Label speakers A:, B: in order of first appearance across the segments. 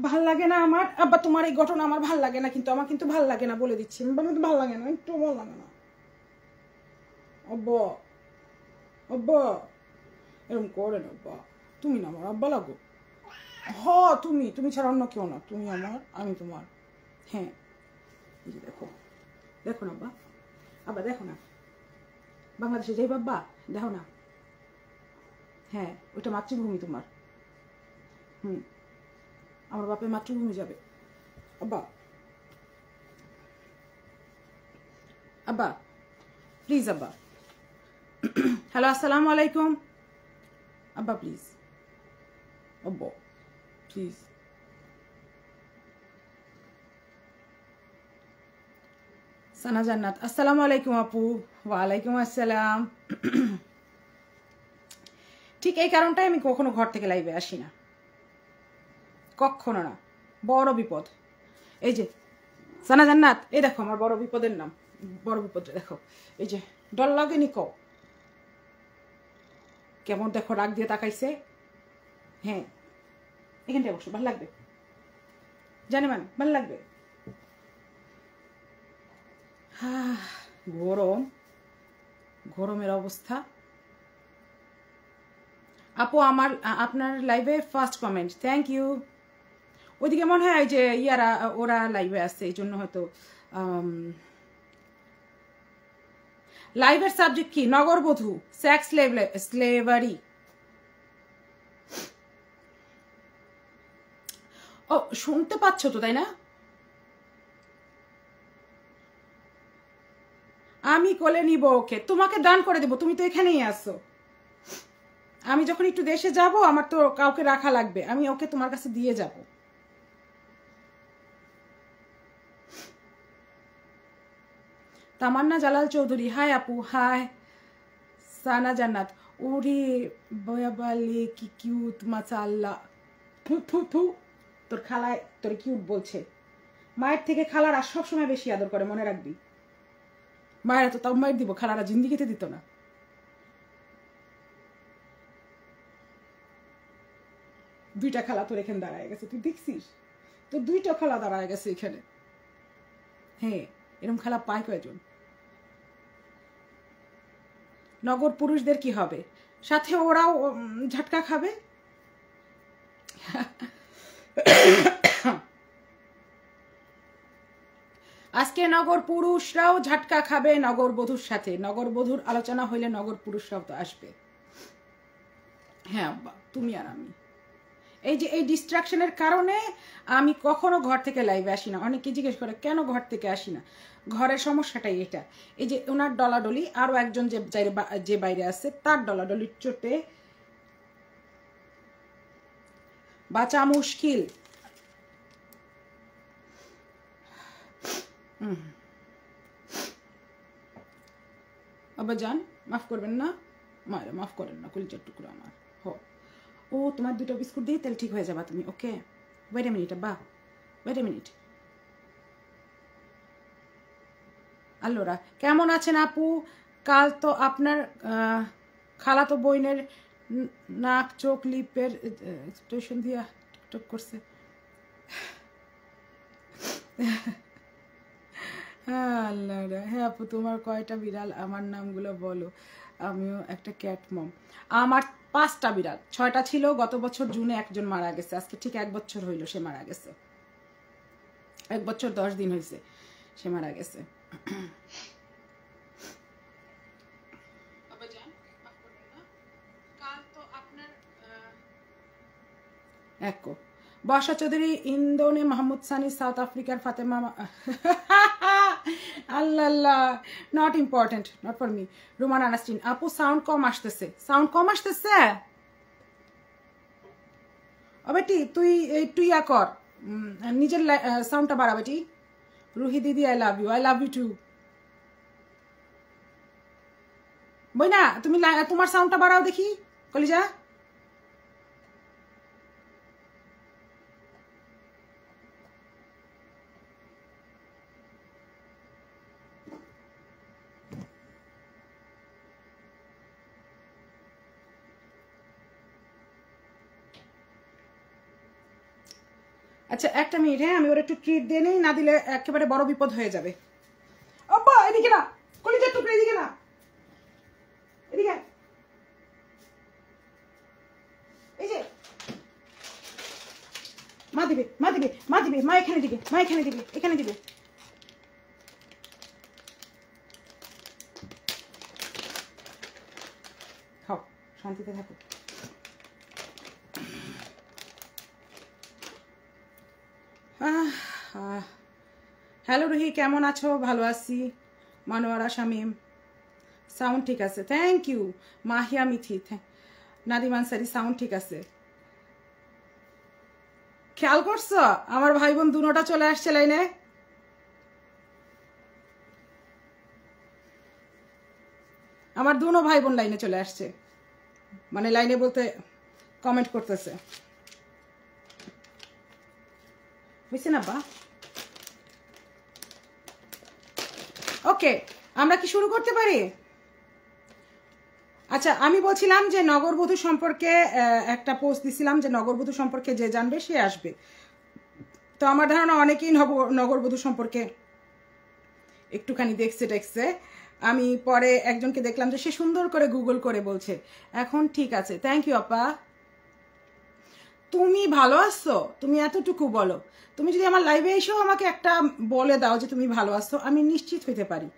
A: ভাল লাগে না আমার আব্বা, তোমার এই ঘটনা আমার ভাল লাগে না, কিন্তু আমার কিন্তু ভাল লাগে না, বলে দিচ্ছি, আমার কিন্তু ভাল লাগে না, একটু ভাল লাগে না আব্বা। আব্বা এরকম করে না আব্বা, তুমি না আমার আব্বা লাগো। হ, তুমি তুমি ছাড়া অন্য কেউ না, তুমি আমার, আমি তোমার। হ্যাঁ, এই যে দেখো, দেখো না আব্বা, আব্বা দেখো না, বাংলাদেশে যাই বাব্বা, দেখো না, হ্যাঁ ওইটা মাতৃভূমি তোমার। হুম, আমার বাপের মাতৃভূমি যাবে আব্বা। আব্বা প্লিজ আব্বা। হ্যালো, আসসালামু আলাইকুম আব্বা, প্লিজ আব্বা, প্লিজ। সানা জান্নাত, আসসালামু আলাইকুম আপু। ওয়ালাইকুম আসসালাম। ঠিক এই কারণটাই আমি কখনো ঘর থেকে লাইভে আসি না, কখনো না, বড় বিপদ। এই যে সানা জান্নাত, এই দেখো আমার বড় বিপদের নাম, বড় বিপদ দেখো, এই যে ডর লাগে নিকো, কেমন দেখো রাগ দিয়ে তাকাইছে। হ্যাঁ, এখানটায় বসো, ভালো লাগবে, জানি মানে ভালো লাগবে। গরম, গরমের অবস্থা। আপু আমার, আপনার লাইভে ফার্স্ট কমেন্ট, থ্যাংক ইউ। ওইদিকে মনে হয় যে ইয়ারা ওরা লাইভে আসছে, এই জন্য হয়তো। লাইভের সাবজেক্ট কি? নগরবধূ, সেক্স স্লেভারি। ও শুনতে পাচ্ছ তো, তাই না? আমি কোলে নিব ওকে, তোমাকে দান করে দেবো, তুমি তো এখানেই আসো। আমি যখন একটু দেশে যাব, আমার তো কাউকে রাখা লাগবে, আমি ওকে তোমার কাছে দিয়ে যাব। তামান্না জালাল চৌধুরী, হাই আপু, হাই। সানা জান্নাত, ওরে বয়াবালে কি কিউট, মাশাআল্লাহ। থু থু থু, তোর খালায় তোর কিউট বলছে। মায়ের থেকে খালারা সবসময় বেশি আদর করে, মনে রাখবি। মায়েরা তো তাও মায়ের দিব, খালারা জিন্দিগিতে দিত না। দুইটা খালা তোর এখানে দাঁড়ায় গেছে, তুই দেখছিস? তোর দুইটা খালা দাঁড়ায় গেছে এখানে। হ্যাঁ, এরকম খালা পায় কয়জন? নগর পুরুষদের কি হবে? সাথে ওরাও ঝটকা খাবে। আজকে নগর পুরুষরাও ঝটকা খাবে নগর বধূর সাথে। নগর বধূর আলোচনা হইলে নগর পুরুষরাও তো আসবে। হ্যাঁ আব্বা, তুমি আর আমি। এই যে এই ডিস্ট্রাকশনের কারণে আমি কখনো ঘর থেকে লাইভে আসি না। অনেকে জিজ্ঞেস করে কেন ঘর থেকে আসি না। ঘরের সমস্যাটাই এটা। এই যে ওনার ডলাডলি, আরো একজন যে বাইরে আছে তার ডলাডলির চোটে বাঁচা মুশকিল। আব্বা জান, মাফ করবেন না, মায়েরা মাফ করেন না, কলিজার টুকরো আমার। ও তোমার দুটো বিস্কুট দিয়ে তাহলে ঠিক হয়ে যাবা তুমি, ওকে? ওয়েট এ মিনিট আব্বা, ওয়েট এ মিনিট। আল্লোরা, কেমন আছেন আপু? কাল তো আপনার খালাতো বইনের নাক চোখ লিপের এক্সপ্রেশন দিয়া টিকটক করছে। হ্যাঁ আল্লাহরা, হ্যাঁ আপু তোমার কয়টা বিড়াল? আমার নামগুলো বলো, আমিও একটা ক্যাট মম। আমার 5টা বিড়াল, 6টা ছিল, গত বছর জুনে একজন মারা গেছে। আজকে ঠিক 1 বছর হইল সে মারা গেছে, 1 বছর 10 দিন হয়েছে সে মারা গেছে। একো বর্ষা চৌধুরী, ইন্দোনে মাহমুদ সানি, সাউথ আফ্রিকার ফাতেমা। আল্লাহ আল্লাহ, not important, not for me. Roman আনাস্টিন, আপু সাউন্ড কম আসতেছে, সাউন্ড কম আসতেছে। ও বেটি তুই একটু ইয়া কর, নিজের সাউন্ডটা বাড়া বেটি। রুহি দিদি, I love you, I love you too. বই না, তুমি তোমার সাউন্ডটা বাড়াও দেখি কলিজা। আচ্ছা একটা মিনিট, হ্যাঁ আমি ওর একটু ট্রিট দিয়ে নেই, না দিলে একেবারে বড় বিপদ হয়ে যাবে। আব্বা এদিকে না, কলিজার টুকরো এদিকে না, এদিকে এই যে মা দিবে, মা দিবে, মা দিবে, মা এখানে দিবে, মা এখানে দিবে, এখানে দিবে। খাও, শান্তিতে থাকো। হ্যালো রুহি, কেমন আছো? ভালো আছি। মানোয়ারা শামীম, সাউন্ড ঠিক আছে, thank you. Mahiya Mithi, Nadim Ansari, sound ঠিক আছে। খেয়াল করছো আমার ভাই বোন দুটোটা চলে আসছে লাইনে? আমার দুনো ভাই বোন লাইনে চলে আসছে, মানে লাইনে বলতে কমেন্ট করতেছে। বুঝছেন আব্বা? ওকে, আমরা কি শুরু করতে পারি? আচ্ছা, আমি বলছিলাম যে নগরবধূ সম্পর্কে একটা পোস্ট দিছিলাম যে নগরবধূ সম্পর্কে যে জানবে সে আসবে। তো আমার ধারণা অনেকেই নগরবধূ সম্পর্কে একটুখানি দেখছে টেকছে। আমি পরে একজনকে দেখলাম যে সে সুন্দর করে গুগল করে বলছে। এখন ঠিক আছে, থ্যাংক ইউ আপা। তুমি ভালো আছো? তুমি এতটুকু বলো। তুমি যদি আমার লাইভে এসেও আমাকে একটা বলে দাও যে তুমি ভালো আছো, আমি নিশ্চিত হইতে পারি।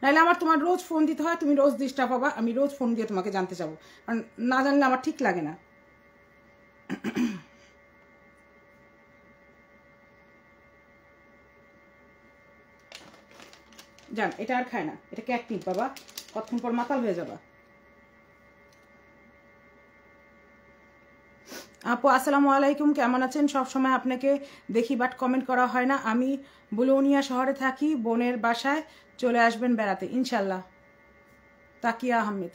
A: নাহলে আমার তোমার রোজ ফোন দিতে হয়, তুমি রোজ ডিস্টার্ব হবা, আমি রোজ ফোন দিয়ে তোমাকে জানতে চাবো, কারণ না জানলে আমার ঠিক লাগে না। জান, এটা আর খায় না, এটা ক্যাকটিভ বাবা, কতক্ষণ পর মাতাল হয়ে যাবা। আপু আসসালামু আলাইকুম, কেমন আছেন? সব সময় আপনাকে দেখি বাট কমেন্ট করা হয় না। আমি বুলোনিয়া শহরে থাকি, বোনের বাসায় চলে আসবেন বেড়াতে ইনশাল্লাহ। তাকিয়া আহমেদ,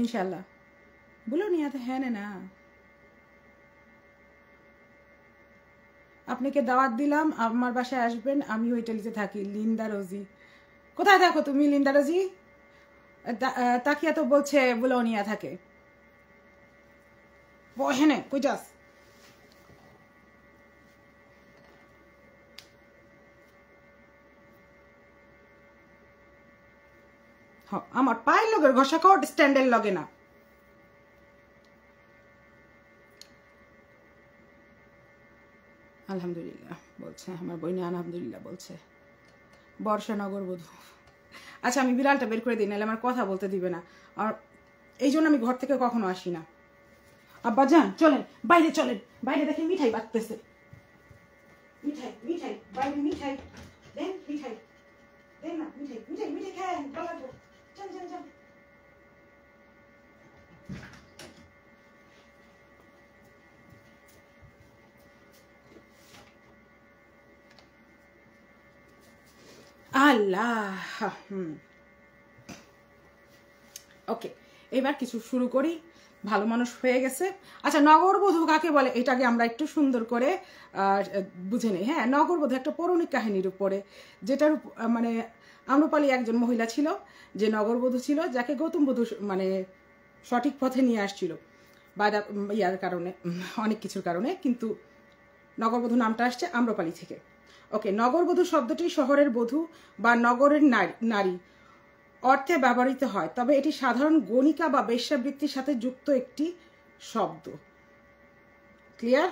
A: ইনশাল্লাহ। বুলোনিয়াতে হ্যাঁ না, আপনাকে দাওয়াত দিলাম, আমার বাসায় আসবেন, আমি ইটালিতে থাকি। লিন্ডা রোজি, কোথায় থাকো তুমি লিন্ডা রোজি? তাকিয়া তো বলছে বুলোনিয়া থাকে। বহেনে কই যাস? আমার পায়ের লগের ঘষা খাওয়া স্ট্যান্ডের লগে না। আলহামদুলিল্লাহ বলছে আমার বইনে, আলহামদুলিল্লাহ বলছে। বর্ষা নগরবধূ। আচ্ছা আমি বিড়ালটা বের করে দিই, নাহলে আমার কথা বলতে দিবে না। আর এই জন্য আমি ঘর থেকে কখনো আসি না। আব্বা যান চলেন বাইরে, চলেন বাইরে, দেখেন মিঠাই বাঁচতেছে। মিঠাই মিঠাই বাইরে, মিঠাই দেন, মিঠাই দেন না, মিঠাই মিঠাই মিঠাই খান, ভালো লাগবে। চল চল চল। আল্লাহ, ওকে এবার কিছু শুরু করি। ভালো মানুষ হয়ে গেছে। আচ্ছা নগরবধূ কাকে বলে এটাকে আমরা একটু সুন্দর করে বুঝে নিই। হ্যাঁ, নগরবধূ একটা পৌরাণিক কাহিনীর উপরে, যেটার মানে আম্রপালি একজন মহিলা ছিল যে নগরবধূ ছিল, যাকে গৌতম বধূ মানে সঠিক পথে নিয়ে আসছিল বাদা ইয়ার কারণে, অনেক কিছুর কারণে, কিন্তু নগরবধূ নামটা আসছে আম্রপালি থেকে। ওকে, নগরবধূ শব্দটি শহরের বধূ বা নগরের নারী অর্থে ব্যবহৃত হয়, তবে এটি সাধারণ গণিকা বা বেশ্যাবৃত্তির সাথে যুক্ত একটি শব্দ। ক্লিয়ার?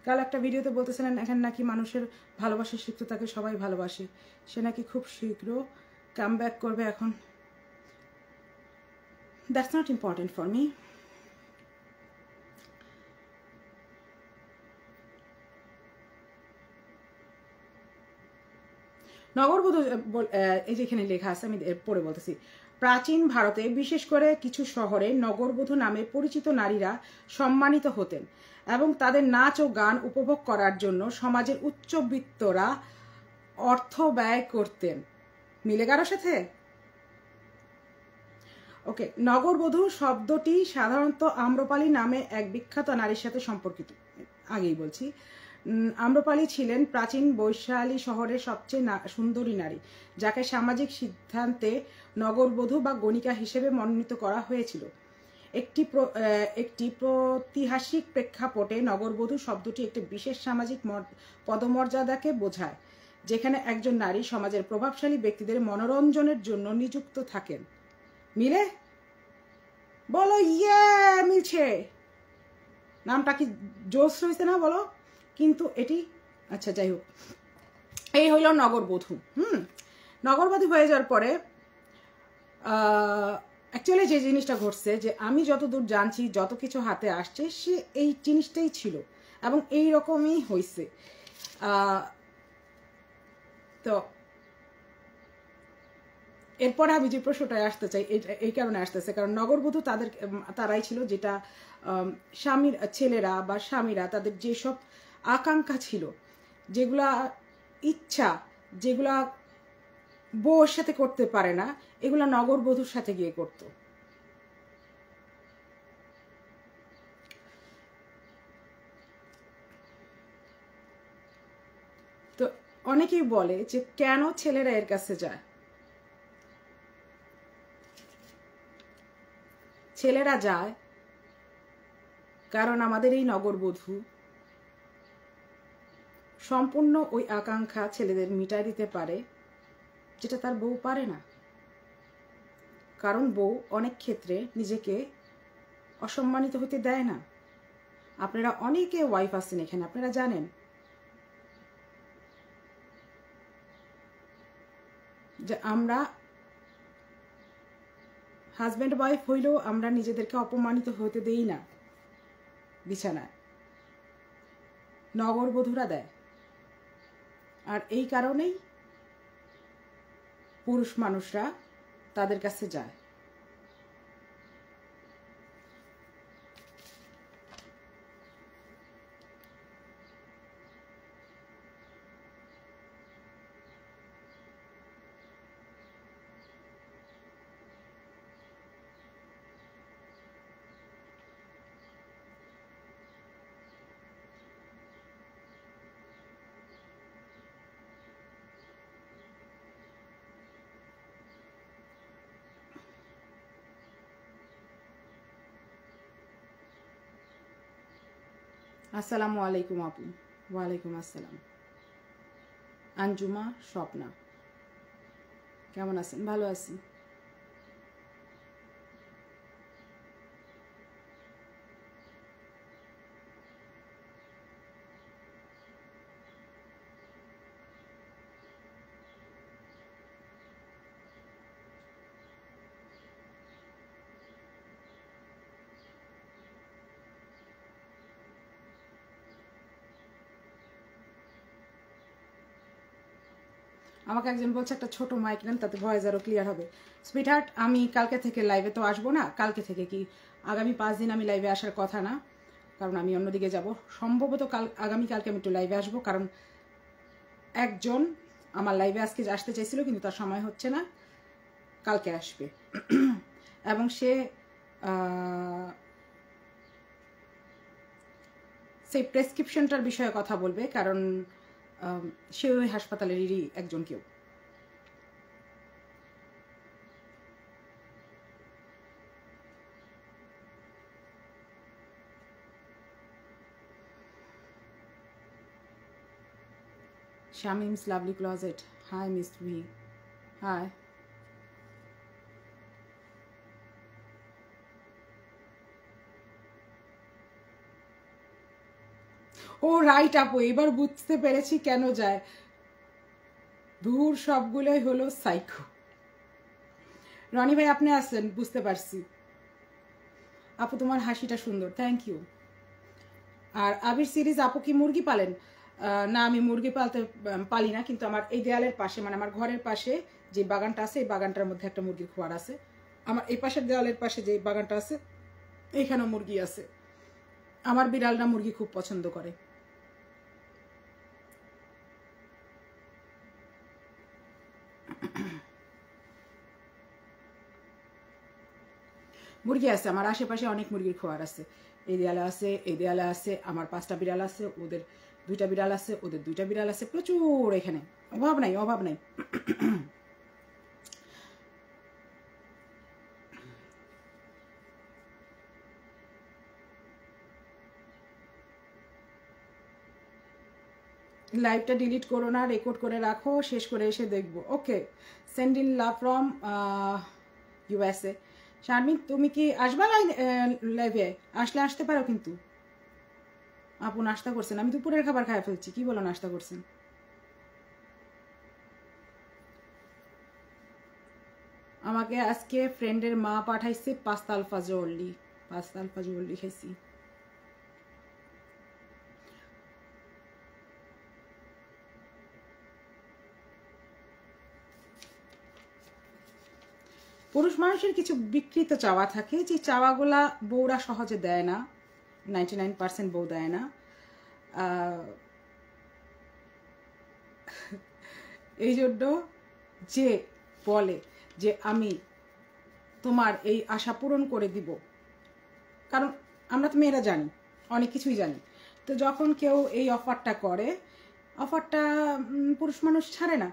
A: কাল একটা ভিডিওতে বলতেছিলেন এখানে নাকি মানুষের ভালোবাসার সিক্ততাকে সবাই ভালোবাসে, সে নাকি খুব শীঘ্র কাম ব্যাক করবে। এখন that's not important for me. নগরবধূ এই যেখানে লেখা আছে, আমি পড়ে বলতেছি। প্রাচীন ভারতে বিশেষ করে কিছু শহরে নগরবধূ নামে পরিচিত নারীরা সম্মানিত হতেন এবং তাদের নাচ ও গান উপভোগ করার জন্য সমাজের উচ্চবিত্তরা অর্থ ব্যয় করতেন। মিলে কারোর সাথে? ওকে, নগরবধূ শব্দটি সাধারণত আম্রপালি নামে এক বিখ্যাত নারীর সাথে সম্পর্কিত। আগেই বলছি, আম্রপালি ছিলেন প্রাচীন বৈশালী শহরের সবচেয়ে সুন্দরী নারী, যাকে সামাজিক সিদ্ধান্তে নগরবধূ বা গণিকা হিসেবে মনোনীত করা হয়েছিল। একটি ঐতিহাসিক প্রেক্ষাপটে নগরবধূ শব্দটি একটি বিশেষ সামাজিক পদমর্যাদাকে বোঝায়, যেখানে একজন নারী সমাজের প্রভাবশালী ব্যক্তিদের মনোরঞ্জনের জন্য নিযুক্ত থাকেন। মিলে বলো, ইয়ে মিলছে। নামটা কি জোশ হয়েছে না বলো? কিন্তু এটি আচ্ছা যাই হোক, এই হইল নগরবধূ। নগরবধূ হয়ে যাওয়ার পরে অ্যাকচুয়ালি যে জিনিসটা ঘটছে, যে আমি যতদূর জানছি, যত কিছু হাতে আসছে, সে এই জিনিসটাই ছিল এবং এই রকমই হয়েছে। তো এরপরে আমি যে প্রশ্নটায় আসতে চাই, এই কারণে আসতেছে কারণ নগরবধূ তারাই ছিল যেটা স্বামীর ছেলেরা বা স্বামীরা তাদের যেসব আকাঙ্ক্ষা ছিল, যেগুলা ইচ্ছা, যেগুলা বউর সাথে করতে পারে না, এগুলা নগরবধূর সাথে গিয়ে করত। তো অনেকেই বলে যে কেন ছেলেরা এর কাছে যায়। ছেলেরা যায় কারণ আমাদের এই নগরবধূ সম্পূর্ণ ওই আকাঙ্ক্ষা ছেলেদের মিটাই দিতে পারে, যেটা তার বউ পারে না। কারণ বউ অনেক ক্ষেত্রে নিজেকে অসম্মানিত হতে দেয় না। আপনারা অনেকে ওয়াইফ আছেন এখানে, আপনারা জানেন যে আমরা হাজব্যান্ড ওয়াইফ হইলেও আমরা নিজেদেরকে অপমানিত হতে দেই না বিছানায়, নগরবধূরা দেয়। আর এই কারণেই পুরুষ মানুষরা তাদের কাছে যায়। আসসালামু আলাইকুম আপু। ওয়ালাইকুম আসসালাম। আঞ্জুমা, স্বপ্না, কেমন আছেন? ভালো আছি। আমাকে একজন বলছে একটা ছোট মাইক নেন, তাতে ভয়েস আরো ক্লিয়ার হবে। সুইটহার্ট, আমি কালকে থেকে লাইভে তো আসবো না। কালকে থেকে কি আগামী 5 দিন আমি লাইভে আসার কথা না, কারণ আমি অন্যদিকে যাব। সম্ভবত আগামীকালকে আমি একটু লাইভে আসবো, কারণ একজন আমার লাইভে আজকে আসতে চাইছিল কিন্তু তার সময় হচ্ছে না, কালকে আসবে। এবং সে সেই প্রেসক্রিপশনটার বিষয়ে কথা বলবে, কারণ সে ওই হাসপাতালেরই একজন কেউ। Shamim's lovely closet. Hi, Miss V. Hi. ও রাইট আপু, এবার বুঝতে পেরেছি কেন যায়। দূর সবগুলোই হলো সাইকো। রনি ভাই আপনি আছেন, বুঝতে পারছি। আপু তোমার হাসিটা সুন্দর, থ্যাংক ইউ। আর আবির সিরিজ, আপু কি মুরগি পালেন? না, আমি মুরগি পালি না, কিন্তু আমার এই দেয়ালের পাশে, মানে আমার ঘরের পাশে যে বাগানটা আছে, এই বাগানটার মধ্যে একটা মুরগির খোয়ার আছে। আমার এই পাশের দেওয়ালের পাশে যে বাগানটা আছে, এইখানেও মুরগি আছে। আমার বিড়ালরা মুরগি খুব পছন্দ করে। মুরগি আছে আমার আশেপাশে, অনেক মুরগির খোয়ার আছে। এই দেয়ালে আছে, এই দেয়ালে আছে। আমার 5টা বিড়াল আছে, ওদের 2টা বিড়াল আছে, ওদের 2টা বিড়াল আছে, প্রচুর এখানে, অভাব নাই অভাব নাই। লাইভটা ডিলিট করো না, রেকর্ড করে রাখো, শেষ করে এসে দেখবো। Okay, send in love from USA। Sharmin তুমি কি আসবা লাইভে? আসলে আসতে পারো কিন্তু। আপু নাস্তা করছেন? আমি দুপুরের খাবার খাই ফেলছি, কি বলো নাস্তা করছেন? আমাকে আজকে ফ্রেন্ডের মা পাঠাইছে পাস্তা আলফাজোলি, পাস্তা আলফাজোলি খাইছি। পুরুষ মানুষের কিছু বিকৃত চাওয়া থাকে, যে চাওয়াগুলা বউরা সহজে দেয় না, 99% বউ দেয় না। এই জন্য যে বলে যে আমি তোমার এই আশা পূরণ করে দিব, কারণ আমরা তো মেয়েরা জানি, অনেক কিছুই জানি। তো যখন কেউ এই অফারটা করে, অফারটা পুরুষ মানুষ ছাড়ে না।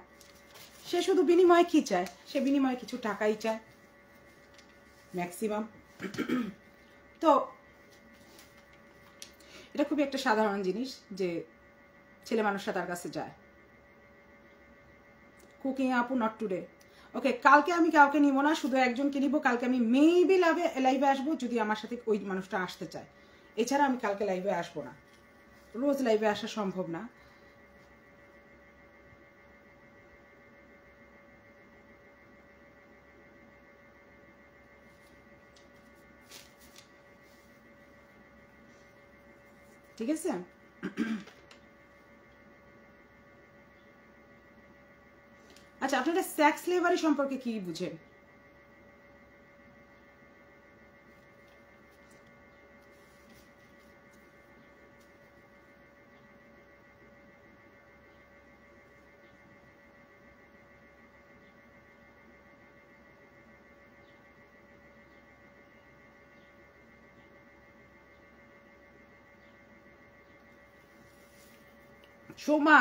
A: সে শুধু বিনিময়ে কি চায়? সে বিনিময়ে কিছু টাকাই চায় ম্যাক্সিমাম। তো এটা খুবই একটা সাধারণ জিনিস যে ছেলে মানুষরা তার কাছে যায়। কুকিং আপু নট টুডে। ওকে, কালকে আমি কাউকে নিব না, শুধু একজনকে নিব। কালকে আমি মেবি লাইভে আসবো যদি আমার সাথে ওই মানুষটা আসতে চায়। এছাড়া আমি কালকে লাইভে আসবো না, রোজ লাইভে আসা সম্ভব না। ঠিক আছে? আচ্ছা, আপনারা সেক্স স্লেভারি সম্পর্কে কি বুঝেন? সোমা,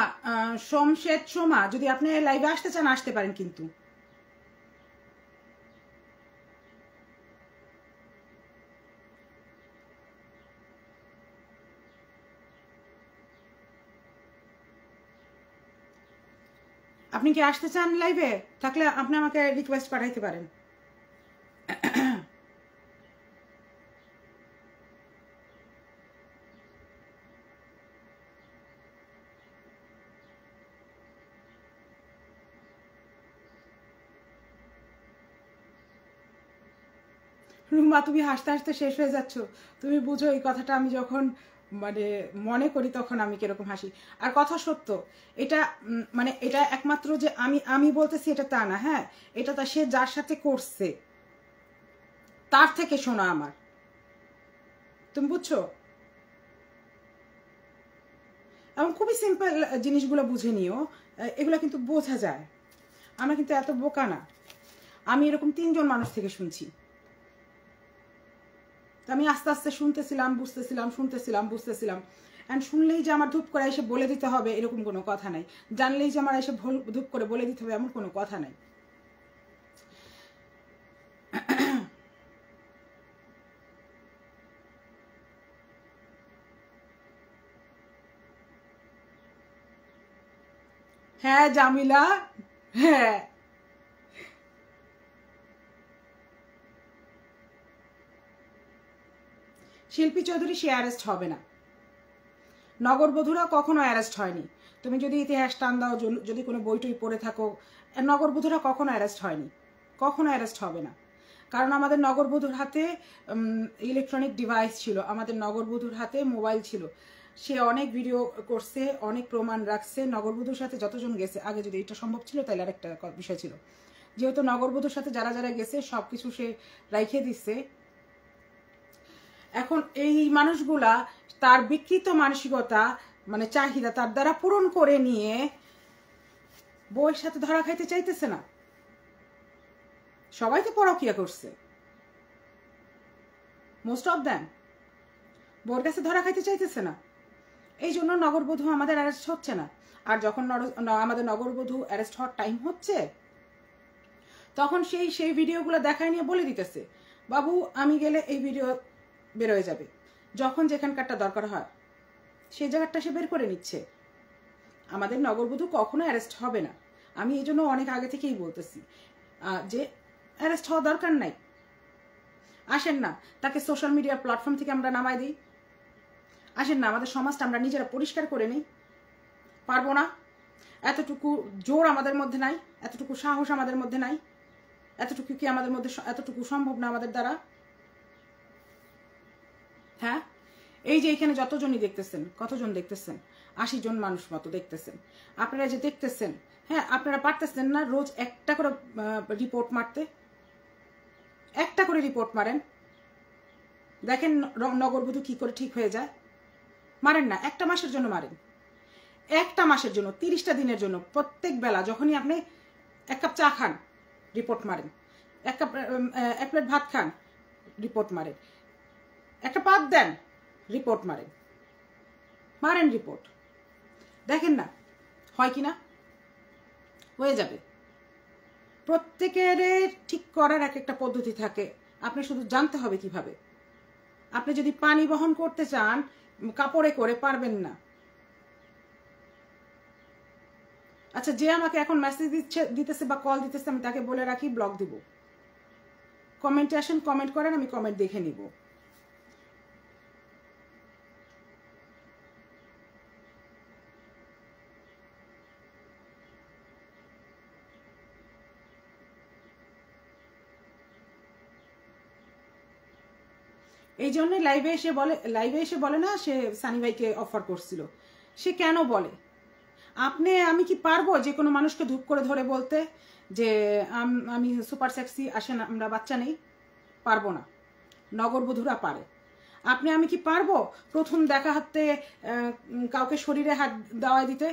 A: সোমশেদ সোমা, যদি আপনি লাইভে আসতে চান আসতে পারেন, কিন্তু আপনি কি আসতে চান লাইভে? থাকলে আপনি আমাকে রিকোয়েস্ট পাঠাইতে পারেন। রুমা, তুমি হাসতে হাসতে শেষ হয়ে যাচ্ছ। তুমি বুঝো এই কথাটা আমি যখন মানে মনে করি তখন আমি কিরকম হাসি। আর কথা সত্য, এটা মানে এটা একমাত্র যে আমি বলতেছি এটা তা না। হ্যাঁ, এটা তা সে যার সাথে করছে তার থেকে শোনা আমার। তুমি বুঝছো? এবং খুবই সিম্পল জিনিসগুলো বুঝে নিও, এগুলো কিন্তু বোঝা যায়। আমরা কিন্তু এত বোকা না। আমি এরকম 3জন মানুষ থেকে শুনছি। আমি আস্তে আস্তে শুনতেছিলাম, বুঝতেছিলাম, শুনতেছিলাম, বুঝতেছিলাম। অ্যান্ড শুনলেই যে আমার ধূপ করে এসে বলে দিতে হবে এরকম কোনো কথা নাই। জানলেই যে আমার এসে ধূপ করে বলে দিতে হবে এমন কোনো কথা নাই। হ্যাঁ জামিলা, হ্যাঁ শিল্পী চৌধুরী, সে অ্যারেস্ট হবে না। নগরবধূরা কখনো অ্যারেস্ট হয়নি। তুমি যদি ইতিহাস টান দাও, যদি কোনো বইটই পড়ে থাকো, নগরবধূরা কখনো অ্যারেস্ট হয়নি, কখনো অ্যারেস্ট হবে না। কারণ আমাদের নগরবধূর হাতে ইলেকট্রনিক ডিভাইস ছিল, আমাদের নগরবধূর হাতে মোবাইল ছিল। সে অনেক ভিডিও করছে, অনেক প্রমাণ রাখছে। নগরবধূর সাথে যতজন গেছে, আগে যদি এটা সম্ভব ছিল তাহলে আরেকটা বিষয় ছিল। যেহেতু নগরবধূর সাথে যারা যারা গেছে সব কিছু সে রাইখে দিচ্ছে। এখন এই মানুষগুলা তার বিকৃত মানসিকতা মানে চাহিদা তার দ্বারা পূরণ করে নিয়ে বউয়ের সাথে ধরা খাইতে চাইতেছে না। সবাই তো পরকিয়া করছে, মোস্ট অফ দ্যাম বউয়ের কাছে ধরা খাইতে চাইতেছে না। এই জন্য নগরবধূ আমাদের অ্যারেস্ট হচ্ছে না। আর যখন আমাদের নগরবধূ অ্যারেস্ট হওয়ার টাইম হচ্ছে, তখন সেই ভিডিওগুলো দেখায় নিয়ে বলে দিতেছে, বাবু আমি গেলে এই ভিডিও বের হয়ে যাবে। যখন যেখানকারটা দরকার হয় সেই জায়গাটা সে বের করে নিচ্ছে। আমাদের নগরবধূ কখনো অ্যারেস্ট হবে না। আমি এই জন্য অনেক আগে থেকেই বলতেছি যে অ্যারেস্ট হওয়া দরকার নাই। আসেন না তাকে সোশ্যাল মিডিয়ার প্ল্যাটফর্ম থেকে আমরা নামাই দিই। আসেন না আমাদের সমাজটা আমরা নিজেরা পরিষ্কার করে নিই। পারবো না? এতটুকু জোর আমাদের মধ্যে নাই, এতটুকু সাহস আমাদের মধ্যে নাই, এতটুকু কি আমাদের মধ্যে, এতটুকু সম্ভব না আমাদের দ্বারা? হ্যাঁ, এই যে এখানে যতজনই দেখতেছেন, কতজন দেখতেছেন? 80 জন মানুষ মতো দেখতেছেন। আপনারা যে দেখতেছেন, হ্যাঁ আপনারা পারতেছেন না রোজ একটা করে রিপোর্ট মারতে? একটা করে রিপোর্ট মারেন, দেখেন নগরবধূ কি করে ঠিক হয়ে যায়। মারেন না, একটা মাসের জন্য মারেন, একটা মাসের জন্য, 30টা দিনের জন্য। প্রত্যেক বেলা যখনই আপনি এক কাপ চা খান রিপোর্ট মারেন, এক প্লেট ভাত খান রিপোর্ট মারেন, একটা পাত দেন রিপোর্ট মারেন, মারেন রিপোর্ট, দেখেন না হয় কিনা। হয়ে যাবে। প্রত্যেকের ঠিক করার এক একটা পদ্ধতি থাকে, আপনি শুধু জানতে হবে কিভাবে। আপনি যদি পানি বহন করতে চান কাপড়ে করে, পারবেন না। আচ্ছা, যে আমাকে এখন মেসেজ দিতেছে বা কল দিতেছে, আমি তাকে বলে রাখি ব্লক দিব। কমেন্টে আসেন, কমেন্ট করেন, আমি কমেন্ট দেখে নিব। এই জন্য লাইভে এসে বলে না সে সানি ভাইকে অফার করছিল। সে কেন বলে? আমি কি পারবো যে কোনো মানুষকে ধূপ করে ধরে বলতে যে আমি সুপার সেক্সি, আসেন আমরা বাচ্চা নেই? পারবো না। নগরবধূরা পারে। আমি কি পারবো প্রথম দেখা হাতে কাউকে শরীরে হাত দেওয়াই দিতে?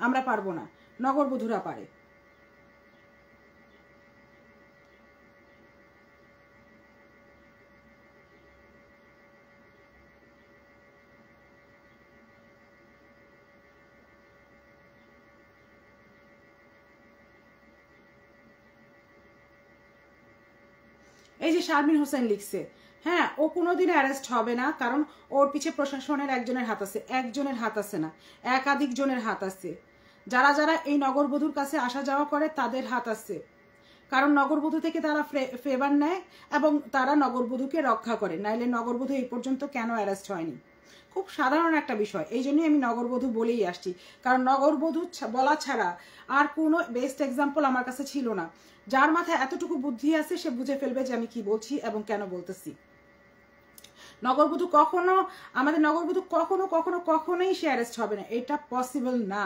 A: আমরা পারবো না, নগরবধূরা পারে। এই যে শারমিন হোসেন লিখছে, হ্যাঁ ও কোনোদিন অ্যারেস্ট হবে না, কারণ ওর পিছে প্রশাসনের একজনের হাত আছে। একজনের হাত আছে না, একাধিক জনের হাত আছে। যারা যারা এই নগরবধূর কাছে আসা যাওয়া করে তাদের হাত আছে, কারণ নগরবধূ থেকে তারা ফেভার নেয় এবং তারা নগরবধূকে রক্ষা করে। নাইলে নগরবধূ এই পর্যন্ত কেন অ্যারেস্ট হয়নি? খুব সাধারণ একটা বিষয়। এই জন্যই আমি নগরবধূ বলেই আসছি, কারণ নগরবধূ বলা ছাড়া আর কোনো বেস্ট এক্সাম্পল আমার কাছে ছিল না। যার মাথায় এতটুকু বুদ্ধি আছে সে বুঝে ফেলবে যে আমি কি বলছি এবং কেন বলতেছি। নগরবধূ কখনো, আমাদের নগরবধূ কখনো কখনো কখনোই সে অ্যারেস্ট হবে না, এটা পসিবল না,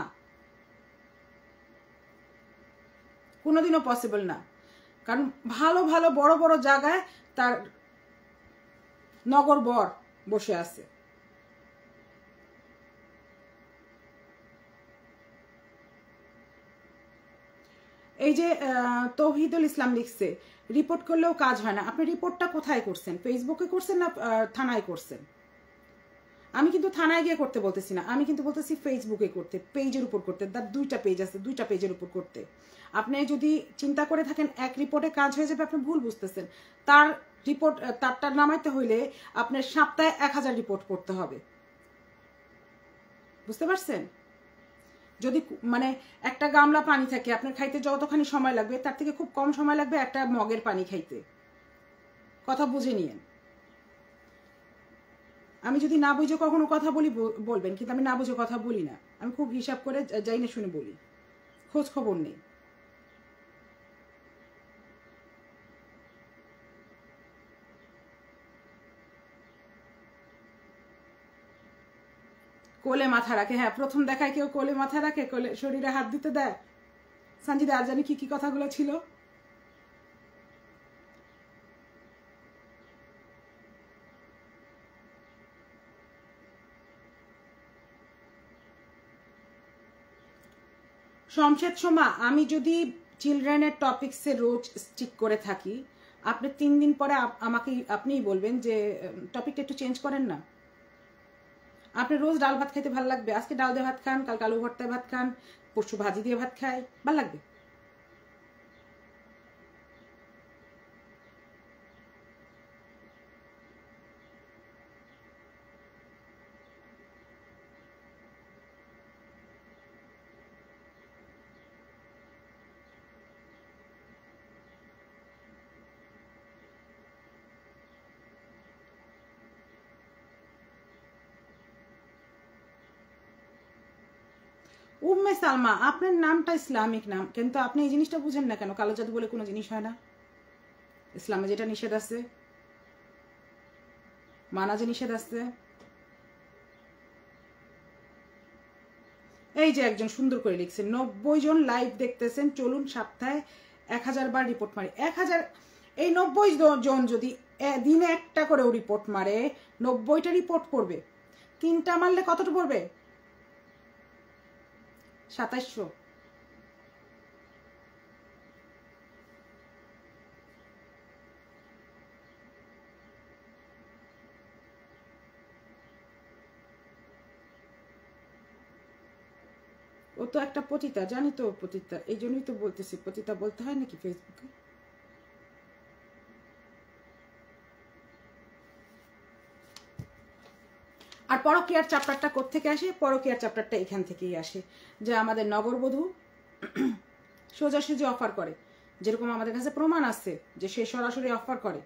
A: কোনোদিনও পসিবল না। কারণ ভালো ভালো বড় বড় জায়গায় তার নগর বর বসে আছে। এই যে তৌহিদুল ইসলাম লিখছে, রিপোর্ট করলেও কাজ হয় না। আপনি রিপোর্টটা কোথায় করছেন? ফেসবুকে করছেন না থানায় করছেন? আমি কিন্তু থানায় গিয়ে করতে বলতেছি না, আমি কিন্তু বলতেছি ফেসবুকে করতে, পেজের উপর করতে। তার 2টা পেজ আছে, 2টা পেজের উপর করতে। আপনি যদি চিন্তা করে থাকেন এক রিপোর্টে কাজ হয়ে যাবে, আপনি ভুল বুঝতেছেন। তার রিপোর্ট, তারটা নামাইতে হইলে আপনার সপ্তাহে 1000 রিপোর্ট করতে হবে। বুঝতে পারছেন? যদি মানে একটা গামলা পানি থাকে, আপনার খাইতে যতখানি সময় লাগবে তার থেকে খুব কম সময় লাগবে একটা মগের পানি খাইতে। কথা বুঝে নিয়েন। আমি যদি না বুঝে কখনো কথা বলি বলবেন, কিন্তু আমি না বুঝে কথা বলি না। আমি খুব হিসাব করে যাই না শুনে বলি, খোঁজ খবর নেই। কোলে মাথা রাখে, হ্যাঁ প্রথম দেখায় কেউ কোলে মাথা রাখে, কোলে শরীরে হাত দিতে দেয়। সঞ্জিদা আর জানি কি কি কথাগুলো ছিল। শমশেদ সোমা, আমি যদি চিলড্রেনের টপিক্সে রোজ স্টিক করে থাকি, আপনি 3 দিন পরে আমাকে আপনিই বলবেন যে টপিকটা একটু চেঞ্জ করেন না। আপনার রোজ ডাল ভাত খাইতে ভালো লাগবে, আজকে ডাল দিয়ে ভাত খান, কাল আলু ভর্তায় ভাত খান, পরশু ভাজি দিয়ে ভাত খাই, ভালো লাগবে? উম্মে সালমা, আপনার নামটা ইসলামিক নাম, কিন্তু আপনি এই জিনিসটা বুঝেন না কেন? কালো জাদু বলে কোনো জিনিস হয় না, ইসলামে যেটা নিষেধ আছে, মানা যে নিষেধ আছে। এই যে একজন সুন্দর করে লিখছেন, 90 জন লাইভ দেখতেছেন, চলুন সপ্তাহে 1000 বার রিপোর্ট মারি। 1000, এই 90 জন যদি দিনে একটা করেও রিপোর্ট মারে, 90টা রিপোর্ট পড়বে, 3টা মারলে কতটা পড়বে? 2700। ও তো একটা পতিতা, জানি তো পতিতা, এই জন্যই তো বলতেছি, পতিতা বলতে হয় নাকি ফেসবুকে? আর পরকীয়ার চ্যাপ্টারটা কোত্থেকে আসে? পরকীয়ার চ্যাপ্টারটা এখান থেকেই আসে, যে আমাদের নগরবধূ সোজাসুজি অফার করে, যেরকম আমাদের কাছে প্রমাণ আছে যে সে সরাসরি অফার করে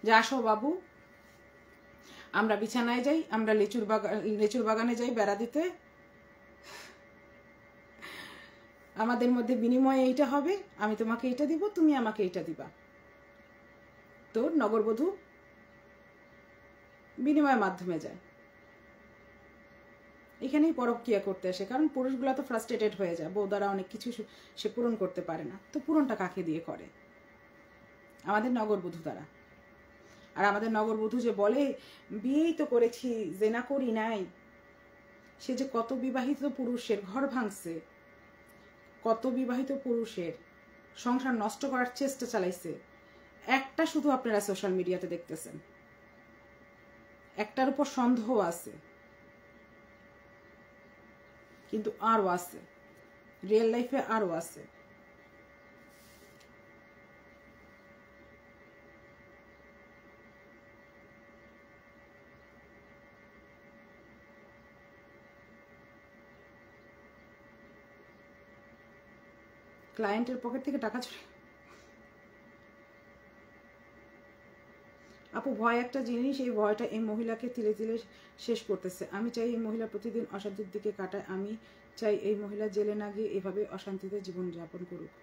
A: যে আসো বাবু, আমরা বিছানায় যাই, আমরা লিচুর বাগানে যাই বেড়া দিতে, আমাদের মধ্যে বিনিময়ে এইটা হবে, আমি তোমাকে এইটা দিব, তুমি আমাকে এইটা দিবা। তো নগরবধূ বিনিময়ের মাধ্যমে যায়, এখানেই পরকীয়া করতে আসে, কারণ পুরুষগুলো তো ফ্রাস্ট্রেটেড হয়ে যায়, বউ দ্বারা অনেক কিছু সে পূরণ করতে পারে না, তো পূরণটা কাকে দিয়ে করে? আমাদের নগরবধূ দ্বারা। আর আমাদের নগরবধূ যে বলে বিয়েই তো করেছি, জেনা করি নাই, সে যে কত বিবাহিত পুরুষের ঘর ভাঙছে, কত বিবাহিত পুরুষের সংসার নষ্ট করার চেষ্টা চালাইছে, একটা শুধু আপনারা সোশ্যাল মিডিয়াতে দেখতেছেন, একটার উপর সন্দেহ আছে, কিন্তু আরও আছে, রিয়েল লাইফে আরও আছে। ক্লায়েন্টের পকেট থেকে টাকা চলে। আপু, ভয় একটা জিনিস, এই ভয়টা এই মহিলাকে তিলে তিলে শেষ করতেছে। আমি চাই এই মহিলা প্রতিদিন অশান্তির দিকে কাটায়, আমি চাই এই মহিলা জেলে না গিয়ে এভাবে অশান্তিতে জীবন যাপন করুক।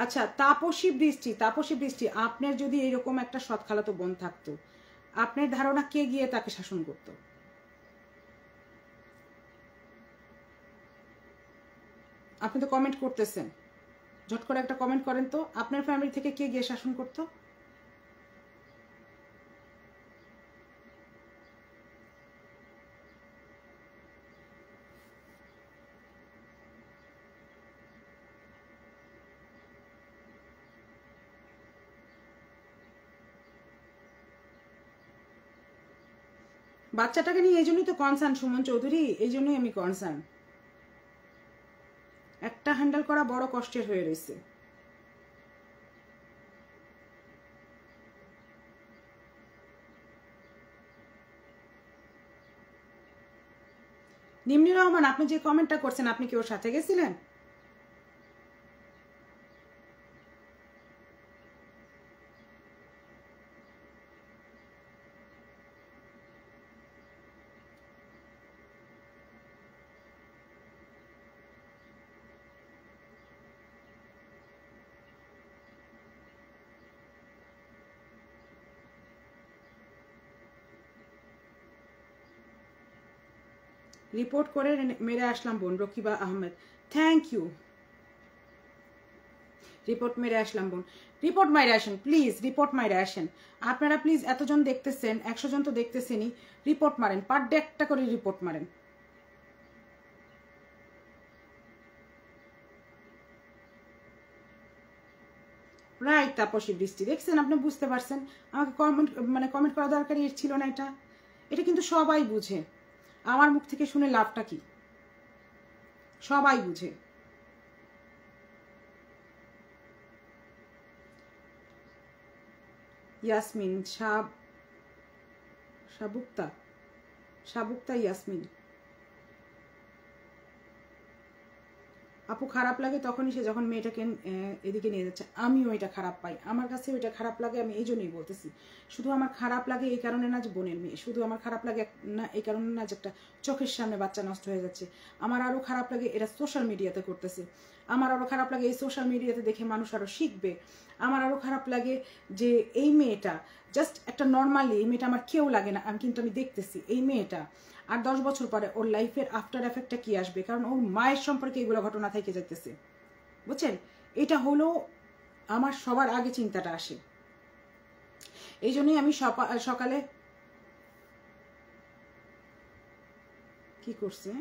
A: আচ্ছা, তাপসী বৃষ্টি, আপনার যদি এরকম একটা সৎ খালাতো বোন থাকতো, আপনার ধারণা কে গিয়ে তাকে শাসন করতো? আপনি তো কমেন্ট করতেছেন, ঝট করে একটা কমেন্ট করেন তো, আপনার ফ্যামিলি থেকে কে গিয়ে শাসন করতো? বাচ্চাটাকে নিয়ে এই জন্যই তো কনসার্ন সুমন চৌধুরী, এই জন্যই আমি কনসার্ন। একটা হ্যান্ডেল করা বড় কষ্টের হয়ে রয়েছে। নিম্নি রহমান, আপনি যে কমেন্টটা করছেন, আপনি কি ওর সাথে গেছিলেন? রিপোর্ট করে মেরে আসলাম বোন, রকিবা আহমেদ, থ্যাংক ইউ। রিপোর্ট মেরে আসলাম বোন, রিপোর্ট মাইরে আসেন প্লিজ, রিপোর্ট মাইরে আসেন আপনারা প্লিজ। এতজন দেখতেছেন, 100 জন তো দেখতেছেনই, রিপোর্ট মারেন, পার ডে একটা করে রিপোর্ট মারেন। রাইট তাপসী বৃষ্টি, দেখছেন আপনি বুঝতে পারছেন? আমাকে কমেন্ট করা দরকারই ছিল না। এটা কিন্তু সবাই বুঝে। আমার মুখ থেকে শুনে লাভটা কি? সবাই বুঝে। ইয়াসমিন সাবুক্তা ইয়াসমিন আপু খারাপ লাগে তখনই সে যখন মেয়েটাকে এদিকে নিয়ে যাচ্ছে। আমিও এটা খারাপ পাই, আমার কাছে ওইটা খারাপ লাগে। আমি এই জন্যই বলতেছি, শুধু আমার খারাপ লাগে এই কারণে না যে বোনের মেয়ে, শুধু আমার খারাপ লাগে না এই কারণে না যে একটা চোখের সামনে বাচ্চা নষ্ট হয়ে যাচ্ছে। আমার আরও খারাপ লাগে এরা সোশ্যাল মিডিয়াতে করতেছে। আমার আরও খারাপ লাগে এই সোশ্যাল মিডিয়াতে দেখে মানুষ আরও শিখবে। আমার আরও খারাপ লাগে যে এই মেয়েটা জাস্ট একটা নর্মালি, এই মেয়েটা আমার কেউ লাগে না, কিন্তু আমি দেখতেছি এই মেয়েটা আর 10 বছর পরে ওর লাইফের আফটার এফেক্টটা কি আসবে, কারণ ওর মায়ের সম্পর্কে এগুলো ঘটনা থেকে যাইতেছে। বুঝছেন? এটা হলো আমার সবার আগে চিন্তাটা আসে। এই জন্যই আমি সকালে কি করছে,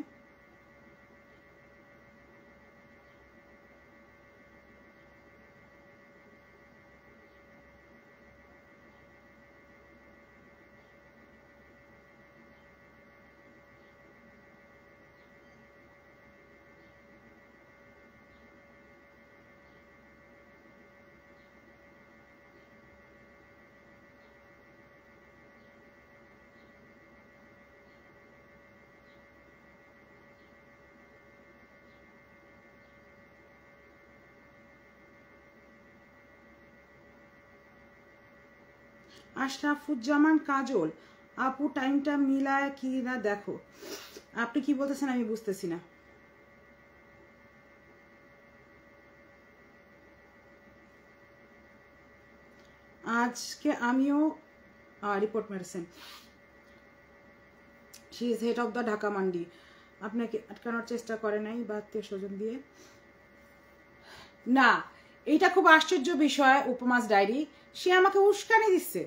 A: আশরাফুজ্জামান কাজল আপু টাইমটা মিলায় কি না দেখো। আপনি কি বলতেছেন আমি বুঝতেছি না। আজকে আমিও রিপোর্ট মেরেছেন। She is head of the Dhaka mandi. আপনাকে আটকানোর চেষ্টা করে নাই বা আত্মীয় স্বজন দিয়ে না। এইটা খুব আশ্চর্য বিষয়। উপমাস ডায়েরি, সে আমাকে উস্কানি দিচ্ছে,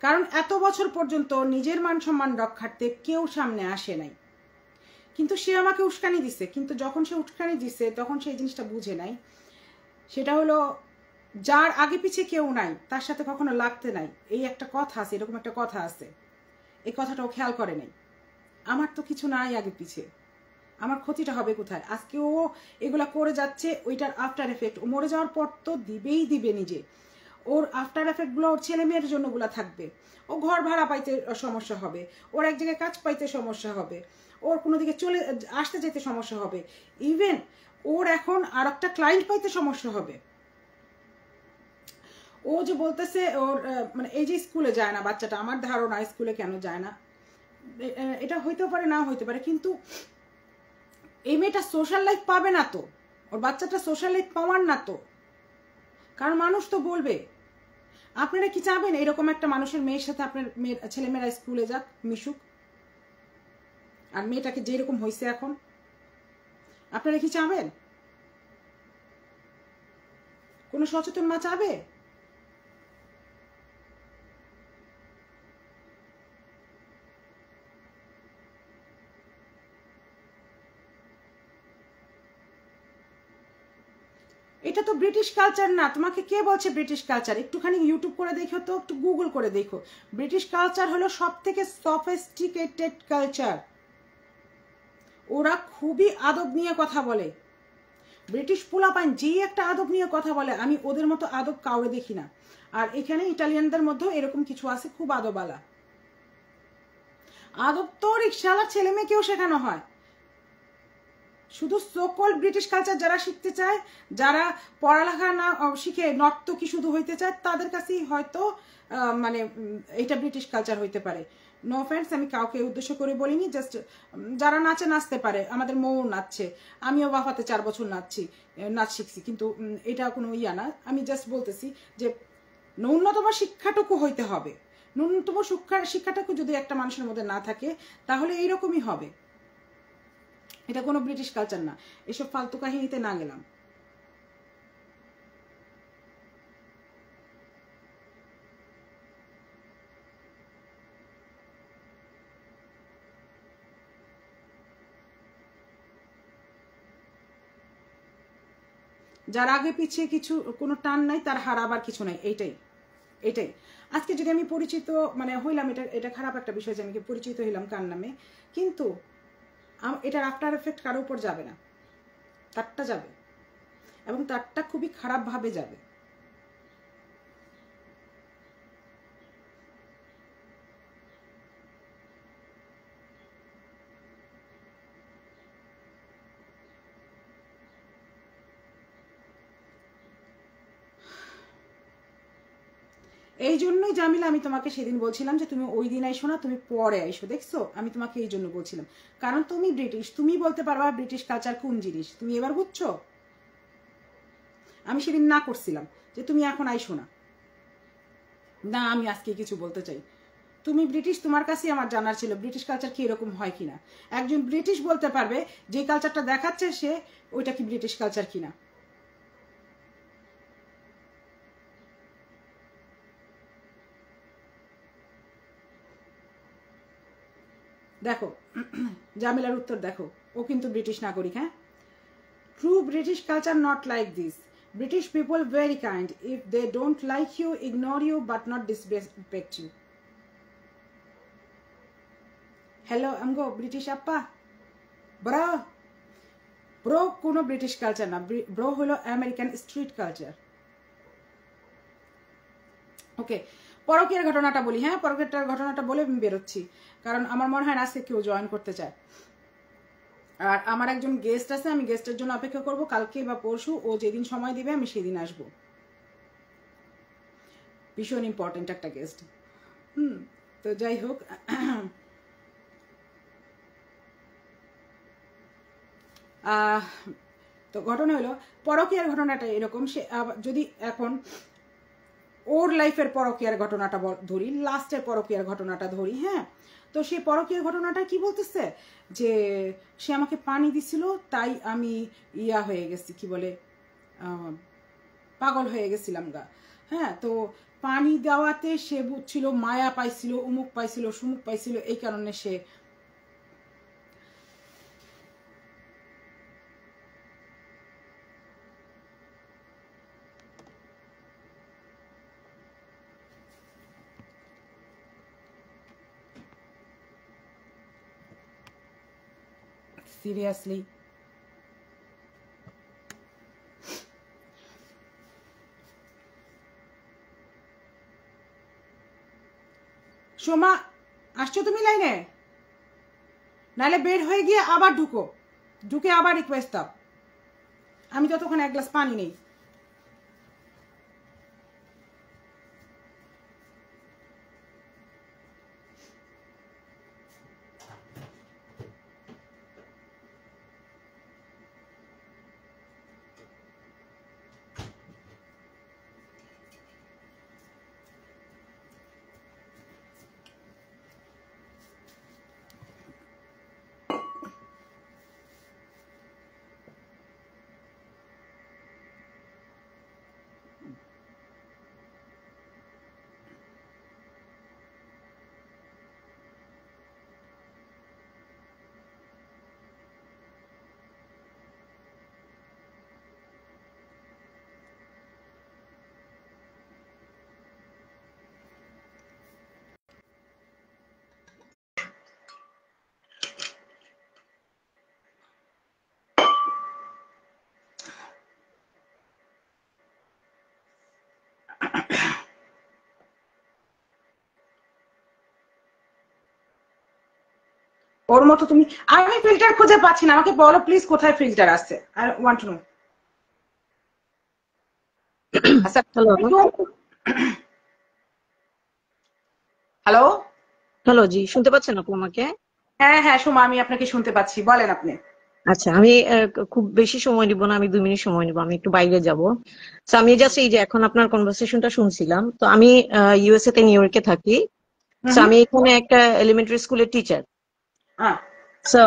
A: কারণ এত বছর পর্যন্ত নিজের মান সম্মান রক্ষার্থে কেউ সামনে আসে নাই, কিন্তু সে আমাকে উস্কানি দিচ্ছে। কিন্তু যখন সে উস্কানি দিচ্ছে তখন সেই জিনিসটা বুঝে নাই। সেটা হলো যার আগে পিছে কেউ নাই তার সাথে কখনো লাগতে নাই, এই একটা কথা আছে, এরকম একটা কথা আছে। এই কথাটাও খেয়াল করে নাই। আমার তো কিছু নাই আগে পিছে, আমার ক্ষতিটা হবে কোথায়? আজকে ও এগুলা করে যাচ্ছে, ওইটার আফটার এফেক্ট ও মরে যাওয়ার পর তো দিবে নিজে। ওর আফটার এফেক্টগুলো ওর ছেলে মেয়ের জন্য গুলা থাকবে। ও ঘর ভাড়া পাইতে সমস্যা হবে, ওর এক জায়গায় কাজ পাইতে সমস্যা হবে, ওর কোনো দিকে চলে আসতে যেতে সমস্যা হবে, ইভেন ওর এখন আর একটা ক্লায়েন্ট পাইতে সমস্যা হবে। ও যে বলতেছে ওর মানে এই যে স্কুলে যায় না বাচ্চাটা, আমার ধারণা স্কুলে কেন যায় না এটা হইতে পারে, না হইতে পারে, কিন্তু এই মেয়েটা সোশ্যাল লাইফ পাবে না তো, ওর বাচ্চাটা সোশ্যাল লাইফ পাওয়ার না তো। কারণ মানুষ তো বলবে। আপনারা কি চাবেন এরকম একটা মানুষের মেয়ের সাথে আপনার ছেলেমেয়েরা স্কুলে যাক, মিশুক? আর মেয়েটাকে যেরকম হয়েছে এখন, আপনারা কি চাবেন? কোনো সচেতন মা চাবে? এটা তো ব্রিটিশ কালচার না। তোমাকে কে বলছে ব্রিটিশ কালচার? একটুখানি ইউটিউব করে দেখো তো, একটু গুগল করে দেখো। ব্রিটিশ কালচার হলো সব থেকে সফিস্টিকেটেড কালচার। ওরা খুবই আদব নিয়ে কথা বলে। ব্রিটিশ পোলাপাইন যে একটা আদব নিয়ে কথা বলে, আমি ওদের মতো আদব কাউরে দেখি না। আর এখানে ইটালিয়ানদের মধ্যেও এরকম কিছু আছে, খুব আদবালা। আদব তো রিক্সাওয়ালার ছেলে মেয়েকেও শেখানো হয়। শুধু সোকল ব্রিটিশ কালচার যারা শিখতে চায়, যারা পড়ালেখা না শিখে নর্তকী শুধু হইতে চায়, তাদের কাছেই হয়তো মানে এটা ব্রিটিশ কালচার হইতে পারে। নো অফেন্স, আমি কাউকে উদ্দেশ্য করে বলিনি, জাস্ট যারা নাচে নাচতে পারে। আমাদের মৌ নাচছে, আমিও বাফাতে 4 বছর নাচ শিখছি, কিন্তু এটা কোনো ইয়া না। আমি জাস্ট বলতেছি যে ন্যূনতম শিক্ষাটুকু হইতে হবে। ন্যূনতম শিক্ষাটুকু যদি একটা মানুষের মধ্যে না থাকে তাহলে এইরকমই হবে। এটা কোনো ব্রিটিশ কালচার না। এসব ফালতু কাহিনীতে না গেলাম। যার আগে পিছিয়ে কিছু কোনো টান নাই তার হারাবার কিছু নাই, এইটাই এটাই। আজকে যদি আমি পরিচিত মানে হইলাম, এটা খারাপ একটা বিষয় যে আমি পরিচিত হইলাম কার নামে, কিন্তু এটার আফটার এফেক্ট কারোর উপর যাবে না, তারটা যাবে, এবং তারটা খুবই খারাপভাবে যাবে। এই জন্যই জামিলা আমি তোমাকে সেদিন বলছিলাম যে তুমি ওই দিন আইসো না, তুমি পরে আইসো, দেখছো আমি তোমাকে এই জন্য বলছিলাম, কারণ তুমি ব্রিটিশ, তুমি বলতে পারবা ব্রিটিশ কালচার কোন জিনিস, তুমি এবার বুঝছো। আমি সেদিন না করছিলাম যে তুমি এখন আইসো না, না আমি আজকে কিছু বলতে চাই। তুমি ব্রিটিশ, তোমার কাছেই আমার জানার ছিল ব্রিটিশ কালচার কি এরকম হয় কিনা। একজন ব্রিটিশ বলতে পারবে যে কালচারটা দেখাচ্ছে সে ওইটা কি ব্রিটিশ কালচার কিনা। দেখো জামিলার উত্তর দেখো, ও কিন্তু ব্রিটিশ নাগরিক। হ্যাঁ, true British culture not like this. British people very kind. If they don't like you, ignore you but not disrespect you. Hello, আমগো ব্রিটিশ আপা, ব্রো ব্রো কোনো ব্রিটিশ কালচার না, ব্রো হলো আমেরিকান স্ট্রিট কালচার। ওকে, পরকীয়ার ঘটনাটা বলি। হ্যাঁ, পরকীয়ার ঘটনাটা বলে আমি বেরোচ্ছি, কারণ আমার মনে হয় না আজকে কেউ জয়েন করতে চায়। আর আমার একজন গেস্ট আছে, আমি গেস্টের জন্য অপেক্ষা করব, কালকে বা পরশু ও যেদিন সময় দিবে আমি সেদিন আসব। ভীষণ ইম্পর্টেন্ট একটা গেস্ট। তো যাই হোক, তো ঘটনা হলো পরকীয়ার ঘটনাটা এরকম। সে যদি এখন ওর লাইফের পরকীয়ার ঘটনাটা ধরি, লাস্টের পরকীয়ার ঘটনাটা ধরি, হ্যাঁ, তো সেই পরকীয়ার ঘটনাটা কি বলতেছে যে সে আমাকে পানি দিছিল তাই আমি ইয়া হয়ে গেছি, কি বলে, পাগল হয়ে গেছিলাম গা। হ্যাঁ, তো পানি দেওয়াতে সে বুঝছিল মায়া পাইছিল, উমুক পাইছিল, সুমুক পাইছিল, এই কারণে সে সিরিয়াসলি সোমা আসছো তুমি লাইনে, নাহলে বের হয়ে গিয়ে আবার ঢুকে আবার রিকোয়েস্ট দাও। আমি ততক্ষণ এক গ্লাস পানি নেই। ওর মতো তুমি, আমি ফিল্টার খুঁজে পাচ্ছি না, আমাকে বলো প্লিজ কোথায় ফিল্টার আছে। I want to know. Hello
B: hello, জি শুনতে পাচ্ছেন আপু আমাকে?
A: হ্যাঁ হ্যাঁ সোমা, আমি আপনাকে শুনতে পাচ্ছি, বলেন আপনি।
B: আচ্ছা, আমি খুব বেশি সময় নিব না, আমি 2 মিনিট সময় নিব, আমি একটু বাইরে যাব। তো আমি জাস্ট এই যে এখন আপনার কনভারসেশনটা শুনছিলাম, তো আমি ইউএসএ তে নিউ ইয়র্কে থাকি। তো আমি এখানে একটা এলিমেন্টারি স্কুলের টিচার। সো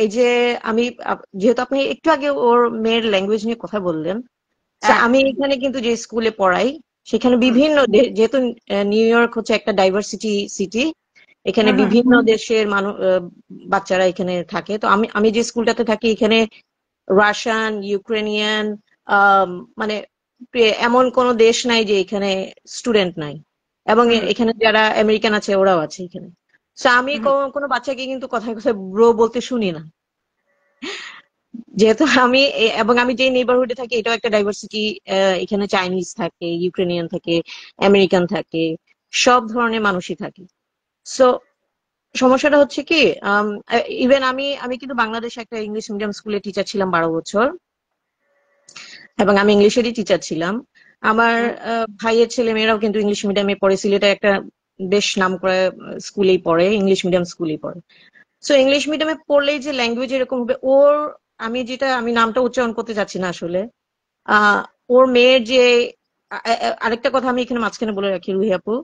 B: এই যে আমি যেহেতু আপনি একটু আগে ওর মেয়ের ল্যাঙ্গুয়েজ নিয়ে কথা বললেন, আমি এখানে কিন্তু যে স্কুলে পড়াই সেখানে বিভিন্ন যেহেতু নিউ ইয়র্ক হচ্ছে একটা ডাইভার্সিটি সিটি, এখানে বিভিন্ন দেশের মানুষ বাচ্চারা এখানে থাকে। তো আমি যে স্কুলটাতে থাকি এখানে রাশিয়ান, ইউক্রেনিয়ান, মানে এমন কোনো দেশ নাই যে এখানে স্টুডেন্ট নাই, এবং এখানে যারা আমেরিকান আছে ওরাও আছে এখানে। তো আমি কোনো বাচ্চাকে কিন্তু কথায় কথায় ব্রো বলতে শুনি না, যেহেতু আমি এবং আমি যে নেইবারহুডে থাকি এটাও একটা ডাইভার্সিটি। এখানে চাইনিজ থাকে, ইউক্রেনিয়ান থাকে, আমেরিকান থাকে, সব ধরনের মানুষই থাকে। সো সমস্যাটা হচ্ছে কি, ইভেন আমি আমি কিন্তু বাংলাদেশে একটা ইংলিশ মিডিয়াম স্কুলে টিচার ছিলাম 12 বছর, এবং আমি ইংলিশেরই টিচার ছিলাম। আমার ভাইয়ের ছেলে মেয়েরাও কিন্তু ইংলিশ মিডিয়ামে পড়ে, সিলেটে একটা বেশ নাম করা স্কুলেই পড়ে, ইংলিশ মিডিয়াম স্কুলেই পড়ে। সো ইংলিশ মিডিয়ামে পড়লেই যে ল্যাঙ্গুয়েজ এরকম হবে ওর, আমি নামটা উচ্চারণ করতে চাচ্ছি না আসলে, ওর মেয়ের যে আরেকটা কথা আমি এখানে মাঝখানে বলে রাখি রুহি আপু,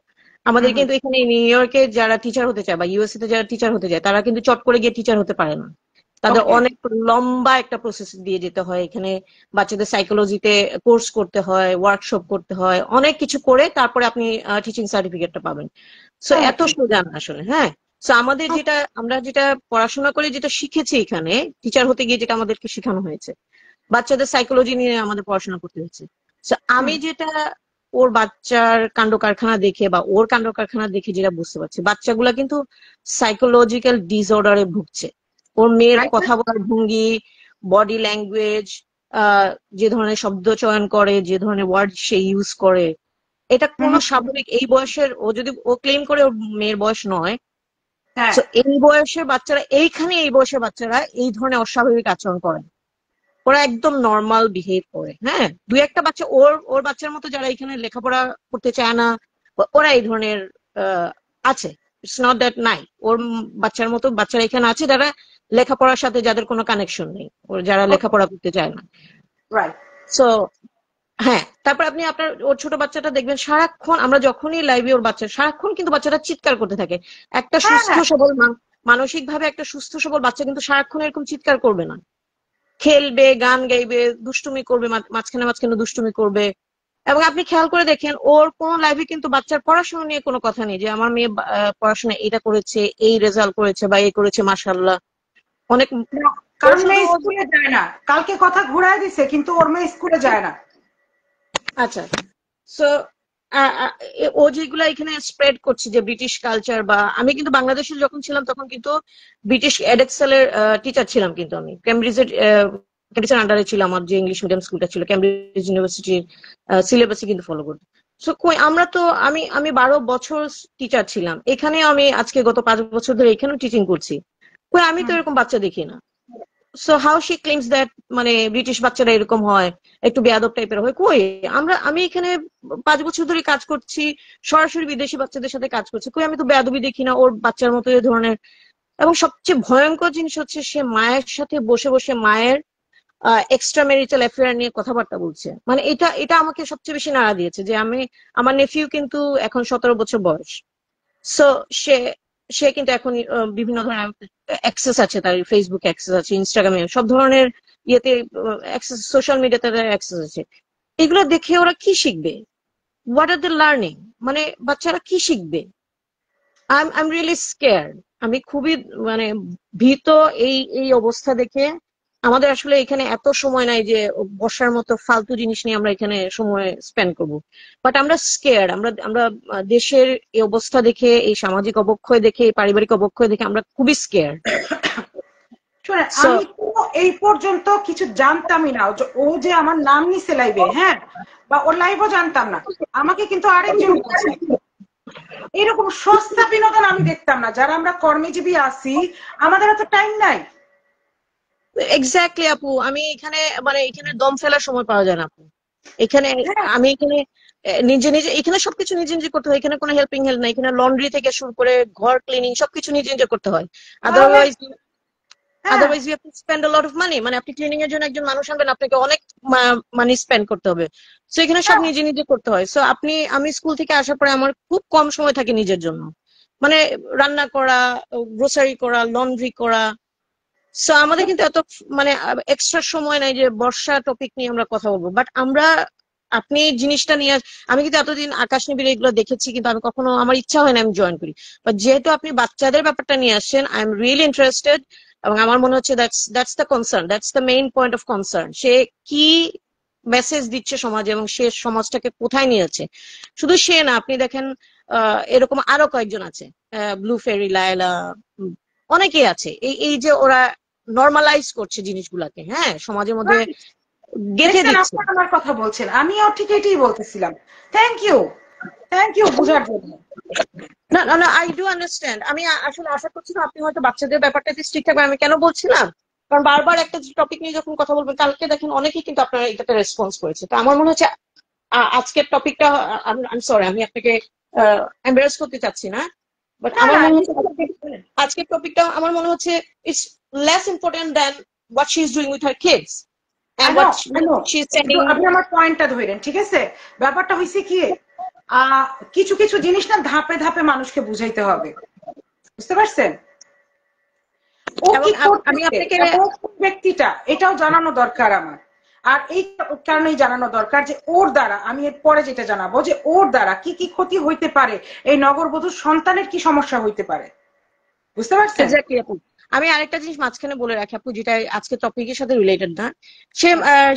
B: আমাদের কিন্তু এখানে নিউ ইয়র্কে যারা টিচার হতে চায় বা ইউএসএ তে যারা টিচার হতে চায় তারা কিন্তু চট করে গিয়ে টিচার হতে পারে না, তাদের অনেক লম্বা একটা প্রসেস দিয়ে যেতে হয়। এখানে বাচ্চাদের সাইকোলজিতে কোর্স করতে হয়, ওয়ার্কশপ করতে হয়, অনেক কিছু করে তারপরে আপনি টিচিং সার্টিফিকেটটা পাবেন। সো এত সোজা না আসলে। হ্যাঁ, সো আমাদের আমরা যেটা পড়াশোনা করে যেটা শিখেছি এখানে টিচার হতে গিয়ে, যেটা আমাদেরকে শেখানো হয়েছে, বাচ্চাদের সাইকোলজি নিয়ে আমাদের পড়াশোনা করতে হয়েছে। আমি যেটা ওর বাচ্চার কাণ্ড কারখানা দেখে বা ওর কাণ্ড কারখানা দেখে যেটা বুঝতে পারছি, বাচ্চাগুলা কিন্তু সাইকোলজিক্যাল ডিসঅর্ডারে ভুগছে। ওর মেয়ের কথা বলার ভঙ্গি, বডি ল্যাঙ্গুয়েজ, যে ধরনের শব্দ চয়ন করে, যে ধরনের ওয়ার্ড সে ইউজ করে, এটা কোনো স্বাভাবিক এই বয়সের, ও যদি ও ক্লেম করে ওর মেয়ের বয়স নয়, এই বয়সের বাচ্চারা, এই বয়সের বাচ্চারা এই ধরনের অস্বাভাবিক আচরণ করে, ওরা একদম নর্মাল বিহেভ করে। হ্যাঁ, দুই একটা বাচ্চা ওর ওর বাচ্চার মতো যারা এখানে লেখাপড়া করতে চায় না, ওরা এই ধরনের আছে। ইটস নট দ্যাট নাই, ওর বাচ্চার মতো বাচ্চারা এখানে আছে যারা লেখাপড়ার সাথে যাদের কোনো কানেকশন নেই, ওর যারা লেখাপড়া করতে চায় না।
A: রাইট।
B: সো হ্যাঁ, তারপর আপনি আপনার ওর ছোট বাচ্চাটা দেখবেন সারাক্ষণ, আমরা যখনই লাইভে ওর বাচ্চা সারাক্ষণ কিন্তু বাচ্চাটা চিৎকার করতে থাকে। একটা সুস্থ সবল মানসিক ভাবে একটা সুস্থ সবল বাচ্চা কিন্তু সারাক্ষণ এরকম চিৎকার করবে না, খেলবে, গান গাইবে, দুষ্টুমি করবে, মাঝখানে মাঝখানে দুষ্টুমি করবে। এবং আপনি খেয়াল করে দেখেন ওর কোন লাইফে কিন্তু বাচ্চার পড়াশোনা নিয়ে কোনো কথা নেই যে আমার মেয়ে পড়াশোনা এটা করেছে, এই রেজাল্ট করেছে বা এই করেছে মাশাআল্লাহ অনেক।
A: কারণ মেয়ে স্কুলে যায় না, কালকে কথা ঘুরায় দিছে কিন্তু ওর মেয়ে স্কুলে যায় না।
B: আচ্ছা, সো ও যেগুলা এখানে স্প্রেড করছে যে ব্রিটিশ কালচার, বা আমি কিন্তু বাংলাদেশে যখন ছিলাম তখন কিন্তু ব্রিটিশ এডেক্সেলের টিচার ছিলাম, কিন্তু আমি ক্যামব্রিজের আন্ডারে ছিল আমার যে ইংলিশ মিডিয়াম স্কুলটা ছিল, ক্যামব্রিজ ইউনিভার্সিটির সিলেবাসে কিন্তু ফলো করতো। সো কই আমরা তো আমি 12 বছর টিচার ছিলাম এখানে, আমি আজকে গত 5 বছর ধরে এখানেও টিচিং করছি, কই আমি তো এরকম বাচ্চা দেখি না। So how she claims that মানে ব্রিটিশ বাচ্চারা এরকম হয়, একটু বেয়াদব টাইপের হয়, কই আমি এখানে 5 বছর ধরে কাজ করছি, সরাসরি বিদেশি বাচ্চাদের সাথে কাজ করছি, কই আমি তো বেয়াদবি দেখি না ওর বাচ্চার মতো এই ধরনের। এবং সবচেয়ে ভয়ঙ্কর জিনিস হচ্ছে সে মায়ের সাথে বসে বসে মায়ের এক্সট্রা ম্যারিটাল অ্যাফেয়ার নিয়ে কথাবার্তা বলছে। মানে এটা এটা আমাকে সবচেয়ে বেশি নাড়া দিয়েছে যে আমার নেফিউ কিন্তু এখন 17 বছর বয়স। সো সে সে কিন্তু এখন বিভিন্ন ধরনের অ্যাক্সেস আছে, তার ফেসবুক অ্যাক্সেস আছে, ইনস্টাগ্রামে সব ধরনের ইয়েতে অ্যাক্সেস, সোশ্যাল মিডিয়াতে অ্যাক্সেস আছে। এগুলো দেখে ওরা কি শিখবে? What are the learning? মানে বাচ্চারা কি শিখবে? I am really scared. আমি খুবই মানে ভীত এই এই অবস্থা দেখে। আমাদের আসলে এখানে এত সময় নাই যে বসার মতো ফালতু জিনিস নিয়ে আমরা এখানে সময় স্পেন্ড করব, বাট আমরা স্কেয়ার্ড। আমরা দেশের এই অবস্থা দেখে, এই সামাজিক অবক্ষয় দেখে, এই পারিবারিক অবক্ষয় দেখে আমরা খুবই স্কেয়ার্ড।
A: শোনেন, আমি তো এই পর্যন্ত কিছু জানতামই না, ও যে আমার নাম নিছে লাইভে, হ্যাঁ, বা ওর লাইভও জানতাম না। আমাকে কিন্তু আরেকজন বলছে এরকম সস্তা বিনোদন আমি দেখতাম না, যারা আমরা কর্মজীবী আছি আমাদের এত টাইম নাই।
B: এক্স্যাক্টলি আপু, আমি এখানে মানে এখানে দম ফেলার সময় পাওয়া যায় না আপু। এখানে আমি এখানে নিজে নিজে এখানে সবকিছু নিজে নিজে করতে হয়, এখানে কোনো হেল্পিং হেল্প নাই। এখানে লন্ড্রি থেকে শুরু করে ঘর ক্লিনিং সবকিছু নিজে নিজে করতে হয়। Otherwise you have to spend a lot of money. মানে আপনি ক্লিনিং এর জন্য একজন মানুষ আনবেন, আপনাকে অনেক মানি স্পেন্ড করতে হবে। সো এখানে সব নিজে নিজে করতে হয়। সো আমি স্কুল থেকে আসার পরে আমার খুব কম সময় থাকে নিজের জন্য, মানে রান্না করা, গ্রোসারি করা, লন্ড্রি করা। সো আমাদের কিন্তু এত মানে এক্সট্রা সময় নাই যে বর্ষা টপিক নিয়ে আমরা কথা বলবো। বাট আপনি জিনিসটা নিয়ে, আমি কিন্তু এতদিন আকাশ নিবিড় এগুলো দেখেছি কিন্তু আমি কখনো, আমার ইচ্ছা হয় না আমি জয়েন করি। বাট যেহেতু আপনি বাচ্চাদের ব্যাপারটা নিয়ে আসছেন, আই এম রিয়েলি ইন্টারেস্টেড। এবং আমার মনে হচ্ছে that's the concern, that's the main point of concern. সে কি মেসেজ দিচ্ছে সমাজে এবং সে সমাজটাকে কোথায় নিয়ে যাচ্ছে। শুধু সে না, আপনি দেখেন এরকম আরো কয়েকজন আছে, ব্লু ফেরি, লায়লা, অনেকেই আছে। এই এই যে ওরা নর্মালাইজ করছে জিনিসগুলাকে, হ্যাঁ, সমাজের মধ্যে গেঁথে
A: দেখছেন
B: দিচ্ছে।
A: আপনার আমার কথা বলছেন, আমিও ঠিক এটাই বলতেছিলাম। থ্যাংক ইউ বুঝার জন্য।
B: না না না, আই ডু আন্ডারস্ট্যান্ড। আমি আসলে আশা করছিলাম আপনি হয়তো বাচ্চাদের ব্যাপারটা স্ট্রিক্ট থাকবে। আমি কেন বলছিলাম, কারণ বারবার একটা টপিক নিয়ে যখন কথা বলবেন, কালকে দেখেন অনেকেই কিন্তু আপনারা এটাতে রেসপন্স করেছে। তো আমার মনে হচ্ছে আজকের টপিকটা, আমি সরি, আমি আপনাকে এম্বারেস করতে চাচ্ছি না, বাট
A: না
B: আমার
A: না,
B: মনে হচ্ছে আজকের টপিকটা আমার মনে হচ্ছে it's less important than what she is doing with her kids
A: I
B: and
A: know,
B: what
A: I know,
B: she is
A: কিন্তু
B: সেন্ডিং।
A: আপনি আমার পয়েন্টটা ধরেন, ঠিক আছে? ব্যাপারটা হয়েছে কি, কিছু কিছু জিনিস না ধাপে ধাপে মানুষকে বুঝাইতে হবে, বুঝতে পারছেন? ও
B: এবং
A: কি
B: আমি
A: করতেছে
B: আপনাকে
A: এবং কোন ব্যক্তিটা, এটাও জানানো দরকার আমার। আর এই কারণেই জানানো দরকার যে ওর দ্বারা, আমি এর পরে যেটা জানাবো, যে ওর দ্বারা কি কি ক্ষতি হইতে পারে, এই নগরবধূর সন্তানের কি সমস্যা হইতে পারে, বুঝতে পারছেন?
B: এক্স্যাক্টলি আপু। আমি আরেকটা জিনিস মাঝখানে বলে রাখি আপু, যেটা আজকে টপিকের সাথে রিলেটেড না। সে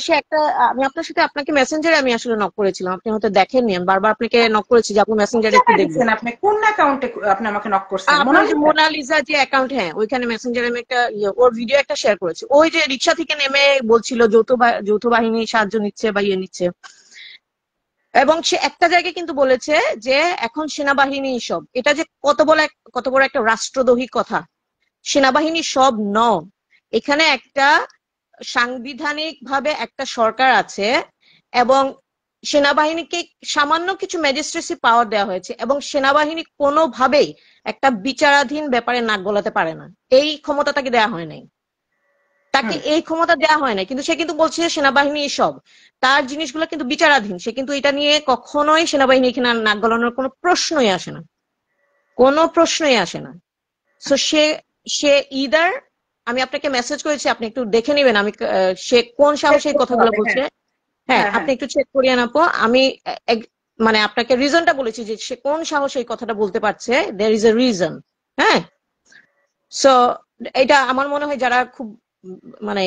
B: সে একটা, আমি আপনার সাথে, আপনাকে মেসেঞ্জারে আমি আসলে নক করেছিলাম, আপনি হয়তো দেখেননি। আমি বারবার আপনাকে নক করেছি যে আপনি
A: কোন
B: মেসেঞ্জারে একটু
A: জায়গায়
B: দেখবেন।
A: দিচ্ছেন আপনি, কোন অ্যাকাউন্টে আপনি আমাকে নক করছেন?
B: আপনার যে
A: মোনালিসা?
B: মোনালিসা যে অ্যাকাউন্ট, হ্যাঁ, ওইখানে মেসেঞ্জারে আমি একটা ওর ভিডিও একটা শেয়ার করেছি। ওই যে রিক্সা থেকে নেমে বলছিল যৌথ বাহিনী সাহায্য নিচ্ছে বা ইয়ে নিচ্ছে, এবং সে একটা জায়গায় কিন্তু বলেছে যে এখন সেনাবাহিনী সব, এটা যে কত বড় একটা রাষ্ট্রদ্রোহী কথা। সেনাবাহিনী সব ন, এখানে একটা সাংবিধানিক ভাবে একটা সরকার আছে এবং সেনাবাহিনীকে সামান্য কিছু ম্যাজিস্ট্রেসি পাওয়ার দেওয়া হয়েছে, এবং সেনাবাহিনী কোনোভাবেই একটা বিচারাধীন ব্যাপারে নাক গলাতে পারে না। এই ক্ষমতা তাকে দেওয়া হয় নাই, তাকে
A: হুম।
B: এই ক্ষমতা দেওয়া হয় না। কিন্তু সে কিন্তু বলছে যে সেনাবাহিনী সব, তার জিনিসগুলো কিন্তু বিচারাধীন। সে কিন্তু এটা নিয়ে কখনোই সেনাবাহিনী এখানে নাক গলানোর কোনো প্রশ্নই আসে না, কোনো প্রশ্নই আসে না। সো সে সে ইদার, আমি আপনাকে মেসেজ করেছি, আপনি একটু দেখে নেবেন আমি সে কোন
A: চেক
B: সাহসে এই
A: করতে
B: কথাগুলো
A: হবে,
B: বলছে।
A: হ্যাঁ।
B: হ্যাঁ,
A: হ্যাঁ, হ্যাঁ।
B: আপনি একটু চেক করিয়ে নেবো। আমি মানে আপনাকে রিজনটা বলেছি যে সে কোন সাহসে এই কথাটা বলতে পারছে। There is a reason. হ্যাঁ, সো এটা আমার মনে হয় যারা খুব মানে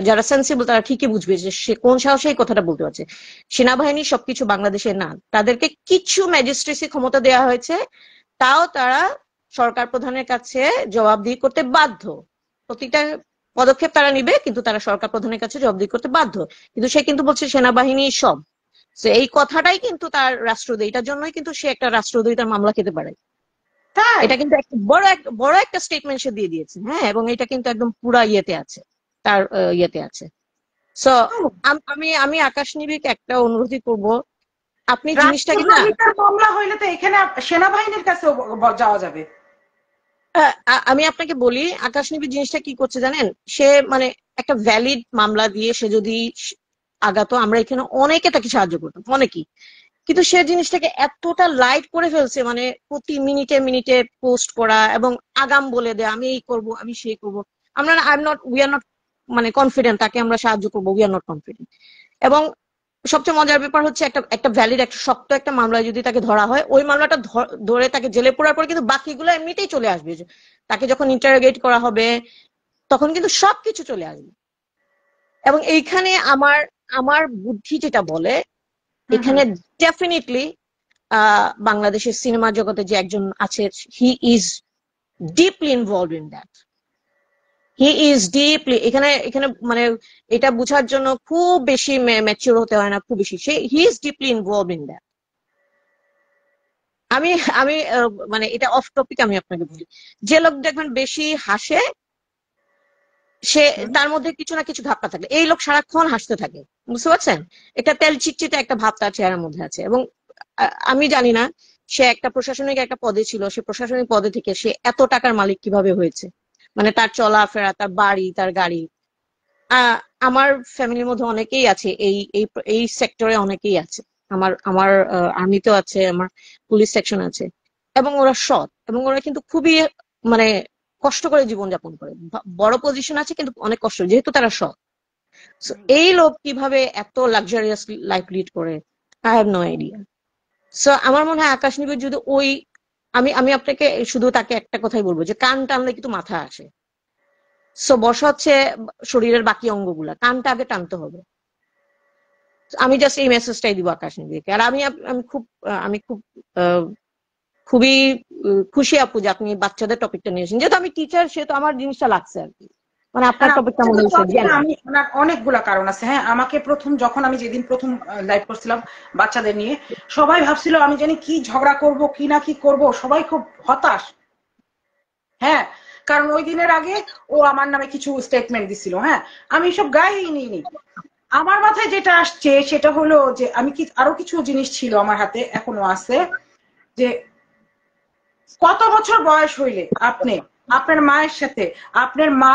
B: যারা সেন্সিবল তারা ঠিকই বুঝবে যে সে কোন সাহসে এই কথাটা বলতে পারছে। সেনাবাহিনী সবকিছু বাংলাদেশে না, তাদেরকে কিছু ম্যাজিস্ট্রেসি ক্ষমতা দেওয়া হয়েছে, তাও তারা সরকার প্রধানের কাছে জবাবদিহি করতে বাধ্য। প্রতিটা পদক্ষেপ তারা নিবে, কিন্তু তারা সরকার প্রধানের কাছে জবাবদিহি করতে বাধ্য। কিন্তু সে কিন্তু বলছে সেনাবাহিনী সব। তো এই কথাটাই কিন্তু তার রাষ্ট্রদ্রোহী, এটার জন্যই কিন্তু সে একটা রাষ্ট্রদ্রোহিতার মামলা খেতে পারে।
A: তাই?
B: এটা কিন্তু একটা বড় একটা স্টেটমেন্ট সে দিয়ে দিয়েছে, হ্যাঁ, এবং এটা কিন্তু একদম পুরা ইয়েতে আছে, তার ইয়েতে আছে। সো আমি আমি আকাশ নিবিকে একটা অনুরোধই করব, আপনি জিনিসটাকে না,
A: রাষ্ট্রদ্রোহিতার মামলা হইলে তো এখানে সেনাবাহিনীর কাছেও যাওয়া যাবে।
B: আমি আপনাকে বলি আকাশ নিবি জিনিসটা কি করছে জানেন। সে মানে একটা ভ্যালিড মামলা দিয়ে সে যদি আগাতো, আমরা এখানে অনেকে তাকে সাহায্য করতাম, অনেকেই। কিন্তু সে জিনিসটাকে এতটা লাইট করে ফেলছে, মানে প্রতি মিনিটে মিনিটে পোস্ট করা এবং আগাম বলে দেয়া, আমি এই করব, আমি সেই করব। আমরা উই আর নট মানে কনফিডেন্ট তাকে আমরা সাহায্য করবো, উই আর নট কনফিডেন্ট। এবং সবচেয়ে মজার ব্যাপার হচ্ছে একটা একটা ভ্যালিড একটা শক্ত একটা মামলায় যদি তাকে ধরা হয়, ওই মামলাটা ধরে তাকে জেলে পোড়ার পর কিন্তু বাকিগুলো এমনিতেই চলে আসবে। তাকে যখন ইন্টারোগেট করা হবে তখন কিন্তু সবকিছু চলে আসবে। এবং এইখানে আমার আমার বুদ্ধি যেটা বলে,
A: হুম, হুম।
B: এখানে ডেফিনেটলি বাংলাদেশের সিনেমা জগতে যে একজন আছে, he is deeply involve in that. He is deeply, এখানে এখানে মানে এটা বুঝার জন্য খুব বেশি ম্যাচিওর হতে হয় না, খুব বেশি। He is deeply involve in that. আমি আমি মানে এটা অফ টপিক, আমি আপনাকে বলি, যে লোক দেখবেন বেশি হাসে, সে
A: হুম।
B: তার মধ্যে কিছু না কিছু ধাক্কা থাকে। এই লোক সারাক্ষণ হাসতে থাকে, বুঝতে পারছেন? একটা তেল চিটচিটে একটা ভাব তার চেহারার মধ্যে আছে। এবং আমি জানি না সে একটা প্রশাসনিক একটা পদে ছিল, সে প্রশাসনিক পদে থেকে সে এত টাকার মালিক কিভাবে হয়েছে। মানে তার চলাফেরা, তার বাড়ি, তার গাড়ি। আমার ফ্যামিলির মধ্যে অনেকেই আছে এই এই এই সেক্টরে, অনেকেই আছে। আমার আমার আর্মিতেও আছে, আমার পুলিশ সেকশন আছে। এবং ওরা সৎ, এবং ওরা কিন্তু খুবই মানে কষ্ট করে জীবনযাপন করে। বড় পজিশন আছে কিন্তু অনেক কষ্ট, যেহেতু তারা সৎ। So, এই লোক কিভাবে এত লাক্সারিয়াস লাইফ লিড করে, I have no idea. So আমার মনে হয় আকাশ নিবিড় যদি ওই, আমি আমি আপনাকে শুধু তাকে একটা কথাই বলবো যে কান টানলে কিন্তু মাথা আসে। সো বসা হচ্ছে শরীরের বাকি অঙ্গগুলা, কানটা আগে টানতে হবে। আমি জাস্ট এই মেসেজটাই দিব আকাশ নদীকে। আর আমি খুব আহ, খুবই খুশি আপু যে আপনি বাচ্চাদের টপিকটা নিয়েছেন, যেহেতু আমি টিচার সেহেতু আমার জিনিসটা লাগছে আর কি, মানে আপনার
A: না,
B: টপিকটা মনে
A: বাচ্চাদের
B: হয়েছে
A: টপিকে
B: জেনারেল।
A: আমি ওনার অনেকগুলা কারণ আছে। হ্যাঁ, আমাকে যখন আমি যেদিন প্রথম লাইভ করছিলাম বাচ্চাদের নিয়ে, সবাই ভাবছিল আমি জানি কি ঝগড়া করব কি না কি করব, সবাই খুব হতাশ। হ্যাঁ, কারণ ওই দিনের আগে ও আমার নামে কিছু স্টেটমেন্ট দিছিল। হ্যাঁ, আমি সব গায়েই নিইনি। আমার মাথায় যেটা আসছে সেটা হলো যে আমি কি আরো কিছু জিনিস ছিল আমার হাতে, এখনো আছে, যে কত বছর বয়স হইলে আপনি আপনার মায়ের সাথে, আপনার মা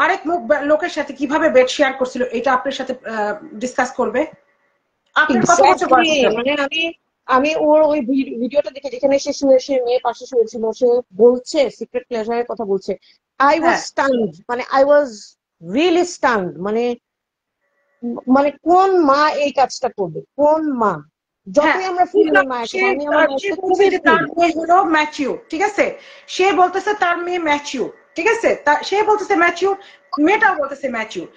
A: আরেক লোকের সাথে কিভাবে বেড শেয়ার করছিল এটা আপনার সাথে ডিসকাস করবে? আপনার কত বছর
B: এক্স্যাক্টলি,
A: বয়স ছিল?
B: মানে আমি আমি ওর ওই ভিডিওটা দেখে, যেখানে সে মেয়ে পাশে শুয়েছিল, সে বলছে সিক্রেট প্লেজারের কথা বলছে। আই ওয়াজ
A: হ্যাঁ,
B: স্টান্ড, মানে আই ওয়াজ রিয়েলি স্টান্ড। মানে মানে কোন মা এই কাজটা করবে, কোন মা?
A: হ্যাঁ,
B: যতই আমরা ফিরি নেই মায়ের
A: সে
B: কথা, আমি আমার
A: সে
B: মায়ের সাথে
A: বলছে
B: খুবই
A: যে
B: ফ্রি।
A: তার মেয়ে হলো ম্যাচিউর, ঠিক আছে? সে বলতেছে তার মেয়ে ম্যাচিউর, ঠিক আছে? সে বলতেছে ম্যাচিউর, মেয়েটাও বলতেছে ম্যাচিউর।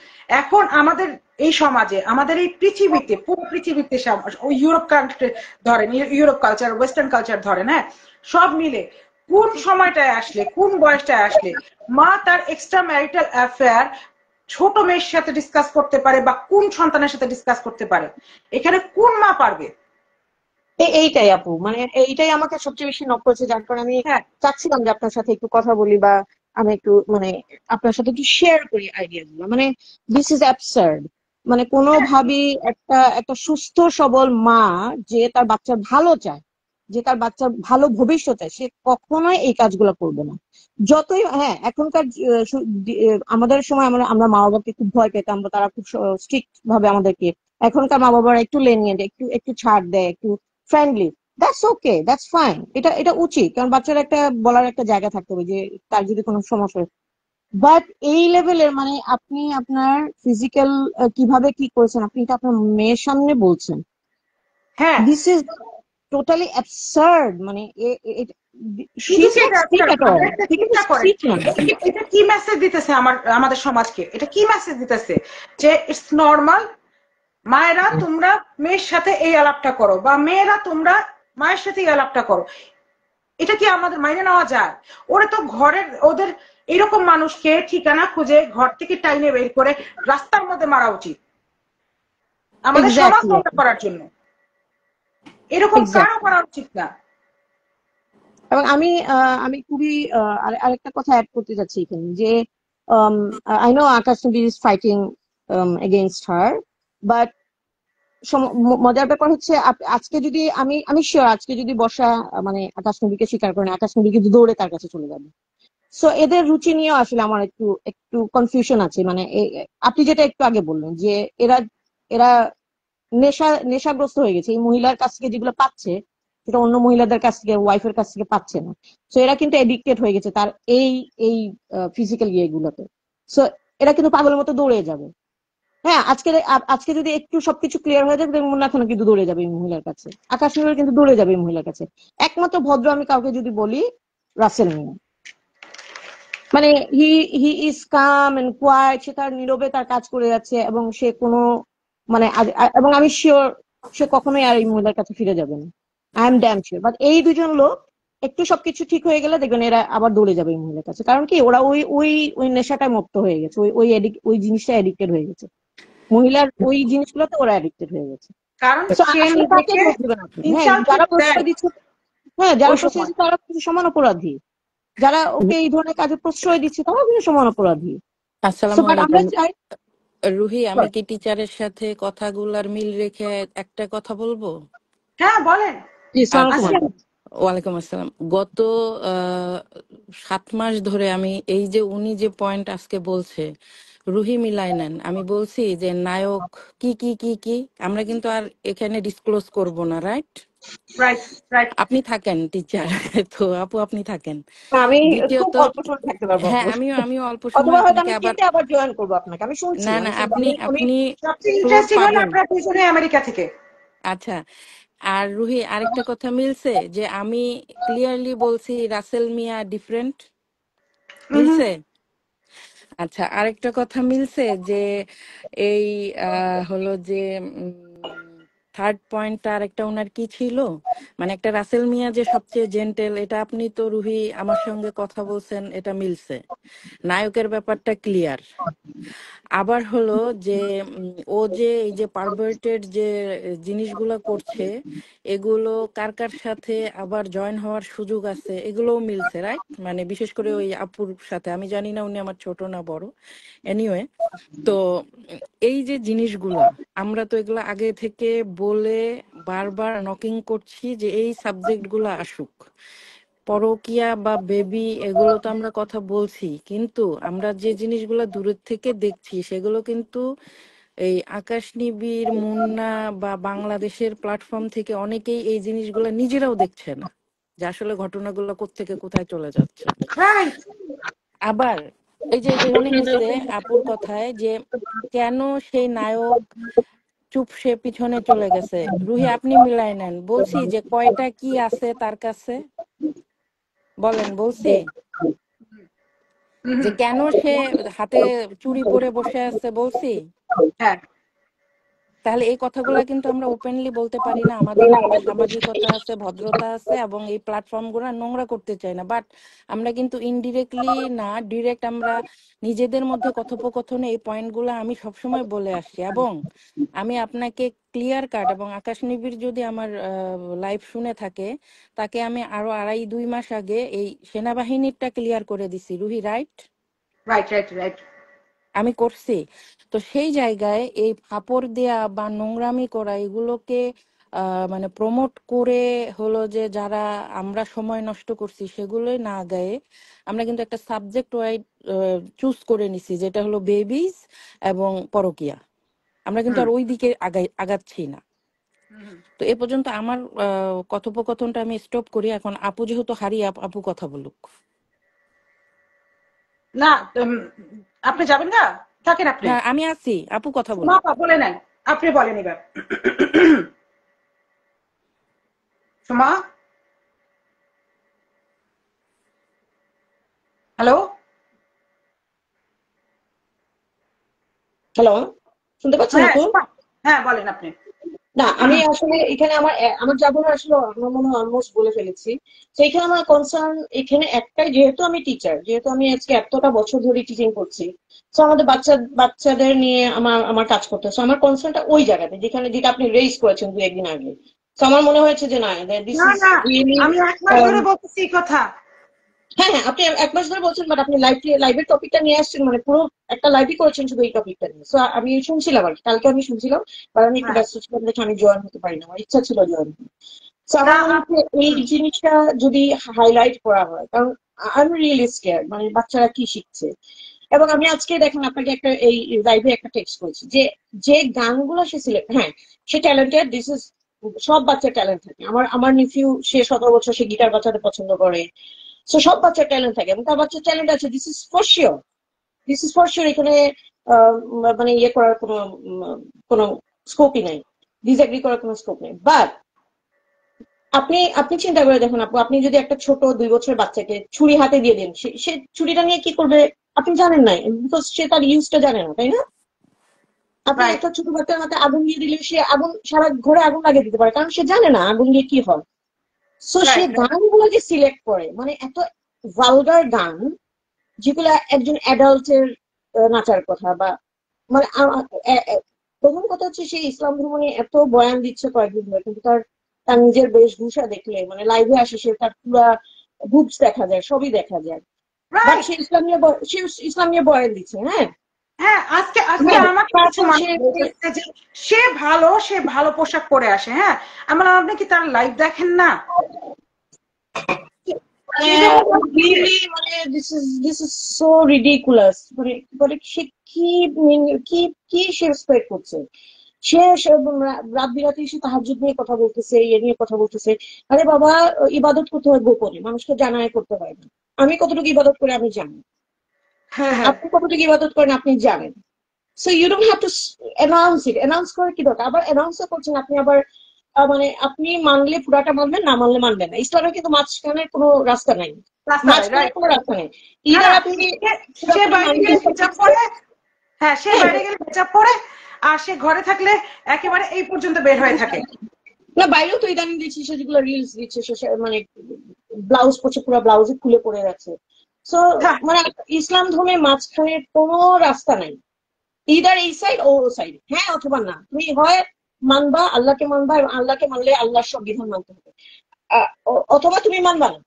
A: এখন আমাদের এই সমাজে, আমাদের এই পৃথিবীতে, পুরো পৃথিবীতে ওই ইউরোপ কান্ট্রি ধরেন, ইউরোপ কালচার, ওয়েস্টার্ন কালচার ধরেন, হ্যাঁ, সব মিলে কোন সময়টায় আসলে, কোন বয়সটায় আসলে মা তার এক্সট্রা ম্যারিটাল অ্যাফেয়ার ছোট মেয়ের সাথে ডিসকাস করতে পারে বা কোন সন্তানের সাথে ডিসকাস করতে পারে? এখানে কোন মা পারবে?
B: এইটাই আপু, মানে এইটাই আমাকে সবচেয়ে বেশি নক করেছে, যার কারণে আমি
A: হ্যাঁ,
B: চাচ্ছিলাম যে আপনার সাথে একটু কথা বলি, বা আমি একটু মানে আপনার সাথে একটু শেয়ার করি আইডিয়া গুলো। মানে দিস ইজ অ্যাবসার্ড। মানে
A: হ্যাঁ,
B: কোনোভাবেই একটা একটা সুস্থ সবল মা, যে তার বাচ্চার ভালো চায়, যে তার বাচ্চার ভালো ভবিষ্যৎ চায়, সে কখনোই এই কাজগুলো করবে না। যতই হ্যাঁ, এখনকার আমাদের সময় আমরা আমরা মা বাবাকে খুব ভয় পেতাম, বা তারা খুব স্ট্রিক্ট ভাবে আমাদেরকে, এখনকার মা বাবারা একটু লেনিয়েন্ট, একটু একটু ছাড় দেয়, একটু friendly. That's okay, that's fine, এটা এটা উচিত, কারণ বাচ্চার একটা বলার একটা জায়গা থাকতে হবে যে তার যদি কোনো সমস্যা হয়। বাট এই লেভেলের, মানে আপনি আপনার ফিজিক্যাল কিভাবে কি করেছেন, আপনি এটা আপনার মেয়ের সামনে বলছেন,
A: হ্যাঁ,
B: দিস ইজ টোটালি অ্যাবসার্ড। মানে শি
A: শুধু
B: ইজ
A: কি
B: নট
A: এটা
B: সিক
A: আপনার
B: এট অল,
A: আপনারা একটা
B: শি ইজ
A: চিন্তা করেন,
B: সিক না।
A: এটা কি মেসেজ দিতেছে আমাদের সমাজকে? এটা কি মেসেজ দিতেছে? যে ইটস নরমাল, মায়েরা তোমরা মেয়ের সাথে এই আলাপটা করো, বা মেয়েরা তোমরা মায়ের সাথে এই আলাপটা করো। এটা কি আমাদের মাইনে নেওয়া যায়? ওরা তো ঘরের ওদের এরকম মানুষকে ঠিকানা খুঁজে ঘর থেকে টাইনে বের করে রাস্তার মধ্যে মারা উচিত আমাদের সমাজ
B: এক্স্যাক্টলি,
A: ধ্বংস করার জন্য। এরকম কারো
B: এক্স্যাক্টলি।
A: করা উচিত না।
B: এবং আমি খুবই আরেকটা কথা অ্যাড করতে চাচ্ছি এখানে, যে আই নো আকাশ নবী is fighting against her, but মজার ব্যাপার হচ্ছে, আজকে যদি আমি শিওর, আজকে যদি বর্ষা মানে আকাশ নবীকে স্বীকার করে না, আকাশ নবী কিন্তু দৌড়ে তার কাছে চলে যাবে। সো এদের রুচি নিয়েও আসলে আমার একটু একটু কনফিউশন আছে। মানে আপনি যেটা একটু আগে বললেন যে এরা এরা নেশাগ্রস্ত হয়ে গেছে, এই মহিলার কাছ থেকে যেগুলো পাচ্ছে সেটা অন্য মহিলাদের কাছ থেকে, ওয়াইফের কাছ থেকে পাচ্ছে না। সো এরা কিন্তু এডিক্টেড হয়ে গেছে তার এই এই ফিজিক্যাল ইয়েগুলোতে। সো এরা কিন্তু পাগলের মতো দৌড়ে যাবে। হ্যাঁ, আজকে যদি একটু সবকিছু ক্লিয়ার হয়ে যাবে, মুন্না খান কিন্তু দৌড়ে যাবে এই মহিলার কাছে, আকাশ নুরের কিন্তু দৌড়ে যাবে এই মহিলার কাছে। একমাত্র ভদ্র আমি কাউকে যদি বলি, রাসেল মিয়া। মানে he he is calm and quiet, সে তার নীরবে তার কাজ করে যাচ্ছে, এবং সে কোনো মানে এবং আমি শিওর সে কখনোই আর এই মহিলার কাছে ফিরে যাবে না। I am damn sure. But এই দুজন লোক একটু সবকিছু ঠিক হয়ে গেলে দেখবেন এরা আবার দৌড়ে যাবে এই মহিলার কাছে। কারণ কি, ওরা ওই ওই ওই নেশাটায় মত্ত হয়ে গেছে, ওই ওই ওই জিনিসটা এডিক্টেড হয়ে গেছে, মহিলার ওই জিনিসগুলোতে ওরা অ্যাডিক্টেড হয়ে গেছে।
A: কারণ
B: So,
A: সে
B: আসলে কাকে
A: নিজেকে
B: দোষ দিবেন আপনি? হ্যাঁ,
A: ইনসালটেড
B: যারা
A: দেয়
B: প্রশ্রয় দিচ্ছে, হ্যাঁ যারা
A: ওই
B: প্রশ্রয়
A: সময়।
B: দিচ্ছে তারা কিন্তু সমান অপরাধী, যারা ওকে এই ধরনের কাজে প্রশ্রয় দিচ্ছে তারাও কিন্তু সমান অপরাধী। সো
C: আসসালামু
B: বাট আমরা
C: আলাইকুম।
B: চাই।
C: রুহি, আমি কি টিচারের সাথে কথাগুলার মিল রেখে একটা কথা বলবো?
A: হ্যাঁ, বলেন।
B: জি, সালাম
C: আচ্ছা,
B: কুমার।
A: আসেন।
C: ওয়ালাইকুম আসসালাম। গত 7 মাস ধরে আমি এই যে উনি যে পয়েন্ট আজকে বলছে, রুহি মিলাই নেন। আমি বলছি যে নায়ক কি কি কি কি, আমরা কিন্তু আর এখানে ডিসক্লোজ করব না, রাইট?
A: Right, right.
C: আপনি থাকেন টিচার তো আপু আপনি থাকেন।
B: আমি খুব
C: দ্বিতীয়ত,
B: অল্প সময় থাকতে পারবো
C: হ্যাঁ
B: আপু,
C: আমিও অল্প
B: অথবা
C: সময়
B: হয়তো
C: আপনাকে
B: আমি
C: আবার,
B: কেটে আবার জয়েন করবো আপনাকে। আমি শুনছি,
C: না না,
B: আমি শুনছি,
C: আপনি
B: আমি
C: আপনি
A: সবচেয়ে
C: ফ্লোর
A: ইন্টারেস্টিং হলো
C: পাবেন।
A: আপনারা দুজনে আমেরিকা থেকে।
C: আচ্ছা, আর রুহি আরেকটা কথা মিলছে যে আমি ক্লিয়ারলি বলছি রাসেল মিয়া ডিফারেন্ট,
A: হুম।
C: মিলছে? আচ্ছা, আরেকটা কথা মিলছে যে এই হলো যে থার্ড পয়েন্টটা আরেকটা ওনার কি ছিল, মানে একটা রাসেল মিয়া যে সবচেয়ে জেন্টেল, এটা আপনি তো রুহি আমার সঙ্গে কথা বলছেন, এটা মিলছে। নায়কের ব্যাপারটা ক্লিয়ার। আবার হলো যে ও যে এই যে পারভার্টেড যে জিনিসগুলো করছে, এগুলো কার কার সাথে আবার জয়েন হওয়ার সুযোগ আছে, এগুলোও মিলছে, রাইট? মানে বিশেষ করে ওই আপুর সাথে, আমি জানি না উনি আমার ছোট না বড়, এনিওয়ে। তো এই যে জিনিসগুলা, আমরা তো এগুলা আগে থেকে বলে বারবার নকিং করছি যে এই সাবজেক্ট গুলা আসুক। পরকিয়া বা বেবি এগুলো তো আমরা কথা বলছি, কিন্তু আমরা যে জিনিসগুলো দূরের থেকে দেখছি সেগুলো কিন্তু এই আকাশ নিবিড়, মুন্না বা বাংলাদেশের প্ল্যাটফর্ম থেকে অনেকেই এই জিনিসগুলো নিজেরাও দেখছে না, যে আসলে ঘটনাগুলো কোত্থেকে কোথায় চলে যাচ্ছে।
A: রাইট।
C: আবার এই যে মনে হয়েছে আপুর কথায় যে কেন সেই নায়ক চুপসে পিছনে চলে গেছে। রুহি আপনি মিলাই নেন, বলছি যে কয়টা কি আছে তার কাছে, বলেন বলছি যে কেন সে হাতে চুড়ি পরে বসে আছে, বলছি।
A: হ্যাঁ।
C: তাহলে এই কথাগুলা কিন্তু আমরা ওপেনলি বলতে পারি না, আমাদেরও একটা সামাজিকতা আছে, ভদ্রতা আছে, এবং এই প্ল্যাটফর্ম গুলা নোংরা করতে চাই না, বাট আমরা কিন্তু ইনডিরেক্টলি না ডিরেক্ট আমরা নিজেদের মধ্যে কথোপকথনে এই পয়েন্টগুলো আমি সবসময় বলে আসছি। এবং আমি আপনাকে ক্লিয়ার কাট, এবং আকাশ নিবিড় যদি আমার লাইভ শুনে থাকে, তাকে আমি আরো 2.5 মাস আগে এই সেনাবাহিনীরটা ক্লিয়ার করে দিছি, Ruhi, right?
A: Right right right.
C: আমি করছি। তো সেই জায়গায় এই ফাপড় দেয়া বা নোংরামি করা এগুলোকে মানে প্রমোট করে হলো যে যারা আমরা সময় নষ্ট করছি সেগুলোই না গায়ে আমরা কিন্তু একটা সাবজেক্ট ওয়াইড চুজ করে নিছি, যেটা হলো বেবিজ এবং পরকিয়া। আমরা কিন্তু আর ওই দিকে আগাচ্ছি না। তো এ পর্যন্ত আমার কথোপকথনটা আমি স্টপ করি। এখন আপু যেহেতু হারিয়ে, আপু কথা বলুক।
A: না, আপনি যাবেন না, থাকেন আপনি।
C: হ্যাঁ, আমি আছি, আপু কথা
A: সুমা
C: বলুক।
A: আপা বলে নেন, আপনি বলেন এবার। সুমা, হ্যালো।
D: হ্যালো, শুনতে পাচ্ছেন
A: হ্যাঁ
D: আপু?
A: সুমা, হ্যাঁ বলেন আপনি।
D: না, আমি আসলে এখানে আমার যাবো আসলে আমার মনে হয় অলমোস্ট বলে ফেলেছি। তো এখানে আমার কনসার্ন এখানে একটাই, যেহেতু আমি টিচার, যেহেতু আমি আজকে এতটা বছর ধরে টিচিং করছি, তো আমাদের বাচ্চাদের নিয়ে আমার আমার কাজ করতে হয়। So আমার কনসার্নটা ওই জায়গাতে, যেটা আপনি রেইজ করেছেন 2-1 দিন আগে। তো আমার মনে হয়েছে যে না, দিস
A: না
D: ইজ
A: না,
D: রিয়েলি।
A: আমি 1 মাস ধরে বলতেছি এই কথা।
D: হ্যাঁ হ্যাঁ, আপনি 1 মাস ধরে বলছেন, বাট আপনি লাইভের টপিকটা নিয়ে আসছেন, মানে পুরো একটা লাইভই করেছেন শুধু এই টপিকটা নিয়ে। সো আমি শুনছিলাম আর কি, কালকে আমি শুনছিলাম, বাট আমি একটু
A: হ্যাঁ।
D: ব্যস্ত ছিলাম দেখে আমি জয়েন হতে পারি না, আমার ইচ্ছা ছিল জয়েন হতে। তো
A: না
D: আমার মনে হচ্ছে এই জিনিসটা যদি হাইলাইট করা হয়, কারণ আই এম রিয়েলি স্কেয়ার্ড, মানে বাচ্চারা কি শিখছে। এবং আমি আজকে দেখেন আপনাকে একটা এই লাইভে একটা টেক্সট করেছি যে যে গানগুলো সে সিলেক্ট, হ্যাঁ সে ট্যালেন্টেড, দিস ইজ, সব বাচ্চার ট্যালেন্ট থাকে। আমার আমার নিফিউ, সে 17 বছর, সে গিটার বাজাতে পছন্দ করে। সো সব বাচ্চার ট্যালেন্ট থাকে এবং তার বাচ্চার ট্যালেন্ট আছে, this is for sure, this is for sure. এখানে মানে ইয়ে করার কোনো স্কোপই নাই, ডিসএগ্রি করার কোনো স্কোপ নেই। বাট আপনি আপনি চিন্তা করে দেখুন আপু, আপনি যদি একটা ছোট 2 বছরের বাচ্চাকে ছুরি হাতে দিয়ে দেন, সে ছুরিটা নিয়ে কি করবে আপনি জানেন না, বিকজ সে তার ইউজটা জানে না, তাই না? আপনি
A: রাইট
D: একটা ছোট বাচ্চার হাতে আগুন দিয়ে দিলে সে আগুন, সারা ঘরে আগুন লাগিয়ে দিতে পারে, কারণ সে জানে না আগুন দিয়ে কি হয়। সো সে
A: রাইট রাইট।
D: গানগুলো যে সিলেক্ট করে, মানে এত ভালগার গান, যেগুলা একজন অ্যাডাল্টের নাচার কথা, বা মানে প্রথম কথা হচ্ছে সে ইসলাম ধর্ম নিয়ে এত বয়ান দিচ্ছে কয়েকদিন ধরে, কিন্তু তার তার নিজের বেশভূষা দেখলে, মানে লাইভে আসে সে, তার পুরা বুকস দেখা যায়, সবই দেখা যায়। But
A: right.
D: সে ইসলাম নিয়ে বয়ান দিচ্ছে, হ্যাঁ।
A: হ্যাঁ, আজকে আজকে
D: হ্যাঁ,
A: আমাকে কিছু
D: তারপর
A: মানুষ বলতেছে যে সে ভালো পোশাক পরে আসে। হ্যাঁ, আমি বললাম আপনি কি তার লাইভ দেখেন না? এরকম বলতেছে।
D: রিয়েলি মানে দিস ইজ সো রিডিকুলাস। মানে মানে সে কি কি কি সে এক্সপেক্ট করছে? সে রাত বিরাতে এসে তাহাজ্জুদ নিয়ে কথা বলতেছে, ইয়ে নিয়ে কথা বলতেছে। আরে বাবা, ইবাদত করতে হয় গোপনে, মানুষকে জানায় করতে হয় না। আমি কতটুকু ইবাদত করে আমি জানি,
A: হ্যাঁ হ্যাঁ।
D: আপনি কতটুকু ইবাদত করেন আপনি জানেন। So you don't have to announce it. Announce করে কি দরকার? আবার অ্যানাউন্সও করছেন আপনি, আবার মানে আপনি মানলে পুরাটা মানবেন, না মানলে মানবেন না। ইসলামে কিন্তু মাঝখানে কোনো রাস্তা নাই,
A: রাস্তা নাই,
D: মাঝখানে
A: রাইট।
D: কোনো রাস্তা নেই।
A: না
D: ইদার
A: না,
D: আপনি
A: সে
D: পুরাপুরি
A: বাইরে
D: মানবেন
A: গেলে
D: সব
A: হিজাব
D: কিছু,
A: পরে, হ্যাঁ সে
D: হ্যাঁ।
A: বাইরে গেলে হিজাব পরে, আর সে ঘরে থাকলে একেবারে এই পর্যন্ত বের হয়ে থাকে।
D: না বাইরেও তো ইদানিং দেখছি যেগুলো রিলস দিচ্ছে, মানে ব্লাউজ পরছে, পুরো ব্লাউজে খুলে পড়ে যাচ্ছে। সো
A: হ্যাঁ,
D: মানে ইসলাম ধর্মের মাঝখানে কোনো রাস্তা নাই, ইদার এই সাইড ও সাইড, হ্যাঁ অথবা না। তুমি হয় মানবা, আল্লাহকে মানবা, এবং আল্লাহকে মানলে আল্লাহর সব বিধান মানতে হবে, অথবা তুমি মানবা না,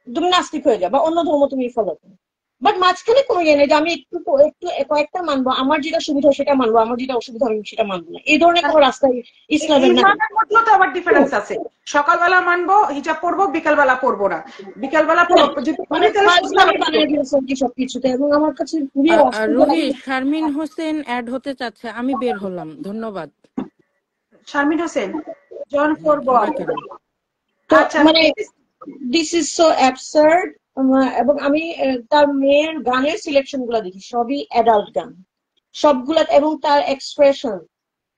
D: তুমি নাস্তিক হয়ে যাবে, বা অন্য ধর্ম তুমি ফলো করো। বাট মাঝখানে কোনো ইয়ে নেই যে আমি একটু একটু কয়েকটা মানবো, আমার যেটা সুবিধা সেটা মানবো, আমার যেটা অসুবিধা আমি সেটা মানবো না, এই ধরনের কোনো রাস্তায় ইসলামের নাই।
A: ইমানের মধ্যেও তো আবার ডিফারেন্স আছে। সকালবেলা মানবো, হিজাব পরবো, বিকালবেলা পরবো না। বিকালবেলা
D: হ্যাঁ,
A: যদি
D: মানে
A: পরি তাহলে
D: ফাজলামি
A: সন্ধ্যাবেলা
D: বানিয়ে
A: পরবো।
D: দিয়েছে আর কি সবকিছুতে, এবং আমার কাছে খুবই অস্থির
C: রুহি,
D: লাগে।
C: শারমিন হোসেন অ্যাড হতে চাচ্ছে, আমি বের হলাম, ধন্যবাদ।
A: শারমিন হোসেন জয়েন করবো
C: ওনাকে
A: আপু।
C: না।
D: তো
A: আচ্ছা,
D: মানে দিস ইজ সো অ্যাবসার্ড। এবং আমি তার মেয়ের গানের সিলেকশন গুলা দেখি, সবই অ্যাডাল্ট গান সবগুলা, এবং তার এক্সপ্রেশন,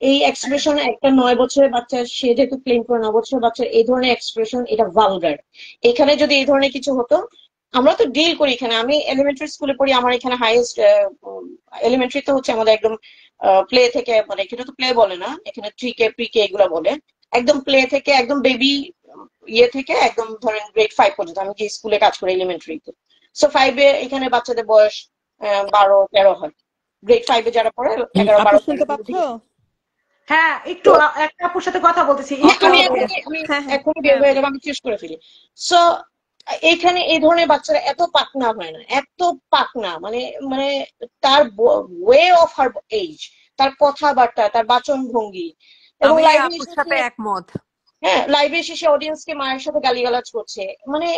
D: এই এক্সপ্রেশন একটা 9 বছরের বাচ্চা, সে যেহেতু ক্লেম করে 9 বছরের বাচ্চা, এই ধরনের এক্সপ্রেশন এটা ভালগার। এখানে যদি এই ধরনের কিছু হতো, আমরা তো ডিল করি এখানে, আমি এলিমেন্টারি স্কুলে পড়ি, আমার এখানে হাইয়েস্ট এলিমেন্টারি তো হচ্ছে আমাদের একদম প্লে থেকে, মানে এখানে তো প্লে বলে না, এখানে 3K প্রি-কে এগুলা বলে, একদম প্লে থেকে একদম বেবি ইয়ে থেকে একদম ধরেন গ্রেড 5 পর্যন্ত, আমি যে স্কুলে কাজ করি এলিমেন্টারিতে। সো 5-এ এখানে বাচ্চাদের বয়স 12-13 হয়, গ্রেড 5-এ যারা পড়ে 11,
E: আপু
D: 12,
E: শুনতে
D: 13
E: পাচ্ছ?
D: দিকে।
A: হ্যাঁ একটু
D: তো
A: একটা আপুর সাথে কথা বলতেছি,
D: হ্যাঁ,
A: একটু
D: আমি
A: আমাকে।
D: এখনই আমি
E: হ্যাঁ হ্যাঁ
D: এখনই বের
E: হ্যাঁ
D: হয়ে
E: আপু।
D: যাবো, আমি শেষ করে ফেলি। সো এখানে এই ধরনের বাচ্চারা এত পাকনা হয় না, এত পাকনা, মানে মানে তার ওয়ে অফ হার এজ, তার কথাবার্তা, তার বাচন ভঙ্গি, এবং
E: আমি এই
D: লাইভে
E: আপুর
D: এসেছে,
E: সাথে একমত।
D: হ্যাঁ লাইভে এসে অডিয়েন্সকে মায়ের সাথে গালিগালাজ করছে, মানে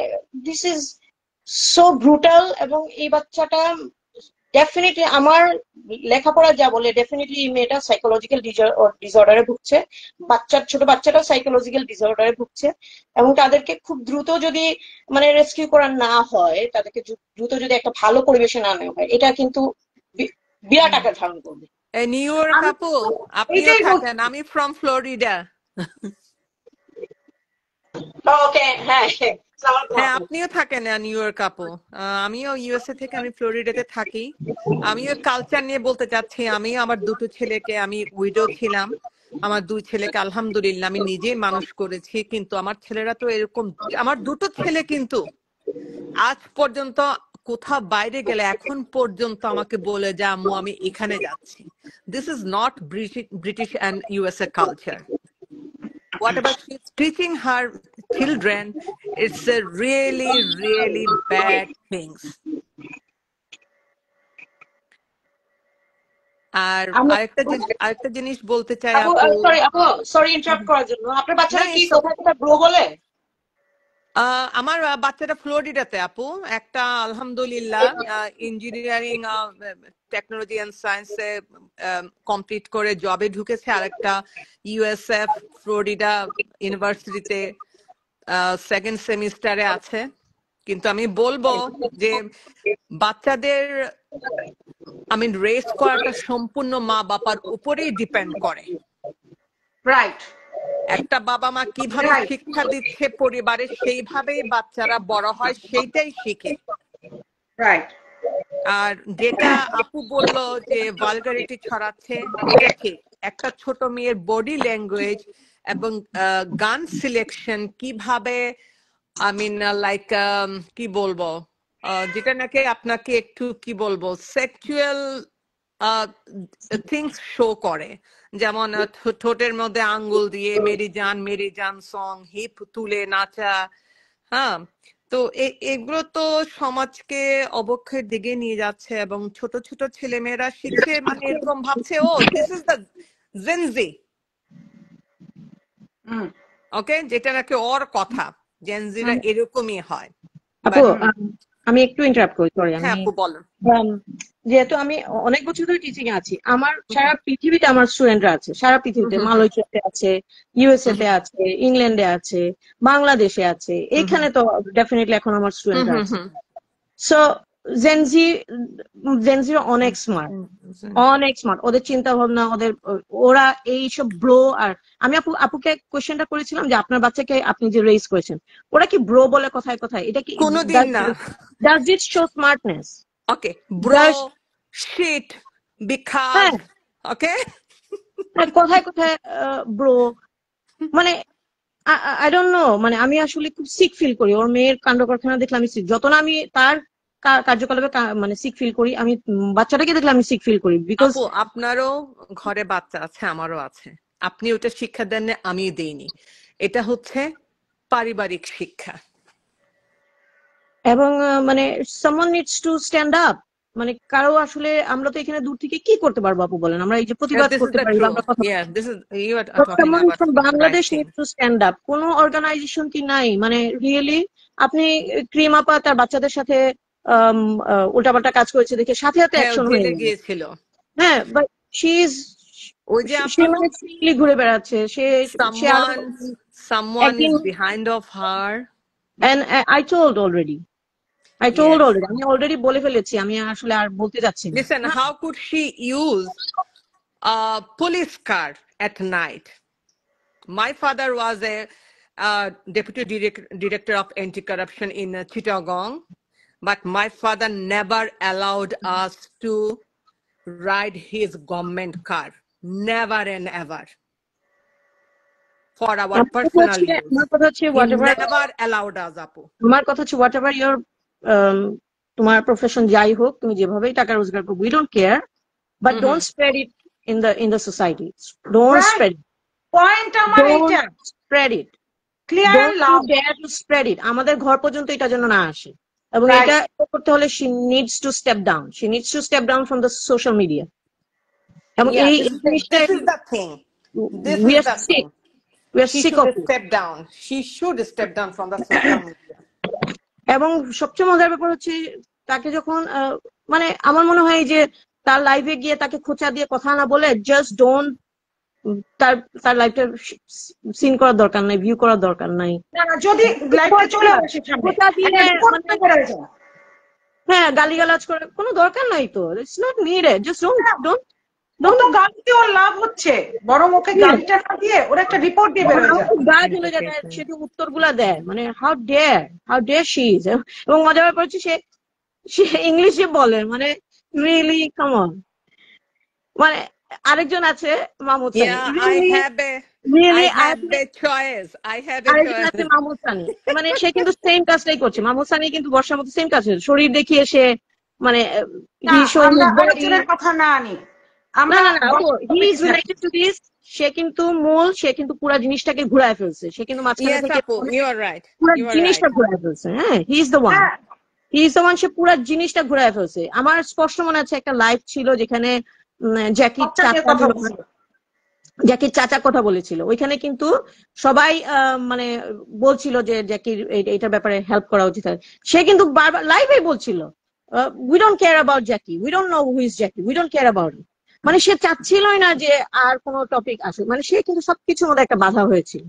D: দিস ইজ সো ব্রুটাল। এবং এই বাচ্চাটা ডেফিনেটলি আমার লেখাপড়া যা বলে, ডেফিনেটলি এই মেয়েটা সাইকোলজিক্যাল ডিসঅর্ডারে ভুগছে, ছোট বাচ্চাটাও সাইকোলজিক্যাল ডিসঅর্ডারে ভুগছে। এবং তাদেরকে খুব দ্রুত যদি মানে রেস্কিউ করা না হয়, তাদেরকে দ্রুত যদি একটা ভালো পরিবেশে না নেওয়া হয়, এটা কিন্তু বিরাট আকার ধারণ করবে।
E: এই নিউ ইয়র্ক
D: আমি
E: আপু, আপনিও
D: এটাই
E: থাকেন,
D: বলছি।
E: আমি ফ্রম ফ্লোরিডা।
D: ওকে, হ্যাঁ হ্যাঁ, আসসালামু আলাইকুম
E: হ্যাঁ
D: আপু।
E: আপনিও থাকেন নিউ ইয়র্ক আপু। আমিও ইউএসএ থেকে, আমি ফ্লোরিডাতে থাকি। আমিও কালচার নিয়ে বলতে চাচ্ছি। আমি আমার দুটো ছেলেকে, আমি উইডো ছিলাম, আমার দুই ছেলেকে আলহামদুলিল্লাহ আমি নিজেই মানুষ করেছি, কিন্তু আমার ছেলেরা তো এরকম, আমার দুটো ছেলে কিন্তু আজ পর্যন্ত কোথাও বাইরে গেলে এখন পর্যন্ত আমাকে বলে যে আম্মু আমি এখানে যাচ্ছি। This is not British and USA culture. Whatever she's teaching her children, it's a really, really bad things. আর
D: আমি
E: আরেকটা জিনিস বলতে চাই
D: আপু,
E: আপু।
D: সরি ইন্টারাপ্ট করার জন্য, আপনার
E: না,
D: বাচ্চারা কি কোথায় কোথায় গ্রো বলে?
E: আমার বাচ্চাটা ফ্লোরিডাতে আপু। একটা আলহামদুলিল্লাহ ইঞ্জিনিয়ারিং টেকনোলজি অ্যান্ড সায়েন্সে কমপ্লিট করে জবে ঢুকেছে, আর একটা ইউএসএফ ফ্লোরিডা ইউনিভার্সিটিতে সেকেন্ড সেমিস্টারে আছে। কিন্তু আমি বলবো যে বাচ্চাদের রেস করাটা সম্পূর্ণ মা বাবার উপরেই ডিপেন্ড করে।
A: রাইট,
E: একটা বাবা মা কিভাবে
A: রাইট।
E: শিক্ষা দিচ্ছে পরিবারে, সেইভাবেই বাচ্চারা বড় হয়, সেইটাই শিখে।
A: রাইট।
E: আর যেটা আপু বলল যে ভালগারিটি ছড়াচ্ছে, এটা ঠিক। একটা ছোট মেয়ের বডি ল্যাঙ্গুয়েজ এবং গান সিলেকশন কিভাবে, লাইক কি বলবো, যেটা নাকি আপনাকে একটু কি বলবো সেক্সুয়াল থিংস শো করে, যেমন ঠোঁটের মধ্যে আঙ্গুল দিয়ে মেরি জান সং, হিপ তুলে নাচা। হ্যাঁ, তো এগুলো তো সমাজকে অবক্ষয়ের দিকে নিয়ে যাচ্ছে, এবং ছোট ছোট ছেলেমেয়েরা শিখছে, মানে এরকম ভাবছে ও দিস ইজ দ্য জেনজি। ওকে, যেটা নাকি ওর কথা, জেনজিরা এরকমই হয়।
B: আপু আমি একটু ইন্টারাপ্ট করি, সরি।
E: হ্যাঁ
B: আমি
E: আপু বলেন।
B: যেহেতু আমি অনেক বছর ধরে টিচিং এ আছি, আমার সারা পৃথিবীতে আমার স্টুডেন্টরা আছে, সারা পৃথিবীতে, মালয়েশিয়াতে আছে, ইউএসএ তে আছে, ইংল্যান্ডে আছে, বাংলাদেশে আছে, এখানে তো ডেফিনেটলি এখন আমার স্টুডেন্টরা আছে। সো জেনজি জেনজিরা অনেক স্মার্ট, অনেক স্মার্ট। ওদের চিন্তা ভাবনা, ওরা এইসব ব্রো। আর আমি আপুকে কোয়েশ্চেনটা করেছিলাম যে আপনার বাচ্চাকে আপনি যে রেজ করেছেন, ওরা কি ব্রো বলে কথায় কথায়? এটা কি
E: কোনোদিন না।
B: Does it show smartness?
E: Okay, bro, shit, বিখাস, ওকে,
B: কোথায় কোথায় ব্রো, মানে আই ডোন্ট নো। মানে আমি আসলে খুব সিক ফিল করি ওর মেয়ের কাণ্ড কারখানা দেখলে। আমি যত না আমি তার কার্যকলাপে মানে সিক ফিল করি, আমি বাচ্চাটাকে দেখলে আমি সিক ফিল করি। বিকজ
E: আপু আপনারও ঘরে বাচ্চা আছে, আমারও আছে, আপনি ওটা শিক্ষা দেন না, আমি দেইনি। এটা হচ্ছে পারিবারিক শিক্ষা।
B: এবং মানে someone needs to stand up. মানে কারো আসলে আমরা তো এখানে দূর থেকে কি করতে পারবো আপু বলেন? আমরা এই যে প্রতিবাদ করতে পারি, আমরা কথা Bangladesh needs to stand up. কোন অর্গানাইজেশন কি নাই? মানে রিয়েলি আপনি ক্রিম আপা তার বাচ্চাদের সাথে উল্টাপাল্টা কাজ করেছে দেখে সাথে সাথে অ্যাকশন হয়ে
E: গিয়েছিল।
B: হ্যাঁ, বাট শি ইজ,
E: ওই যে
B: সে মানে ফ্রিলি ঘুরে বেড়াচ্ছে।
E: someone is behind of her,
B: and I told already. আমি অলরেডি বলে ফেলেছি, আমি আসলে আর বলতে যাচ্ছি না।
E: Listen, how could she use a police car at night? My father was a deputy director of anti-corruption in Chittagong, but my father never allowed us to ride his government car, never and ever, for our personal use. He never allowed us, apu.
B: আমার কথা হচ্ছে whatever your তোমার profession যাই হোক, তুমি যেভাবেই টাকা রোজগার করো, we don't care, but don't spread it in the society. Don't spread it.
A: Point আমার এইটা,
B: spread it.
A: Clear and loud,
B: dare to spread it. আমাদের ঘর পর্যন্ত এটা যেন না আসে। এবং এটা করতে হলে she needs to step down. She needs to step down from the social media. এবং এই জিনিসটা,
E: this is the thing.
B: We are sick of it.
E: Step down. She should step down from the social media.
B: এবং সবচেয়ে মজার ব্যাপার হচ্ছে তাকে যখন মানে আমার মনে হয় যে তার লাইভে গিয়ে তাকে খোঁচা দিয়ে কথা না বলে জাস্ট ডোন্ট, তার লাইভটা সিন করার দরকার নাই, ভিউ করার দরকার নাই।
A: যদি লাইভে চলে আসে সামনে,
B: হ্যাঁ, গালিগালাজ করে কোনো দরকার নাই তো। It's not needed. Just don't
A: গালি দিয়ে ওর লাভ হচ্ছে, বরং ওকে গালিটা না দিয়ে ওর একটা রিপোর্ট দিয়ে বের হয়ে যায়,
B: সেটা উত্তরগুলা দেয়। মানে হাউ ডেয়ার শি ইজ। এবং মজার ব্যাপার হচ্ছে সে ইংলিশে বলে, মানে রিয়েলি কাম অন। মানে আরেকজন আছে মাহমুদ সানি, মাহমুদ সানি, মানে সে কিন্তু সেম কাজটাই করছে। মাহমুদ সানি কিন্তু বর্ষার মতো সেম কাজ করছে, শরীর দেখিয়ে সে মানে
A: কথা না আনি।
B: সে কিন্তু পুরো জিনিসটাকে ঘুরায় ফেলছে। সে কিন্তু মাঝখানে থেকে পুরো জিনিসটা ঘুরায় ফেলছে। হ্যাঁ, হি ইজ দ্য ওয়ান। সে পুরো জিনিসটা ঘুরায় ফেলছে। আমার স্পষ্ট মনে আছে একটা লাইভ ছিল যেখানে জ্যাকির চাচা কথা বলেছিল। ওইখানে কিন্তু সবাই মানে বলছিল যে জ্যাকির এইটার ব্যাপারে হেল্প করা উচিত। সে কিন্তু বারবার লাইভে বলছিল we don't care about Jackie, we don't know who is Jackie, we don't care about it. মানে সে চাচ্ছিলই না যে আর কোনো টপিক আসুক। মানে সে কিন্তু সবকিছুর মধ্যে একটা বাধা হয়েছিল।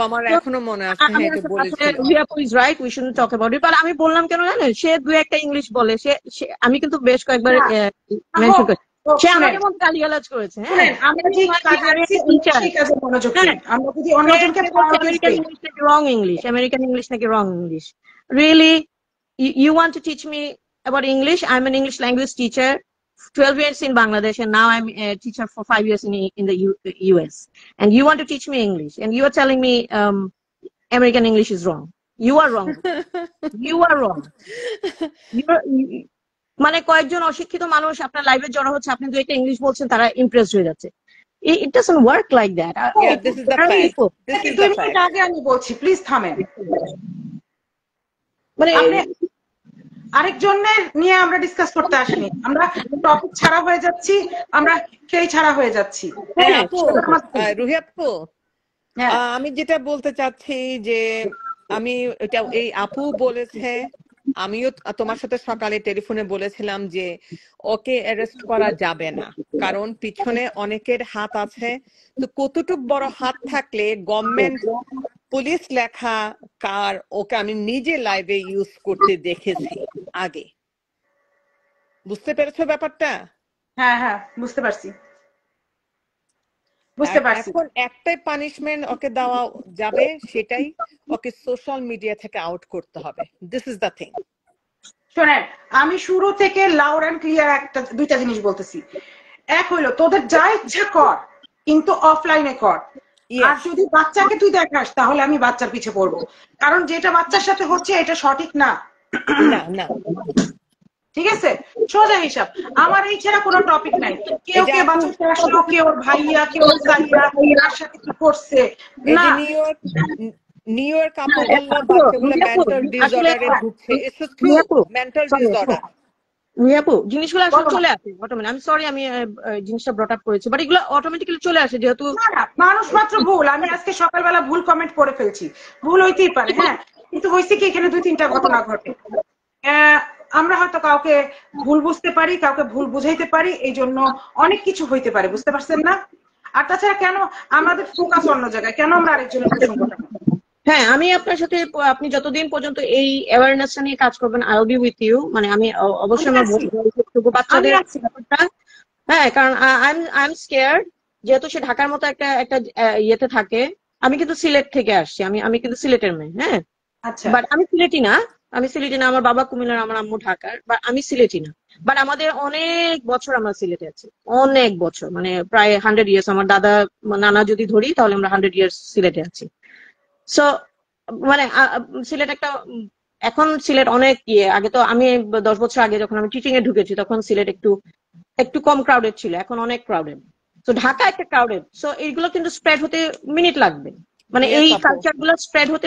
E: আমার এখনো মনে আছে,
B: right, we shouldn't talk about it. আমি বললাম কেন জানেন, সে দু একটা ইংলিশ বলে। আমি কিন্তু বেশ কয়েকবার মেনশন করেছি, সে আমাদের মধ্যে গালিগালাজ করেছে। আমেরিকান ইংলিশ নাকি রং English. Really you want to teach me about English? I'm an English language teacher, 12 years in Bangladesh, and now I'm a teacher for 5 years in the US. And you want to teach me English, and you are telling me American English is wrong. You are wrong. You are wrong. মানে কয়েকজন অশিক্ষিত মানুষ আপনার লাইভে জড়ো হচ্ছে, আপনি দু একটা ইংলিশ বলছেন, তারা ইমপ্রেসড হয়ে যাচ্ছে। It doesn't work like that.
E: This is the fact.
A: আগে আমি বলছি, প্লিজ থামেন। মানে আরেকজনের নিয়ে আমরা ডিসকাস করতে আসিনি, আমরা টপিক ছাড়া হয়ে যাচ্ছি, আমরা সেই ছাড়া হয়ে যাচ্ছি।
E: রুহি আপু, আমি যেটা বলতে চাচ্ছি যে আমি এটা এই আপু বলেছে, আমিও তোমার সাথে সকালে টেলিফোনে বলেছিলাম যে ওকে অ্যারেস্ট করা যাবে না, কারণ পিছনে অনেকের হাত আছে। তো কতটুক বড় হাত থাকলে গভর্নমেন্ট পুলিশ লেখা কার ওকে আমি নিজে লাইভে ইউজ করতে দেখেছি। আগে। বুঝতে পেরেছো ব্যাপারটা?
A: হ্যাঁ হ্যাঁ, বুঝতে পারছি, বুঝতে পারছি।
E: এখন একটাই পানিশমেন্ট ওকে দেওয়া যাবে, সেটাই ওকে সোশ্যাল মিডিয়া থেকে আউট করতে হবে। This is the thing.
A: শোনেন, আমি শুরু থেকে লাউড অ্যান্ড ক্লিয়ার দুইটা জিনিস বলতেছি। এক হইলো তোদের যা ইচ্ছা কর, কিন্তু অফলাইনে কর। আর
E: ইয়েস।
A: যদি বাচ্চাকে তুই দেখাস তাহলে আমি বাচ্চার পিছে পড়বো, কারণ যেটা বাচ্চার সাথে হচ্ছে এটা সঠিক না।
E: না না,
A: ঠিক আছে, সোজা হিসাব। আমার এই ছাড়া কোনো টপিক নাই। কেউ
E: এই যে
A: কে
E: আপু,
A: বাঁচাতে আসলো, কেউ ওর ভাইয়া, কেউ ওর সাইয়া, কার সাথে কি করছে
E: এই
A: না।
E: যে নিউ ইয়র্ক আপু বললো
B: আপু,
E: বাচ্চাগুলো
B: রুহি আপু,
E: মেন্টাল
B: আসলে
E: ডিসঅর্ডারে ঢুকছে। ইটস ট্রু,
B: রুহি আপু,
E: মেন্টাল
B: sorry,
E: ডিসঅর্ডার।
B: রুহি আপু, জিনিসগুলো আসলে
A: বলো না।
B: চলে আসে অটোমেটিক। আমি সরি, আমি জিনিসটা ব্রট আপ করেছি, বাট এগুলো অটোমেটিক্যালি চলে আসে যেহেতু
A: না না, মানুষ মাত্র ভুল। আমি আজকে সকালবেলা ভুল কমেন্ট করে ফেলছি, ভুল হইতেই পারে, হ্যাঁ। কিন্তু হয়েছে কি, এখানে 2-3টা ঘটনা ঘটে। আহ, আমরা হয়তো কাউকে ভুল বুঝতে পারি, কাউকে ভুল বুঝাইতে পারি, এই জন্য অনেক কিছু হইতে পারে, বুঝতে পারছেন না? আর তাছাড়া কেন আমাদের ফোকাস অন্য জায়গায়, কেন আমরা আরেকজনের প্রসঙ্গটা করব?
B: হ্যাঁ, আমি আপনার সাথে, আপনি যতদিন পর্যন্ত এই অ্যাওয়ারনেসটা নিয়ে কাজ করবেন, I will be with you. মানে আমি
A: আমি
B: অবশ্যই আমার
A: আছি, আমি
B: বাচ্চাদের
A: আছি।
B: ব্যাপারটা, হ্যাঁ, কারণ আই এম স্কেয়ার্ড। যেহেতু সে ঢাকার মতো একটা একটা ইয়েতে থাকে। আমি কিন্তু সিলেট থেকে আসছি, আমি আমি কিন্তু সিলেটের মেয়ে, হ্যাঁ।
A: আচ্ছা,
B: বাট আমি সিলেটি না, আমি সিলেটি না, আমার বাবা কুমিল্লার, আমার আম্মু ঢাকার, বাট আমি সিলেটি না। বাট আমাদের অনেক বছর আমরা সিলেটে আছি, অনেক বছর, মানে প্রায় 100 ইয়ার্স। আমার দাদা নানা যদি ধরি তাহলে আমরা 100 ইয়ার্স সিলেটে আছি। সো মানে সিলেট একটা এখন সিলেট অনেক ইয়ে। আগে তো আমি 10 বছর আগে যখন আমি টিচিং এ ঢুকেছি তখন সিলেট একটু একটু কম ক্রাউডেড ছিল, এখন অনেক ক্রাউডেড। তো ঢাকা একটা ক্রাউডেড, সো এইগুলো কিন্তু স্প্রেড হতে মিনিট লাগবে। মানে
E: ইয়েস
B: এই
E: আপু,
B: কালচার গুলো স্প্রেড হতে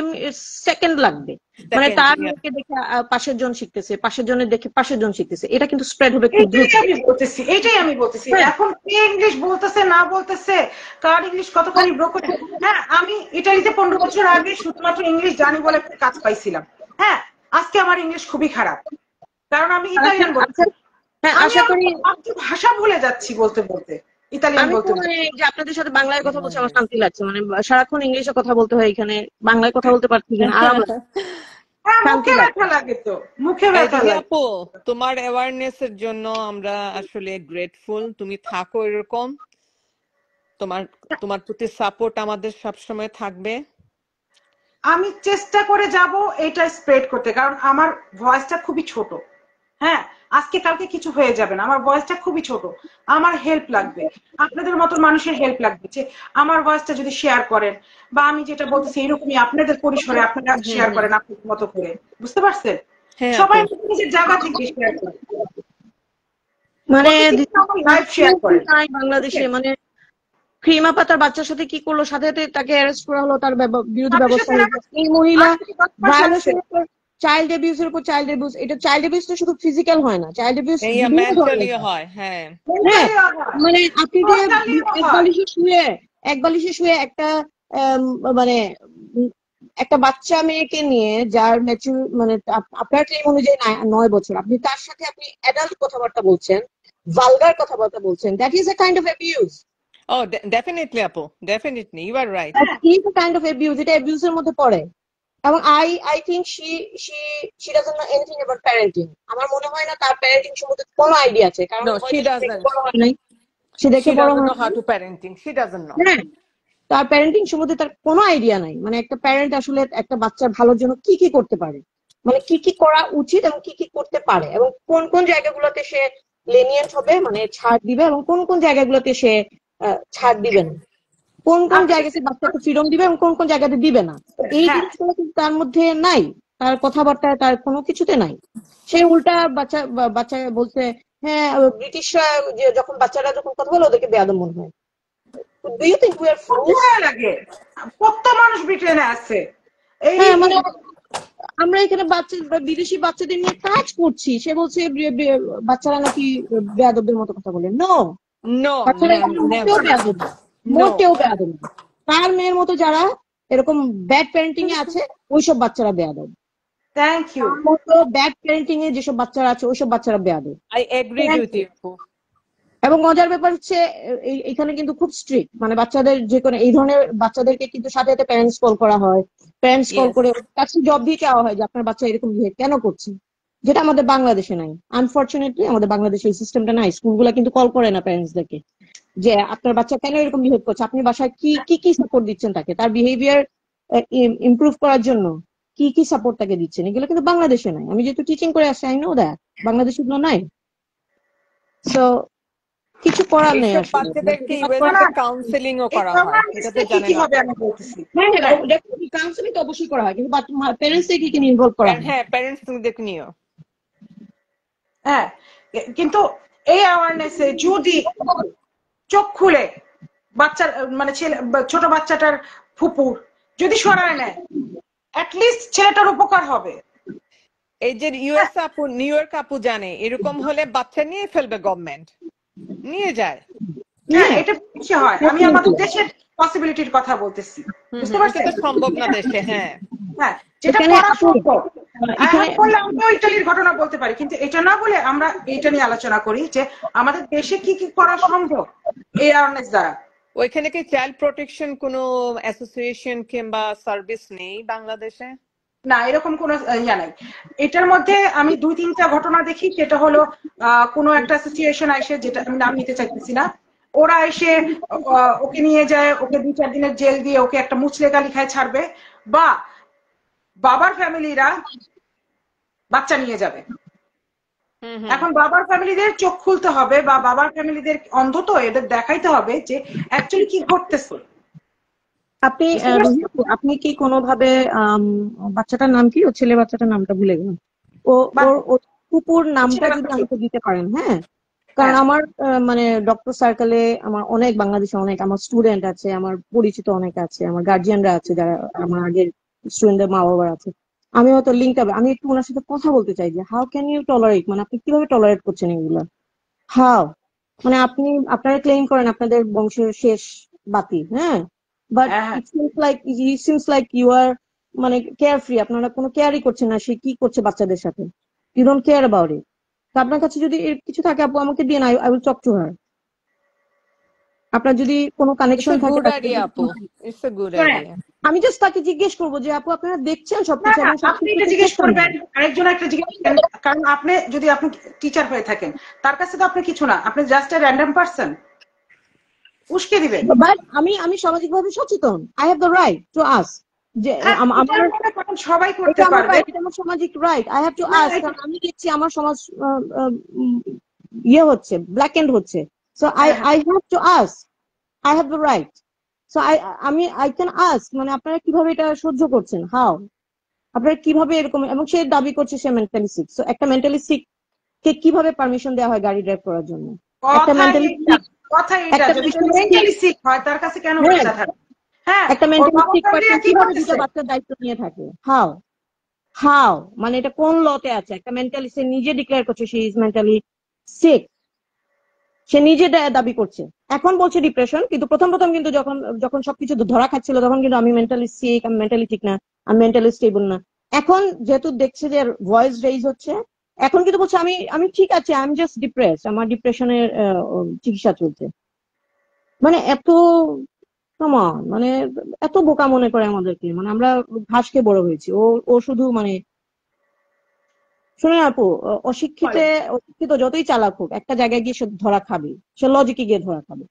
B: সেকেন্ড লাগবে। মানে
E: সেকেন্ড,
B: তার
E: ইয়েস।
B: মেয়েকে দেখে পাশের জন শিখতেছে, পাশের জনের দেখে পাশের জন শিখতেছে, এটা কিন্তু স্প্রেড হবে খুব
A: এটাই
B: দ্রুত।
A: আমি বলতেছি, এটাই আমি বলতেছি।
B: হ্যাঁ,
A: এখন কে ইংলিশ বলতেছে না বলতেছে, কার ইংলিশ কতখানি ব্রোকন। হ্যাঁ, আমি ইটালিতে 15 বছর আগে শুধুমাত্র ইংলিশ জানি বলে একটা কাজ পাইছিলাম। হ্যাঁ, আজকে আমার ইংলিশ খুবই খারাপ, কারণ আমি
B: আচ্ছা,
A: ইতালিয়ান
B: আচ্ছা,
A: বলছি।
B: হ্যাঁ,
A: আমি
B: আশা
A: আমার
B: করি।
A: ভাষা ভুলে যাচ্ছি বলতে বলতে, ইতালিয়ান
B: আমি তো
A: বলতে
B: মানে
A: বলতে।
B: এই যে আপনাদের সাথে বাংলায় কথা বলছি আমার শান্তি লাগছে, মানে সারাক্ষণ ইংলিশে কথা বলতে হয় এখানে, বাংলায় কথা বলতে পারছি কিনা আরাম লাগছে,
A: হ্যাঁ,
B: শান্তি
A: মুখে
B: লাগছে।
A: ব্যথা লাগে তো, মুখে
E: এই
A: ব্যথা
E: রুহি
A: লাগে।
E: আপু, তোমার অ্যাওয়ারনেস এর জন্য আমরা আসলে গ্রেটফুল। তুমি থাকো এরকম। তোমার তোমার প্রতি সাপোর্ট আমাদের সবসময় থাকবে।
A: আমি চেষ্টা করে যাব এটা স্প্রেড করতে, কারণ আমার ভয়েসটা খুবই ছোট। হ্যাঁ, আজকে কালকে কিছু হয়ে যাবে না, আমার ভয়েসটা খুবই ছোট। আমার হেল্প লাগবে, আপনাদের মতন মানুষের হেল্প লাগবে, যে আমার ভয়েসটা যদি শেয়ার করেন, বা আমি যেটা বলতেছি এরকমই আপনাদের পরিসরে আপনারা
E: হুম
A: শেয়ার
E: হুম।
A: করেন আপনাদের মতো করে। বুঝতে পারছেন?
E: হ্যাঁ
A: সবাই
E: আপু।
A: নিজের জায়গা থেকে শেয়ার করেন,
B: মানে
A: প্রতিদিন আমার লাইভ শেয়ার করেন।
B: নাই বাংলাদেশে, মানে ক্রিমা পাতার বাচ্চার সাথে কি করলো, সাথে সাথে তাকে অ্যারেস্ট করা হলো, তার বিরুদ্ধে
A: সাথে
B: ব্যবস্থা
A: সাথে
B: নিল। এই মহিলা
A: 8 থেকে 10 মাস লাগছে।
B: ভায়োলেশনের উপর চাইল্ড অ্যাবিউজের উপর চাইল্ড অ্যাবিউজ, এটা চাইল্ড অ্যাবিউজ তো শুধু ফিজিক্যাল হয় না, চাইল্ড অ্যাবিউজ
E: এই
B: বিভিন্ন
E: মেন্টালি
B: ধরনের হয়।
E: হয়, হ্যাঁ।
B: হ্যাঁ,
A: মেন্টালি হয়,
B: মানে আপনি যে
A: সোশ্যালিও
B: এক
A: হয়।
B: বালিশে শুয়ে একটা আম, মানে একটা বাচ্চা মেয়েকে নিয়ে যার ম্যাচুর, মানে আপনার ক্লেম অনুযায়ী 9 বছর, আপনি তার সাথে আপনি অ্যাডাল্ট কথাবার্তা বলছেন, ভালগার কথাবার্তা বলছেন, that is a kind of abuse.
E: Oh definitely আপু, definitely you are right.
B: That is a kind of abuse, এটা অ্যাবিউজের মধ্যে পড়ে। এবং I think she she doesn't know anything about parenting. আমার মনে হয় না তার প্যারেন্টিং সম্বন্ধে কোনো আইডিয়া আছে, কারণ
E: নো, শি
B: হয়তো সে দেখে
E: ডাজন্ট।
B: বড় হয় নাই, সে
E: শি
B: দেখে বড়
E: ডাজন্ট
B: হয়
E: নো হাউ
B: নাই।
E: To parenting, she doesn't know.
B: হ্যাঁ, তার প্যারেন্টিং সম্বন্ধে তার কোনো আইডিয়া নাই। মানে একটা প্যারেন্ট আসলে একটা বাচ্চার ভালোর জন্য কি কি করতে পারে, মানে কি কি করা উচিত এবং কি কি করতে পারে, এবং কোন কোন জায়গাগুলোতে সে লেনিয়েন্ট হবে, মানে ছাড় দিবে, এবং কোন কোন জায়গাগুলোতে সে ছাড় দিবে না, কোন কোন
A: আপনাদের
B: জায়গাতে বাচ্চাকে ফ্রিডম দিবে এবং কোন কোন জায়গাতে দিবে না। এই
A: হ্যাঁ,
B: জিনিসগুলো কিন্তু তার মধ্যে নাই, তার কথাবার্তায় তার কোনো কিছুতে নাই। সে উল্টা বাচ্চা বলছে, হ্যাঁ, ব্রিটিশরা যখন বাচ্চারা যখন কথা বলে ওদেরকে বেয়াদব মনে হয়। Do you think we are fools?
A: ভয় লাগে। কত মানুষ ব্রিটেনে আছে এই।
B: হ্যাঁ, মানে আমরা এখানে বিদেশি বাচ্চাদের নিয়ে কাজ করছি, সে বলছে বাচ্চারা নাকি বেয়াদবদের মতো কথা বলে। নো,
E: নো,
B: বাচ্চারা এখানে মোটেও
E: নেভার।
B: বেয়াদব না,
E: নো।
B: মোটেও বেয়াদব না। তার মেয়ের মতো যারা এরকম ব্যাড প্যারেন্টিং এ আছে ওইসব বাচ্চারা বেয়াদব।
A: Thank you.
B: তার মতো ব্যাড প্যারেন্টিং এ যেসব বাচ্চারা আছে ওইসব বাচ্চারা বেয়াদব।
E: আই এগ্রিড উইথ ইউ আপু।
B: এবং মজার ব্যাপার হচ্ছে এখানে কিন্তু খুব স্ট্রিক্ট, মানে বাচ্চাদের যে কোনো এই ধরনের বাচ্চাদেরকে কিন্তু সাথে সাথে প্যারেন্টস কল করা হয়, প্যারেন্টস কল
E: ইয়েস।
B: করে কাছে জব দিয়ে চাওয়া হয় যে আপনার বাচ্চা এরকম বিহেভ কেন করছে। যেটা আমাদের বাংলাদেশে নাই। আনফরচুনেটলি আমাদের বাংলাদেশে এই সিস্টেমটা নাই। স্কুলগুলো কিন্তু কল করে না প্যারেন্টসদেরকে যে আপনার বাচ্চা কেন এরকম বিহেভ করছে, আপনি বাসায় কি কি কি সাপোর্ট দিচ্ছেন তাকে, তার বিহেভিয়ার ইমপ্রুভ করার জন্য কি কি সাপোর্ট তাকে দিচ্ছেন। এগুলো কিন্তু বাংলাদেশে নাই। আমি যেহেতু টিচিং করে আসছি, আই নো দ্যাট বাংলাদেশে এগুলো নাই। সো কিছু করার নেই
E: এইসব
B: আসলে।
E: বাচ্চাদেরকে ইউএসএ কাউন্সেলিং ও করা হয়, এটা তো জানেন
A: কি হবে
E: আপু।
A: আমি বলতেছি।
B: হ্যাঁ হ্যাঁ, কাউন্সিলিং তো অবশ্যই করা হয়, কিন্তু প্যারেন্টস থেকে ইনভলভ করা হয়।
E: হ্যাঁ, প্যারেন্টস দেখে নিও।
A: হ্যাঁ, কিন্তু এই অ্যাওয়ারনেসে যদি চোখ খুলে বাচ্চার মানে ছেলে ছোট বাচ্চাটার ফুপুর যদি সরায় নেয়, অ্যাটলিস্ট ছেলেটার উপকার হবে।
E: এই যে ইউএস আপু, নিউ ইয়র্ক আপু জানে এরকম হলে বাচ্চা নিয়ে ফেলবে, গভর্নমেন্ট নিয়ে যায়।
A: হ্যাঁ, এটা বেশি হয়। আমি আমাদের দেশের পসিবিলিটির কথা বলতেছি, বুঝতে
E: এটা
A: পারছেন?
E: তো সম্ভব না দেশে। হ্যাঁ,
A: হ্যাঁ, যেটা
B: এখানে
A: করা
B: আপু,
A: সম্ভব।
B: এখানে
A: এখন বললে আমরাও ইটালির ঘটনা বলতে পারি, কিন্তু এটা না বলে আমরা এটা নিয়ে আলোচনা করি যে আমাদের দেশে কি কি করা সম্ভব এই অ্যাওয়ারনেস দ্বারা।
E: ওইখানে কি চাইল্ড প্রোটেকশন কোনো অ্যাসোসিয়েশন কিংবা সার্ভিস নেই বাংলাদেশে?
A: না, এরকম কোনো ইয়া নাই। এটার মধ্যে আমি 2-3টা ঘটনা দেখি, সেটা হলো কোনো একটা অ্যাসোসিয়েশন এসে, যেটা আমি নাম নিতে চাইতেছি না, ওরা এসে ওকে নিয়ে যায়, ওকে 2-4 দিনের জেল দিয়ে ওকে একটা মুচলেকা লিখায় ছাড়বে, বা বাবার ফ্যামিলিরা বাচ্চা নিয়ে যাবে। এখন বাবার ফ্যামিলিদের চোখ খুলতে হবে, বা বাবার ফ্যামিলিদের অন্তত এদের দেখাইতে হবে যে অ্যাকচুয়ালি কি ঘটতেছে।
B: আপনি আপনি কি কোনোভাবে বাচ্চাটার নাম কি, ও ছেলে বাচ্চাটার নামটা ভুলে গেলাম, ও ওর কুকুর নামটা যদি আমাকে দিতে পারেন। হ্যাঁ, কারণ আমার মানে ডক্টর সার্কেলে আমার অনেক বাংলাদেশে অনেক আমার স্টুডেন্ট আছে, আমার পরিচিত অনেক আছে, আমার গার্জিয়ানরা আছে, যারা আমার আগের স্টুডেন্টদের মা বাবা আছে। আমি হয়তো লিঙ্কটা, আমি একটু ওনার সাথে কথা বলতে চাই যে হাউ ক্যান ইউ টলারেট, মানে আপনি কিভাবে টলারেট করছেন এগুলো, হাউ, মানে আপনি আপনারা ক্লেম করেন আপনাদের বংশের শেষ বাতি, হ্যাঁ, but it seems like you are মানে কেয়ার ফ্রি, আপনারা কোনো কেয়ারই করছেন না সে কি করছে বাচ্চাদের সাথে, you don't care about it. তো আপনার কাছে যদি এর কিছু থাকে আপু আমাকে দিয়ে, I will talk to her. আপনার যদি কোনো কানেকশন থাকে,
E: গুড আইডিয়া আপু, ইটস এ গুড আইডিয়া।
B: আমি জাস্ট তাকে জিজ্ঞেস করবো যে আপু আপনারা দেখছেন
A: না
B: সবকিছু,
A: না,
B: এবং
A: আপনি
B: সবকিছু
A: এটা জিজ্ঞেস করবেন, আরেকজন একটা জিজ্ঞেস করেন, কারণ আপনি যদি আপনি টিচার হয়ে থাকেন, তার কাছে তো আপনি কিছু না, আপনি জাস্ট এ র্যান্ডম পারসন, উস্কে দিবেন।
B: বাট আমি সামাজিক ভাবে সচেতন, I have the right to ask, যে
A: হ্যাঁ,
B: আমার
A: এটার মনে করেন সবাই করতে
B: এটা আমার
A: পারবে।
B: রাইট, এটা আমার সামাজিক রাইট, আই হ্যাভ টু
A: না,
B: আস্ক, কারণ আমি দেখছি আমার সমাজ ইয়ে হচ্ছে, ব্ল্যাক এন্ড হচ্ছে, so I have to ask, I have the right, so I can ask. মানে আপনারা কিভাবে এটা সহ্য করছেন, হাউ, আপনারা কিভাবে এরকম, এবং সে দাবি করছে সে মেন্টালি সিক, সো একটা মেন্টালি সিক কে কিভাবে পারমিশন দেওয়া হয় গাড়ি ড্রাইভ করার জন্য? একটা মেন্টালি
A: কথা এটা, যদি মেন্টালি সিক হয় তার কাছে কেন বাচ্চা থাকে? হ্যাঁ,
B: একটা
A: ওর
B: মেন্টালি
A: বাবা
B: সিক
A: ফ্যামিলিরা
B: পার্সন
A: কি
B: কিভাবে দুটো
A: করতেছে?
B: বাচ্চার দায়িত্ব নিয়ে থাকে, হাউ, হাউ, মানে এটা কোন লতে আছে? একটা মেন্টালি, সে নিজে ডিক্লেয়ার করছে সে ইজ মেন্টালি সিক, সে নিজে দাবি করছে, এখন বলছে ডিপ্রেশন, কিন্তু প্রথম প্রথম কিন্তু যখন যখন সবকিছু ধরা খাচ্ছিল তখন কিন্তু আমি মেন্টালি সিক, আমি মেন্টালি ঠিক না, আমি মেন্টালি স্টেবল না। এখন যেহেতু দেখছে যে ভয়েস রেইজ হচ্ছে, এখন কিন্তু বলছে আমি আমি ঠিক আছে, আই এম জাস্ট ডিপ্রেস, আমার ডিপ্রেশনের চিকিৎসা চলছে। মানে এত কমন, মানে এত বোকা মনে করে আমাদেরকে, মানে আমরা ঘাসকে বড় হয়েছি, ও ও শুধু মানে শুনে আপু, অশিক্ষিত যতই চালাক হোক একটা জায়গায় গিয়ে সে ধরা খাবে, সে লজিকে গিয়ে ধরা খাবে,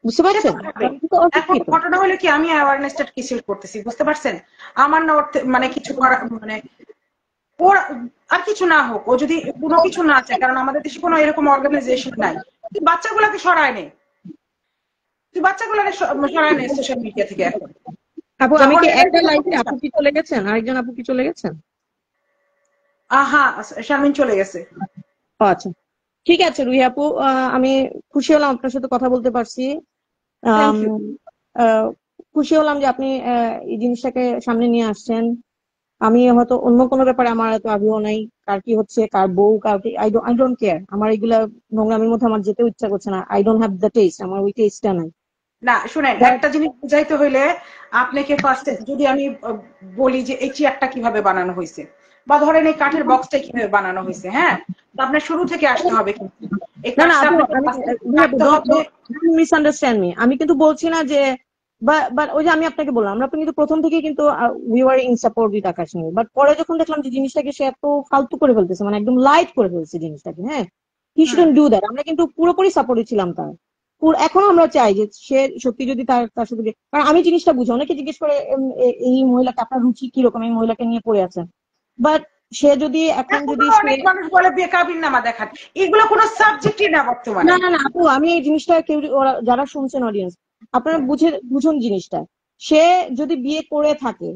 B: বুঝতে
A: সে তো
B: পারছেন?
A: খাবে।
B: কারণ সে তো
A: এখন
B: অশিক্ষিত।
A: ঘটনা হলো কি, আমি অ্যাওয়ারনেসটা কিসের করতেছি বুঝতে পারছেন? আমার না মানে কিছু করা, মানে ওর আর কিছু না হোক, ও যদি কোনো কিছু না চায়, কারণ আমাদের দেশে কোনো এরকম অর্গানাইজেশন নাই, তুই বাচ্চাগুলোকে সরায় নে, তুই বাচ্চাগুলোকে সরায় নে সোশ্যাল মিডিয়া থেকে। এখন
B: আপু আমি
A: যখন
B: কি একটা লাইফে, আপু কি চলে গেছেন, আরেকজন আপু কি চলে গেছেন?
A: আহা, শারমিন চলে গেছে।
B: ও আচ্ছা, ঠিক আছে রুহি আপু, আমি খুশি হলাম আপনার সাথে কথা বলতে পারছি।
A: Thank you.
B: খুশি হলাম যে আপনি এই জিনিসটাকে সামনে নিয়ে আসছেন। আমি হয়তো অন্য কোনো ব্যাপারে আমার এত আগ্রহ নাই, কার কি হচ্ছে, কার বউ, কার কি, আই ডোন্ট কেয়ার, আমার এগুলা নোংরামির মধ্যে আমার যেতেও ইচ্ছা করছে না, I don't have the test, আমার ওই টেস্টটা নাই।
A: না শুনেন, একটা জিনিস বুঝাইতে হইলে আপনাকে ফার্স্টে যদি আমি বলি যে এই চেয়ারটা কিভাবে বানানো হয়েছে, বা ধরেন এই কাঠের বক্সটা কিভাবে বানানো হয়েছে, হ্যাঁ, তো আপনার শুরু থেকে আসতে হবে, কিন্তু এই
B: না না
A: কাঠটা
B: আপু,
A: আপনাকে কাটতে হবে।
B: মিসআন্ডারস্ট্যান্ড মি, আমি কিন্তু বলছি না যে বাট ওই যে আমি আপনাকে বললাম, আমরা কিন্তু প্রথম থেকে কিন্তু we were in support with Akash নিয়ে, বাট পরে যখন দেখলাম যে জিনিসটাকে সে এত ফালতু করে ফেলতেছে, মানে একদম লাইট করে ফেলছে জিনিসটাকে, হ্যাঁ, he
A: hmm.
B: Shouldn't do that. আমরা কিন্তু পুরোপুরি সাপোর্টে ছিলাম তার। এখনো আমরা চাই যে সে সত্যি যদি তার তার সাথে কারণ আমি জিনিসটা বুঝি, অনেকে জিজ্ঞেস করে এই মহিলাকে আপনার রুচি কিরকম, এই মহিলাকে নিয়ে পড়ে আছেন, বাট সে যদি এখন যদি
A: এখনো অনেক মানুষ বলে বিয়ে কাবিন নামা দেখান, এগুলো কোনো সাবজেক্টই না বর্তমানে।
B: না না না আপু, আমি এই জিনিসটা কেউ যারা শুনছেন অডিয়েন্স, আপনারা বুঝুন জিনিসটা। সে যদি বিয়ে করে থাকে,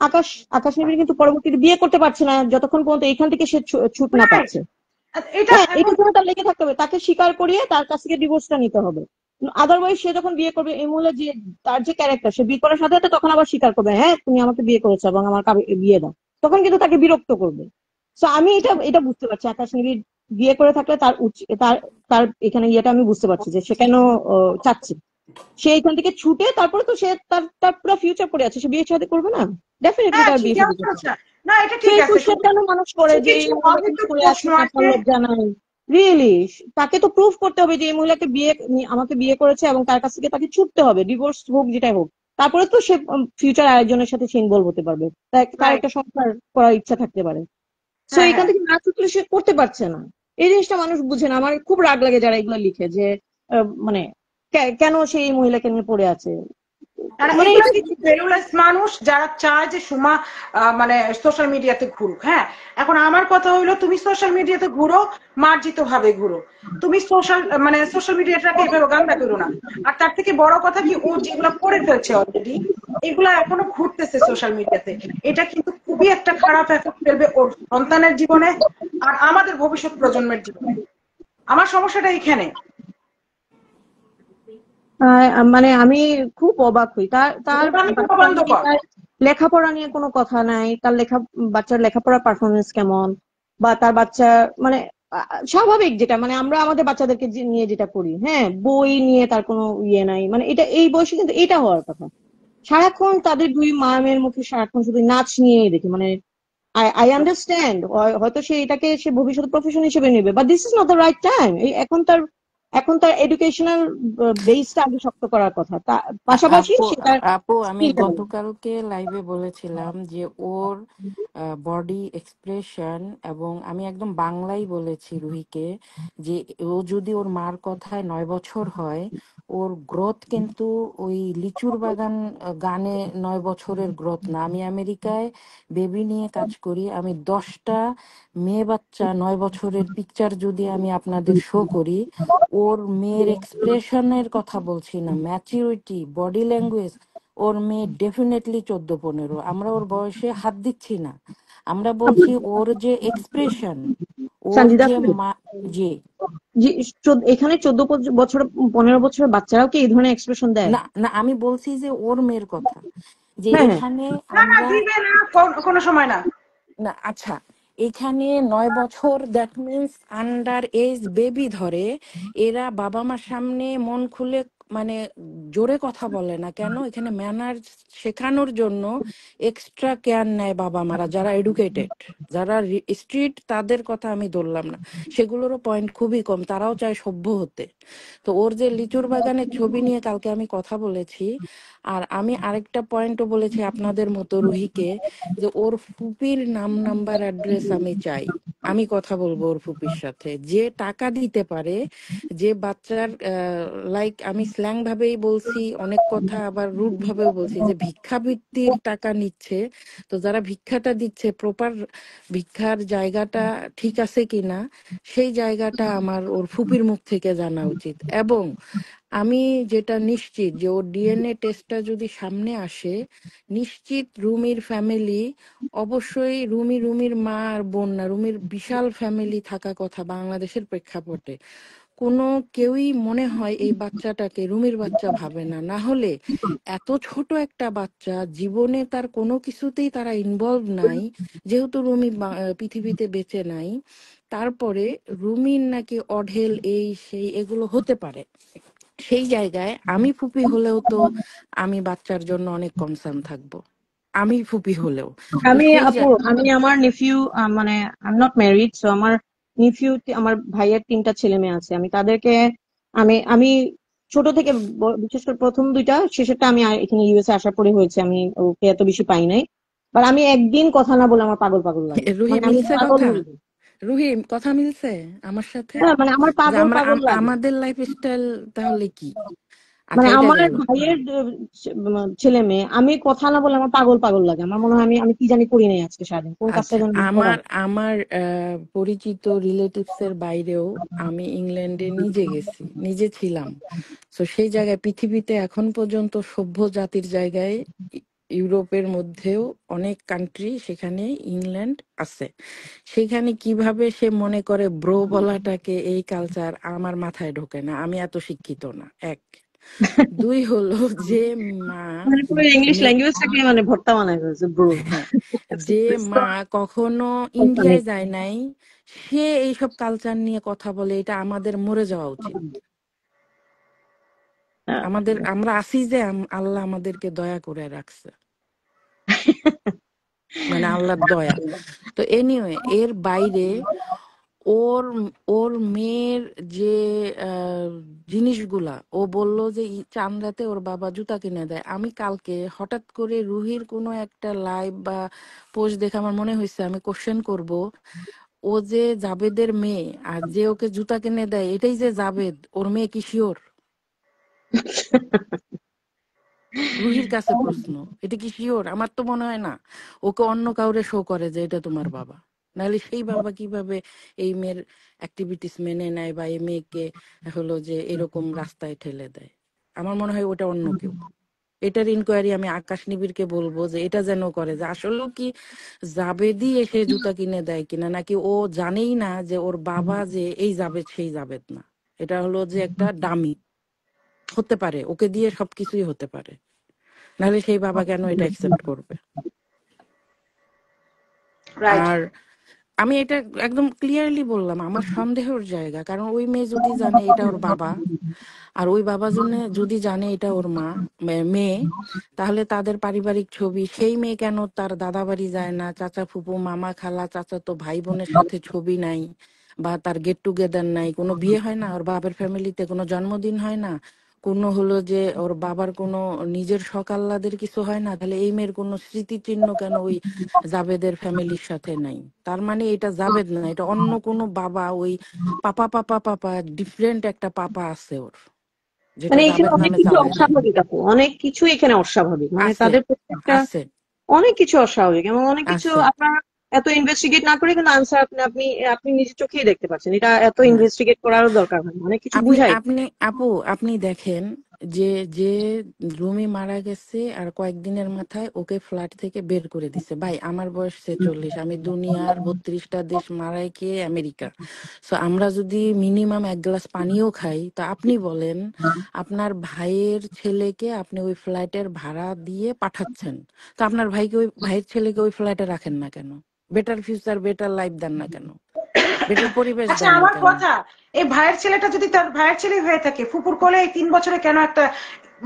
B: আকাশ আকাশ নিবিড় কিন্তু পরবর্তীতে বিয়ে করতে পারছে না যতক্ষণ পর্যন্ত এখান থেকে সে ছুট না
A: Right.
B: পাচ্ছে।
A: এটা
B: হ্যাঁ,
A: এখন
B: এটার জন্য তার লেগে থাকতে হবে, তাকে স্বীকার করিয়ে তার কাছ থেকে ডিভোর্সটা নিতে হবে। আদারওয়াইজ সে যখন বিয়ে করবে, এই মহিলা যে তার যে ক্যারেক্টার, সে বিয়ে করার সাথে সাথে তখন আবার স্বীকার করবে, হ্যাঁ তুমি আমাকে বিয়ে করেছো এবং আমার বিয়ে দাও, তখন কিন্তু তাকে বিরক্ত করবে। তো আমি এটা এটা বুঝতে পারছি, আকাশ নিবিড় বিয়ে করে থাকলে তার তার এখানে ইয়েটা আমি বুঝতে পারছি যে সে কেন চাচ্ছে। সে এখান থেকে ছুটে তারপরে তো সে তার তার পুরো ফিউচার পড়ে আছে, সে বিয়ে শাদী করবে না, ডেফিনেটলি
A: হ্যাঁ
B: তার বিয়ে
A: ঠিকই
B: শাদী করবে।
A: আছে। না এটা ঠিক
B: সেই
A: আছে,
B: কোশ্চেন কেন মানুষ করে
A: কিছু
B: যে
A: কিছু
B: এই মহিলা কেন
A: অহেতুক
B: করে
A: প্রশ্ন
B: আছে, তার
A: আছে।
B: লজ্জা নাই? রিয়েলি তাকে তো প্রুফ করতে হবে যে এই মহিলাকে আমাকে বিয়ে করেছে এবং তার কাছ থেকে তাকে ছুটতে হবে, ডিভোর্স হোক যেটাই হোক, তারপরে তো সে ফিউচার আরেকজনের সাথে সে ইনভলভ হতে পারবে, তার
A: রাইট।
B: একটা সংসার করার ইচ্ছা থাকতে পারে। সো
A: হ্যাঁ
B: এখান
A: হ্যাঁ।
B: থেকে না ছুটলে সে করতে পারছে না। এই জিনিসটা মানুষ বুঝে না। আমার খুব রাগ লাগে যারা এগুলো লিখে যে মানে কেন সে এই মহিলাকে নিয়ে পড়ে আছে,
A: আর
B: মানে
A: এগুলা
B: এটা
A: কিছু ভ্যালুলেস মানুষ যারা চায় যে সুমা মানে সোশ্যাল মিডিয়াতে ঘুরুক। হ্যাঁ, এখন আমার কথা হইলো তুমি সোশ্যাল মিডিয়াতে ঘুরো, মার্জিত ভাবে ঘুরো, তুমি সোশ্যাল মিডিয়াটাকে এভাবে গান্দা করো না। আর তার থেকে বড় কথা কি, ও যেগুলো করে ফেলছে অলরেডি, এগুলা এখনো ঘুরতেছে সোশ্যাল মিডিয়াতে, এটা কিন্তু খুবই একটা খারাপ এফেক্ট ফেলবে ওর সন্তানের জীবনে আর আমাদের ভবিষ্যৎ প্রজন্মের জীবনে। আমার সমস্যাটা এইখানে।
B: মানে আমি খুব অবাক হই, তার তার
A: আমি তো
B: বাচ্চা
A: বন্ধ
B: নিয়ে,
A: কর।
B: তার লেখাপড়া নিয়ে কোনো কথা নাই, তার বাচ্চার লেখাপড়ার পারফরমেন্স কেমন, বা তার বাচ্চা মানে স্বাভাবিক যেটা মানে আমরা আমাদের বাচ্চাদেরকে নিয়ে যেটা করি, হ্যাঁ, বই নিয়ে তার কোনো ইয়ে নাই, মানে এটা এই বয়সে কিন্তু এটা হওয়ার কথা। সারাক্ষণ তাদের দুই মা মেয়ের মুখে সারাক্ষণ শুধু নাচ নিয়েই দেখি, মানে আই আন্ডারস্ট্যান্ড হয়তো সে ভবিষ্যৎ প্রফেশন হিসেবে নেবে, but this is not the right time. এখন তার এডুকেশনাল বেসটা আগে শক্ত করার কথা, পাশাপাশি
C: আপু
B: সে তার
C: আপু আমি
B: স্কিলটা দেবে।
C: গতকালকে লাইভে বলেছিলাম যে ওর বডি এক্সপ্রেশন, এবং আমি একদম বাংলাই বলেছি রুহিকে যে ও যদি ওর মার কথায় 9 বছর হয়, ওর গ্রোথ কিন্তু ওই লিচুর বাগান গানে 9 বছরের গ্রোথ না। আমি আমেরিকায় বেবি নিয়ে কাজ করি, আমি 10টা মেয়ে বাচ্চা 9 বছরের পিকচার যদি আমি আপনাদের শো করি, ওর মেয়ের এক্সপ্রেশনের কথা বলছি না, ম্যাচিউরিটি, বডি ল্যাঙ্গুয়েজ, ওর মেয়ে ডেফিনেটলি 14-15। আমরা ওর বয়সে হাত দিচ্ছি না, আমরা বলছি ওর যে এক্সপ্রেশন, ওর
B: সঞ্জিদা
C: যে
B: আপু,
C: মা, যে
B: যে এখানে 14 বছর 15 বছরের বাচ্চারাও কি এই ধরনের এক্সপ্রেশন দেয়?
C: না না, আমি বলছি যে ওর মেয়ের কথা, যে
B: হ্যাঁ হ্যাঁ।
C: এখানে
A: না না
C: আমরা,
A: দিবে না, কোনো সময় না।
C: না আচ্ছা, এখানে 9 বছর that means under age baby ধরে, এরা বাবা মার সামনে মন খুলে মানে জোরে কথা বলে না কেন? এখানে ম্যানার শেখানোর জন্য এক্সট্রা কেয়ার নেয় বাবা মারা, যারা এডুকেটেড, যারা স্ট্রিট, তাদের কথা আমি ধরলাম না, সেগুলোরও পয়েন্ট খুবই কম, তারাও চায় সভ্য হতে। তো ওর যে লিচুর বাগানের ছবি নিয়ে কালকে আমি কথা বলেছি, আর আমি আরেকটা পয়েন্টও বলেছি আপনাদের মতো রুহিকে, যে ওর ফুপির নাম নাম্বার অ্যাড্রেস আমি চাই। আমি কথা বলবো ওর ফুপির সাথে, যে টাকা দিতে পারে, যে বাচ্চার লাইক আমি স্ল্যাং ভাবেই বলছি অনেক কথা, আবার রুট ভাবেও বলছি, যে ভিক্ষাবৃত্তির টাকা নিচ্ছে, তো যারা ভিক্ষাটা দিচ্ছে প্রপার ভিক্ষার জায়গাটা ঠিক আছে কিনা, সেই জায়গাটা আমার ওর ফুপির মুখ থেকে জানা উচিত। এবং আমি যেটা নিশ্চিত যে ওর ডিএনএ টেস্টটা যদি সামনে আসে, নিশ্চিত রুমির ফ্যামিলি, অবশ্যই রুমির মা আর বোন না, রুমির বিশাল ফ্যামিলি থাকা কথা বাংলাদেশের প্রেক্ষাপটে, কোনো কেউই মনে হয় এই বাচ্চাটাকে রুমির বাচ্চা ভাবে না। না হলে এত ছোট একটা বাচ্চা, জীবনে তার কোনো কিছুতেই তারা ইনভলভ নাই, যেহেতু রুমি পৃথিবীতে বেঁচে নাই, তারপরে রুমির নাকি অঢেল এই সেই এগুলো হতে পারে, সেই জায়গায় আমি ফুপি হলেও তো আমি বাচ্চার জন্য অনেক কনসার্ন থাকবো, আমি ফুপি হলেও। তো সেই
B: আমি আমার নেফিউ, মানে I am not married, so আমার নেফিউ, আমার ভাইয়ের 3টা ছেলে মেয়ে আছে, আমি তাদেরকে আমি আমি ছোট থেকে বিশেষ করে প্রথম দুইটা, শেষেরটা আমি এখানে ইউএসএ আসার পরে হয়েছে, আমি ওকে এত বেশি পাই নাই। বাট আমি একদিন কথা না বলে আমার পাগল পাগল লাগে,
C: রুহি
B: মানে আমি
C: মিলছে
B: পাগল
C: কথা?
B: হয়ে যাই।
C: রুহি কথা মিলছে আমার সাথে?
B: হ্যাঁ মানে আমার
C: যে
B: পাগল
C: আমরা
B: পাগল লাগে।
C: আমাদের লাইফ স্টাইল তাহলে কি?
B: মানে
C: আচ্ছা এটা
B: আমার
C: গেল।
B: ভাইয়ের ছেলে মেয়ে, আমি কথা না বলে আমার পাগল পাগল লাগে। আমার মনে হয় আমি কি জানি করি নাই আজকে সারাদিন, কোন কাজটা
C: আচ্ছা
B: যেন আমি করা।
C: আমার আমার পরিচিত রিলেটিভস এর বাইরেও আমি ইংল্যান্ডে নিজে গেছি, নিজে ছিলাম। তো সেই জায়গায় পৃথিবীতে এখন পর্যন্ত সভ্য জাতির জায়গায় ইউরোপের মধ্যেও অনেক কান্ট্রি, সেখানে ইংল্যান্ড আছে। সেখানে কিভাবে সে মনে করে ব্রো বলাটাকে এই কালচার, আমার মাথায় ঢোকে না। আমি এত শিক্ষিত না, এক। দুই হলো যে মা
B: মানে পুরো ইংলিশ
C: মে-
B: ল্যাঙ্গুয়েজটাকে মানে ভর্তা বানায় ফেলছে ব্রো।
C: হ্যাঁ, যে মা কখনো ইন্ডিয়ায় যায় নাই, সে এইসব কালচার নিয়ে কথা বলে, এটা আমাদের মরে যাওয়া উচিত। আমরা আছি যে আল্লাহ আমাদেরকে দয়া করে রাখছে, মানে আল্লাহর দয়া। তো এনিওয়ে, এর বাইরে ওর ওর মেয়ের যে জিনিসগুলা, ও বলল যে চাঁদ রাতে ওর বাবা জুতা কিনে দেয়। আমি কালকে হঠাৎ করে রুহির কোনো একটা লাইভ বা পোস্ট দেখে আমার মনে হয়েছে আমি কোশ্চেন করব, ও যে জাবেদের মেয়ে আর যে ওকে জুতা কিনে দেয় এটাই যে জাবেদ, ওর মেয়ে কি শিওর? রুহির কাছে প্রশ্ন, এটা কি শিওর? আমার তো মনে হয় না। ওকে অন্য কাউরে শো করে যে এটা তোমার বাবা, নাহলে সেই বাবা কিভাবে এই মেয়ের অ্যাক্টিভিটিস মেনে নেয় বা এই মেয়েকে হলো যে এরকম রাস্তায় ঠেলে দেয়? আমার মনে হয় ওটা অন্য কেউ। এটার ইনকোয়ারি আমি আকাশ নিবিড়কে বলবো যে এটা যেন করে, যে আসলেও কি জাবেদই এসে জুতা কিনে দেয় কিনা, নাকি ও জানেই না যে ওর বাবা যে এই জাবেদ সেই জাবেদ না, এটা হলো যে একটা ডামি। হতে পারে ওকে দিয়ে সবকিছুই হতে পারে, নাহলে সেই বাবা কেন এটা অ্যাকসেপ্ট করবে?
B: রাইট।
C: আর আমি এটা একদম ক্লিয়ারলি বললাম, আমার সন্দেহের জায়গা, কারণ ওই মেয়ে যদি জানে এটা ওর বাবা, আর ওই বাবা যদি জানে এটা ওর মেয়ে, তাহলে তাদের পারিবারিক ছবি, সেই মেয়ে কেন তার দাদা বাড়ি যায় না, চাচা ফুপু মামা খালা চাচা তো ভাই বোনের সাথে ছবি নাই, বা তার গেট টুগেদার নাই, কোনো বিয়ে হয় না ওর বাবার ফ্যামিলিতে, কোনো জন্মদিন হয় না, কোনো হলো যে ওর বাবার কোনো নিজের শখ আহ্লাদের কিছু হয় না, তাহলে এই মেয়ের কোনো স্মৃতিচিহ্ন কেন ওই জাবেদের ফ্যামিলির সাথে নাই? তার মানে এটা জাবেদ না, এটা অন্য কোনো বাবা, ওই পাপা পাপা পাপা, ডিফারেন্ট একটা পাপা আছে ওর, যেটা
B: মানে এখানে
C: জাবেদ
B: অনেক
C: নামে
B: কিছু
C: চালায় দেয়।
B: অস্বাভাবিক আপু, অনেক কিছু এখানে অস্বাভাবিক, মানে
C: আছে
B: তাদের প্রত্যেকটা
C: আছে
B: অনেক কিছু অস্বাভাবিক, এবং অনেক কিছু
C: আছে
B: আপনার এত ইনভেস্টিগেট না করে কিন্তু আনসার আপনি আপনি আপনি নিজের চোখেই দেখতে পাচ্ছেন। এটা এত
C: হ্যাঁ।
B: ইনভেস্টিগেট করারও দরকার হয় না, অনেক কিছু
C: আপনি
B: বুঝাই।
C: আপনি আপু আপনি দেখেন যে যে রুমি মারা গেছে আর কয়েকদিনের মাথায় ওকে ফ্ল্যাট থেকে বের করে দিছে। ভাই আমার বয়স 46, আমি দুনিয়ার 32টা দেশ মারাই খেয়ে আমেরিকা। সো আমরা যদি মিনিমাম এক গ্লাস পানিও খাই, তো আপনি বলেন আপনার ভাইয়ের ছেলেকে আপনি ওই ফ্ল্যাটের ভাড়া দিয়ে পাঠাচ্ছেন, তো আপনার ভাইয়ের ছেলেকে ওই ফ্ল্যাটে রাখেন না কেন? বেটার ফিউচার বেটার লাইফ দেন না কেন? বেটার পরিবেশ
A: আচ্ছা
C: দেন না
A: আমার
C: কেন?
A: কথা, এই ভাইয়ের ছেলেটা যদি তার ভাইয়ের ছেলে হয়ে থাকে, ফুপুর কোলে এই 3 বছরে কেন একটা,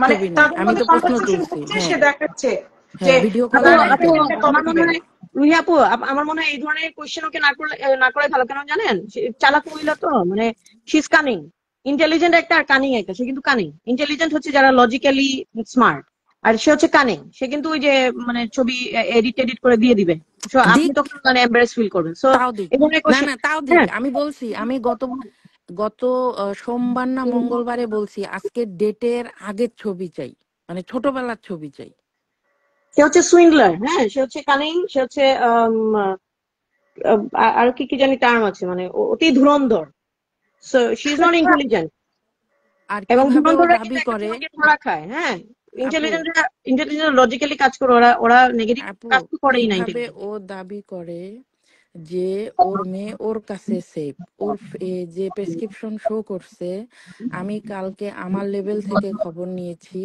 A: মানে
C: ছবি নাই,
A: তাদের
C: আমি
A: মধ্যে
C: তো প্রশ্ন
A: কনভারসেশন
C: তুলছি।
A: হচ্ছে, সে
C: হ্যাঁ
A: দেখাচ্ছে যে
C: হ্যাঁ, ভিডিও কল
B: আপু
A: ভাইয়ের
C: নাই
B: আপু
C: কেন?
A: ছেলেটা কবে
B: আমার মনে
A: দিবেন।
B: হয় রুহি আপু, আমার মনে হয় এই ধরনের কোয়েশ্চেন ওকে না করে ভালো। কেন জানেন? সে চালাক মহিলা তো, মানে শি ইজ কানিং। ইন্টেলিজেন্ট একটা আর কানিং একটা, সে কিন্তু কানিং। ইন্টেলিজেন্ট হচ্ছে যারা লজিক্যালি স্মার্ট, আর সে হচ্ছে কানিং। সে কিন্তু ওই যে মানে ছবি এডিট করে দিয়ে দিবে, সো আপনি
C: দিক,
B: তখন মানে এম্বারেস ফিল করবেন। সো
C: তাও দিক।
B: এই ধরনের
C: না
B: কোয়েশ্চেন।
C: না, তাও দিক।
B: হ্যাঁ,
C: আমি বলছি, আমি গত গত সোমবার না মঙ্গলবারে বলছি আজকে ডেটের আগের ছবি চাই, মানে ছোটবেলার ছবি চাই।
B: সে হচ্ছে সুইন্ডলার। হ্যাঁ, সে হচ্ছে কানিং, সে হচ্ছে আর কি কি জানি টার্ম আছে, মানে অতি ধুরন্ধর। So she is not intelligent.
C: আর
B: এবং
C: কিভাবে ও
B: ধুরন্ধররা কিন্তু
C: দাবি
B: একটা
C: করে,
B: সময় গিয়ে ধরা খায়। হ্যাঁ,
C: আপু
B: ইন্টেলিজেন্ট লজিক্যালি কাজ করে, ওরা ওরা নেগেটিভ
C: আপু
B: কাজ তো করেই না
C: কিভাবে
B: ইন্টেলিজেন্ট।
C: ও দাবি করে যে ওর মেয়ে ওর কাছে সেফ? যে প্রেসক্রিপশন শো করছে, আমি কালকে আমার লেভেল থেকে খবর নিয়েছি,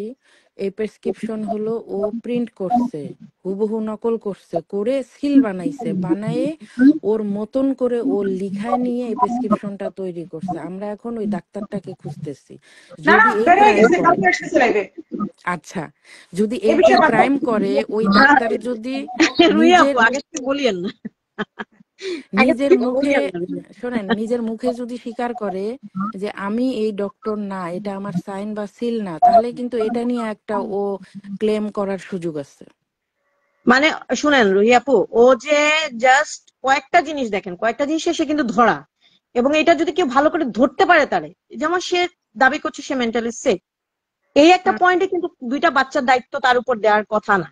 C: এই প্রেসক্রিপশন হলো ও প্রিন্ট করছে, হুবহু নকল করছে, করে সিল বানাইছে, বানায়ে ওর মতন করে ও লিখায় নিয়ে এই প্রেসক্রিপশনটা তৈরি করছে। আমরা এখন ওই ডাক্তারটাকে খুঁজতেছি,
A: না না,
C: যদি এই
A: বেড়ে
C: ক্রাইম
A: গেছে,
C: করে।
A: কালকে এসেছে লাইভে।
C: আচ্ছা, যদি
A: এই
C: এই
A: বিষয়ে বাদ দাও।
C: ক্রাইম করে, ওই ডাক্তার যদি
B: রুই আপু
C: নিজের
B: আগে থেকে বলিয়েন না।
D: আগে
C: নিজের
D: থেকে বলি
C: মুখে
D: আমি।
C: শোনেন, নিজের মুখে যদি স্বীকার করে যে আমি এই ডক্টর না, এটা আমার সাইন বা সিল না, তাহলে কিন্তু এটা নিয়ে একটা ও ক্লেম করার সুযোগ আছে।
B: মানে শুনেন রুহি আপু, ও যে জাস্ট কয়েকটা জিনিস দেখেন, কয়েকটা জিনিসে সে কিন্তু ধরা, এবং এটা যদি কেউ ভালো করে ধরতে পারে তারে, যেমন সে দাবি করছে সে মেন্টালি সিক, এই একটা পয়েন্টে কিন্তু দুইটা বাচ্চার দায়িত্ব তার উপর দেওয়ার কথা না,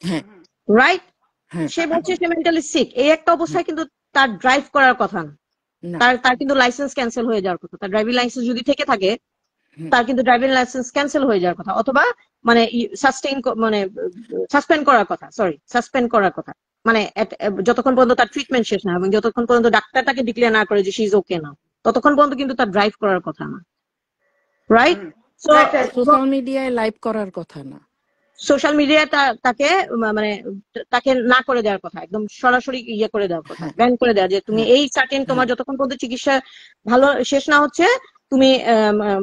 C: হ্যাঁ,
B: রাইট?
C: হ্যাঁ,
B: সে বলছে সে মেন্টালি সিক, এই একটা
C: হ্যাঁ,
B: অবস্থায় কিন্তু তার ড্রাইভ করার কথা না,
C: না,
B: তার তার কিন্তু লাইসেন্স ক্যান্সেল হয়ে যাওয়ার কথা, তার ড্রাইভিং লাইসেন্স যদি থেকে থাকে
C: হুম,
B: তার কিন্তু ড্রাইভিং লাইসেন্স ক্যান্সেল হয়ে যাওয়ার কথা, অথবা মানে সাস্টেইন, মানে সাসপেন্ড করার কথা, সরি সাসপেন্ড করার কথা, মানে যতক্ষণ পর্যন্ত তার ট্রিটমেন্ট শেষ না, এবং যতক্ষণ পর্যন্ত ডাক্তার তাকে ডিক্লেয়ার না করে যে শি ইজ ওকে না, ততক্ষণ পর্যন্ত কিন্তু তার ড্রাইভ করার কথা না, রাইট? সো
C: সোশ্যাল মিডিয়ায় লাইভ করার কথা না।
B: সোশ্যাল মিডিয়ায় তাকে মানে তাকে না করে দেওয়ার কথা, একদম সরাসরি ইয়ে করে দেওয়ার কথা,
C: হ্যাঁ,
B: ব্যান করে দেওয়া, যে তুমি
C: হ্যাঁ,
B: এই সার্টেন তোমার
C: হ্যাঁ,
B: যতক্ষণ পর্যন্ত চিকিৎসা ভালো শেষ না হচ্ছে তুমি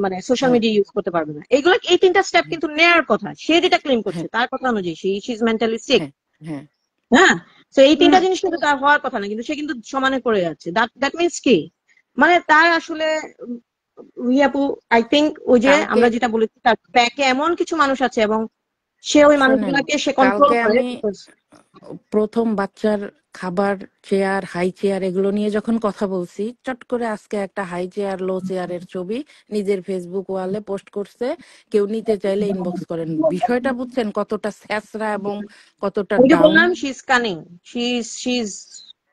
B: মানে সোশ্যাল
C: হ্যাঁ,
B: মিডিয়া ইউজ করতে পারবে না। এইগুলো, এই তিনটা স্টেপ
C: হ্যাঁ,
B: কিন্তু নেয়ার কথা, সে যেটা ক্লেম করছে
C: হ্যাঁ,
B: তার কথা অনুযায়ী শি ইজ মেন্টালি সিক,
C: হ্যাঁ, হ্যাঁ,
B: হ্যাঁ। তো এই তিনটা জিনিস কিন্তু তার হওয়ার কথা না, কিন্তু সে কিন্তু সমানে করে যাচ্ছে। দ্যাট মিনস কি, মানে তার আসলে আপু, আই থিঙ্ক ওই যে
C: কালকে
B: আমরা যেটা বলেছি, তার ব্যাকে এমন কিছু মানুষ আছে এবং সে ওই
C: শোনেন,
B: মানুষগুলাকে সে কন্ট্রোল
C: কালকে
B: করে।
C: আমি প্রথম বাচ্চার খাবার, চেয়ার, হাই চেয়ার এগুলো নিয়ে যখন কথা বলছি, চট করে আজকে একটা হাই চেয়ার লো চেয়ারের ছবি নিজের ফেসবুক ওয়ালে পোস্ট করছে। কেউ নিতে চাইলে ইনবক্স করেন। বিষয়টা বুঝছেন কতটা স্যাঁচরা এবং কতটা
B: ওই যে
C: ডাউন?
B: বললাম, she is cunning, she is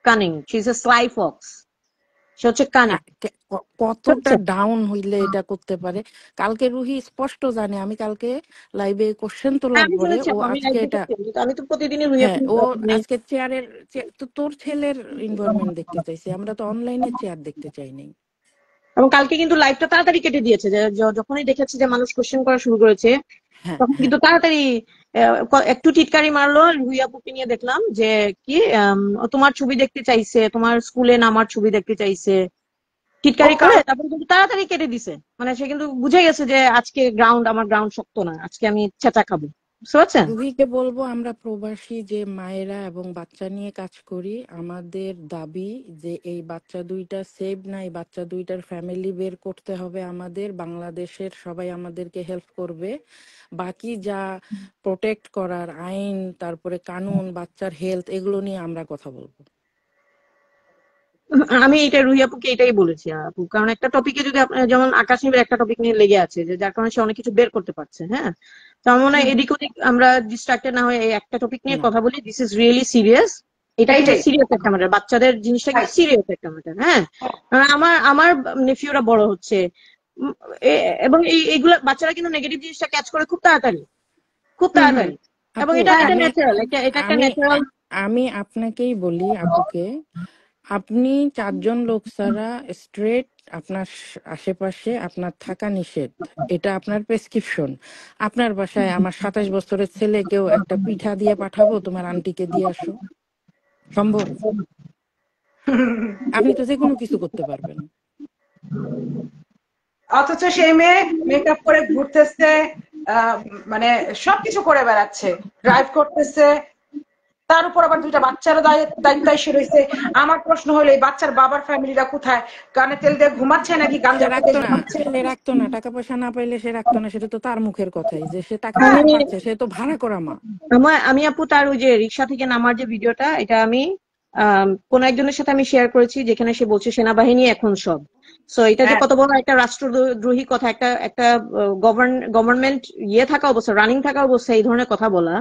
B: cunning, she is a sly fox, সে হচ্ছে কানিং।
C: কতটা ডাউন হইলে এটা করতে পারে? কালকে রুহি স্পষ্ট জানে, আমি কালকে লাইভে কোশ্চেন তোলার
B: আমি
C: পরে
B: শুনেছি
C: ও
B: আপু, আমি
C: আজকে
B: লাইভ
C: এটা,
B: দেখেছি, কিন্তু আমি তো প্রতিদিনই
C: হ্যাঁ, ও
B: মানে
C: আজকে চেয়ারের, তো তোর ছেলের ইনভলভমেন্ট দেখতে চাইছে, আমরা তো অনলাইনে চেয়ার দেখতে চাই নাই।
B: এবং কালকে কিন্তু লাইভটা তাড়াতাড়ি কেটে দিয়েছে, যে যখনই দেখেছে যে মানুষ কোশ্চেন করা শুরু করেছে,
C: হ্যাঁ,
B: তখন
C: হ্যাঁ,
B: কিন্তু তাড়াতাড়ি একটু টিটকারি মারলো। রুই আপুকে নিয়ে দেখলাম যে কি ও তোমার ছবি দেখতে চাইছে, তোমার স্কুলে নামার ছবি দেখতে চাইছে, টিটকারি করে তারপরে কিন্তু তাড়াতাড়ি কেটে দিছে। মানে সে কিন্তু বুঝে গেছে যে আজকে আমার গ্রাউন্ড শক্ত না, আজকে আমি চেঁচা খাবো, বুঝতে পারছেন?
C: রুহিকে বলবো, আমরা প্রবাসী যে মায়েরা এবং বাচ্চা নিয়ে কাজ করি, আমাদের দাবি যে এই বাচ্চা দুইটা সেভ না, এই বাচ্চা দুইটার ফ্যামিলি বের করতে হবে আমাদের। বাংলাদেশের সবাই আমাদেরকে হেল্প করবে। বাকি যা প্রোটেক্ট করার আইন, তারপরে কানুন, বাচ্চার হেলথ, এগুলো নিয়ে আমরা কথা বলবো।
B: আমি এটা রুহি আপুকে এটাই বলেছি আপু, কারণ একটা টপিকে যদি আপনার, যেমন আকাশ নিবের একটা টপিক নিয়ে লেগে আছে, যে যার কারণে সে অনেক কিছু বের করতে পারছে, হ্যাঁ। তো আমার মনে হয় এদিক ওদিক আমরা ডিস্ট্রাক্টেড না হয়ে এই একটা টপিক নিয়ে
C: না,
B: কথা বলি। দিস ইজ রিয়েলি সিরিয়াস, এটা কিন্তু সিরিয়াস একটা ম্যাটার, বাচ্চাদের জিনিসটা কিন্তু সিরিয়াস একটা ম্যাটার, হ্যাঁ। আমার আমার নেফিউরা বড় হচ্ছে, উম, এবং এইগুলা বাচ্চারা কিন্তু নেগেটিভ জিনিসটা ক্যাচ করে খুব তাড়াতাড়ি, খুব তাড়াতাড়ি, এবং
C: আপু,
B: এটা এটা
C: আমি
B: ন্যাচারাল, এটা একটা
C: আমি
B: ন্যাচারাল।
C: আমি আপনাকেই বলি, আপুকে, আপনি চারজন লোক ছাড়া স্ট্রেট আপনার আশেপাশে আপনার থাকা নিষেধ। এটা আপনার প্রেসক্রিপশন। আপনার বাসায় আমার 27 বছরের ছেলেকেও একটা পিঠা দিয়ে পাঠাবো, তোমার আন্টিকে দিয়ে আসো, সম্ভব? আপনি তো যে কোনো কিছু করতে পারবেন।
A: অথচ সেই মেয়ে মেকআপ করে ঘুরতেছে, আহ, মানে সবকিছু করে বেড়াচ্ছে, ড্রাইভ করতেছে, তার উপর আবার দুইটা বাচ্চারও দায়িত্ব এসে রয়েছে। আমার প্রশ্ন হলো, এই বাচ্চার বাবার ফ্যামিলিরা কোথায়? কানে তেল দিয়ে ঘুমাচ্ছে নাকি
C: সে
A: গাঞ্জা খেতে
C: রাখতো না,
A: ঘুমাচ্ছে?
C: সে রাখতো না, টাকা পয়সা না পাইলে সে রাখতো না। সেটা তো তার মুখের কথাই যে সে টাকা
A: হ্যাঁ,
C: পয়সা পাচ্ছে, সে তো ভাড়া করা মা।
B: আমি আপু তার ওই যে রিক্সা থেকে নামার যে ভিডিওটা, এটা আমি কোন একজনের সাথে আমি শেয়ার করেছি, যেখানে সে বলছে সেনাবাহিনী এখন সব। সো এটা যে
A: হ্যাঁ,
B: কত বড় একটা রাষ্ট্রদ্রোহী কথা, একটা একটা গভর্নমেন্ট ইয়ে থাকা অবস্থা, রানিং থাকা অবস্থা এই ধরনের কথা বলা,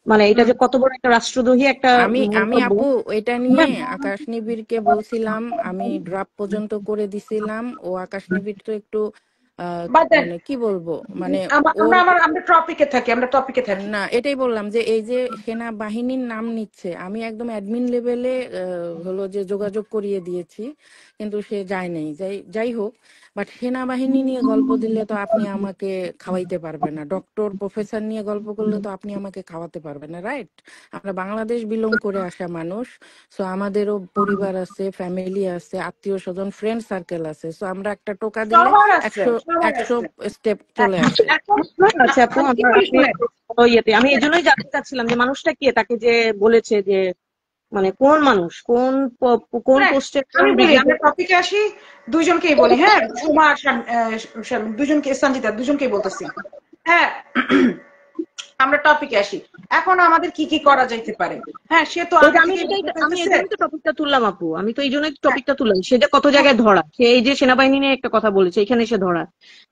B: মানে এটা যে কত বড় একটা রাষ্ট্রদ্রোহী একটা
C: আমি আমি
B: মন্তব্য।
C: আপু এটা নিয়ে
B: হ্যাঁ,
C: আকাশ নিবিড়কে বলছিলাম, আমি ড্রাফট পর্যন্ত করে দিছিলাম। ও আকাশ নিবিড় তো একটু
A: বাদ দেন।
C: মানে কি বলবো, মানে
A: আমরা
C: ওর,
A: আমরা আমরা টপিকে থাকি।
C: না এটাই বললাম যে এই যে সেনাবাহিনীর নাম নিচ্ছে, আমি একদম অ্যাডমিন লেভেলে হলো যে যোগাযোগ করিয়ে দিয়েছি, কিন্তু সে যায় নাই। যাই যাই হোক, বাট সেনাবাহিনী নিয়ে গল্প দিলে তো আপনি আমাকে খাওয়াইতে পারবেন না, ডক্টর প্রফেসর নিয়ে গল্প করলে তো আপনি আমাকে খাওয়াতে পারবেন না, রাইট? আমরা বাংলাদেশ বিলং করে আসা মানুষ, সো আমাদেরও পরিবার আছে, ফ্যামিলি আছে, আত্মীয় স্বজন, ফ্রেন্ড সার্কেল আছে। সো আমরা একটা টোকা দিলে
A: সবার আছে,
C: 100 স্টেপ চলে আসে।
A: এখন
B: আচ্ছা আপু,
A: কি করি শুনেন,
B: আমি এই জন্যই জানতে চাচ্ছিলাম যে মানুষটা কে, তাকে যে বলেছে যে মানে কোন মানুষ কোন কোন
A: শুনেন,
B: পোস্টে কোন
A: আমি বলি,
B: ব্রিগেডে।
A: আমরা টপিকে আসি, দুইজনকেই বলি, হ্যাঁ, সুমা আর দুজনকে, সঞ্জিতা, দুজনকেই বলতেছি। হ্যাঁ, আমরা টপিকে আসি। এখন আমাদের কি কি করা যাইতে পারে? হ্যাঁ, সে তো
B: ওই যে
A: আগে
B: আমি
A: থেকে
B: এটাই
A: বলতে
B: আমি এই
A: চাইতেছে।
B: জন্যই তো টপিকটা তুললাম আপু, আমি তো এই জন্যই
A: হ্যাঁ,
B: টপিকটা তুললাম। সে যে কত
A: হ্যাঁ,
B: জায়গায় ধরা, সে এই যে সেনাবাহিনী নিয়ে একটা কথা বলেছে, এখানে এসে ধরা।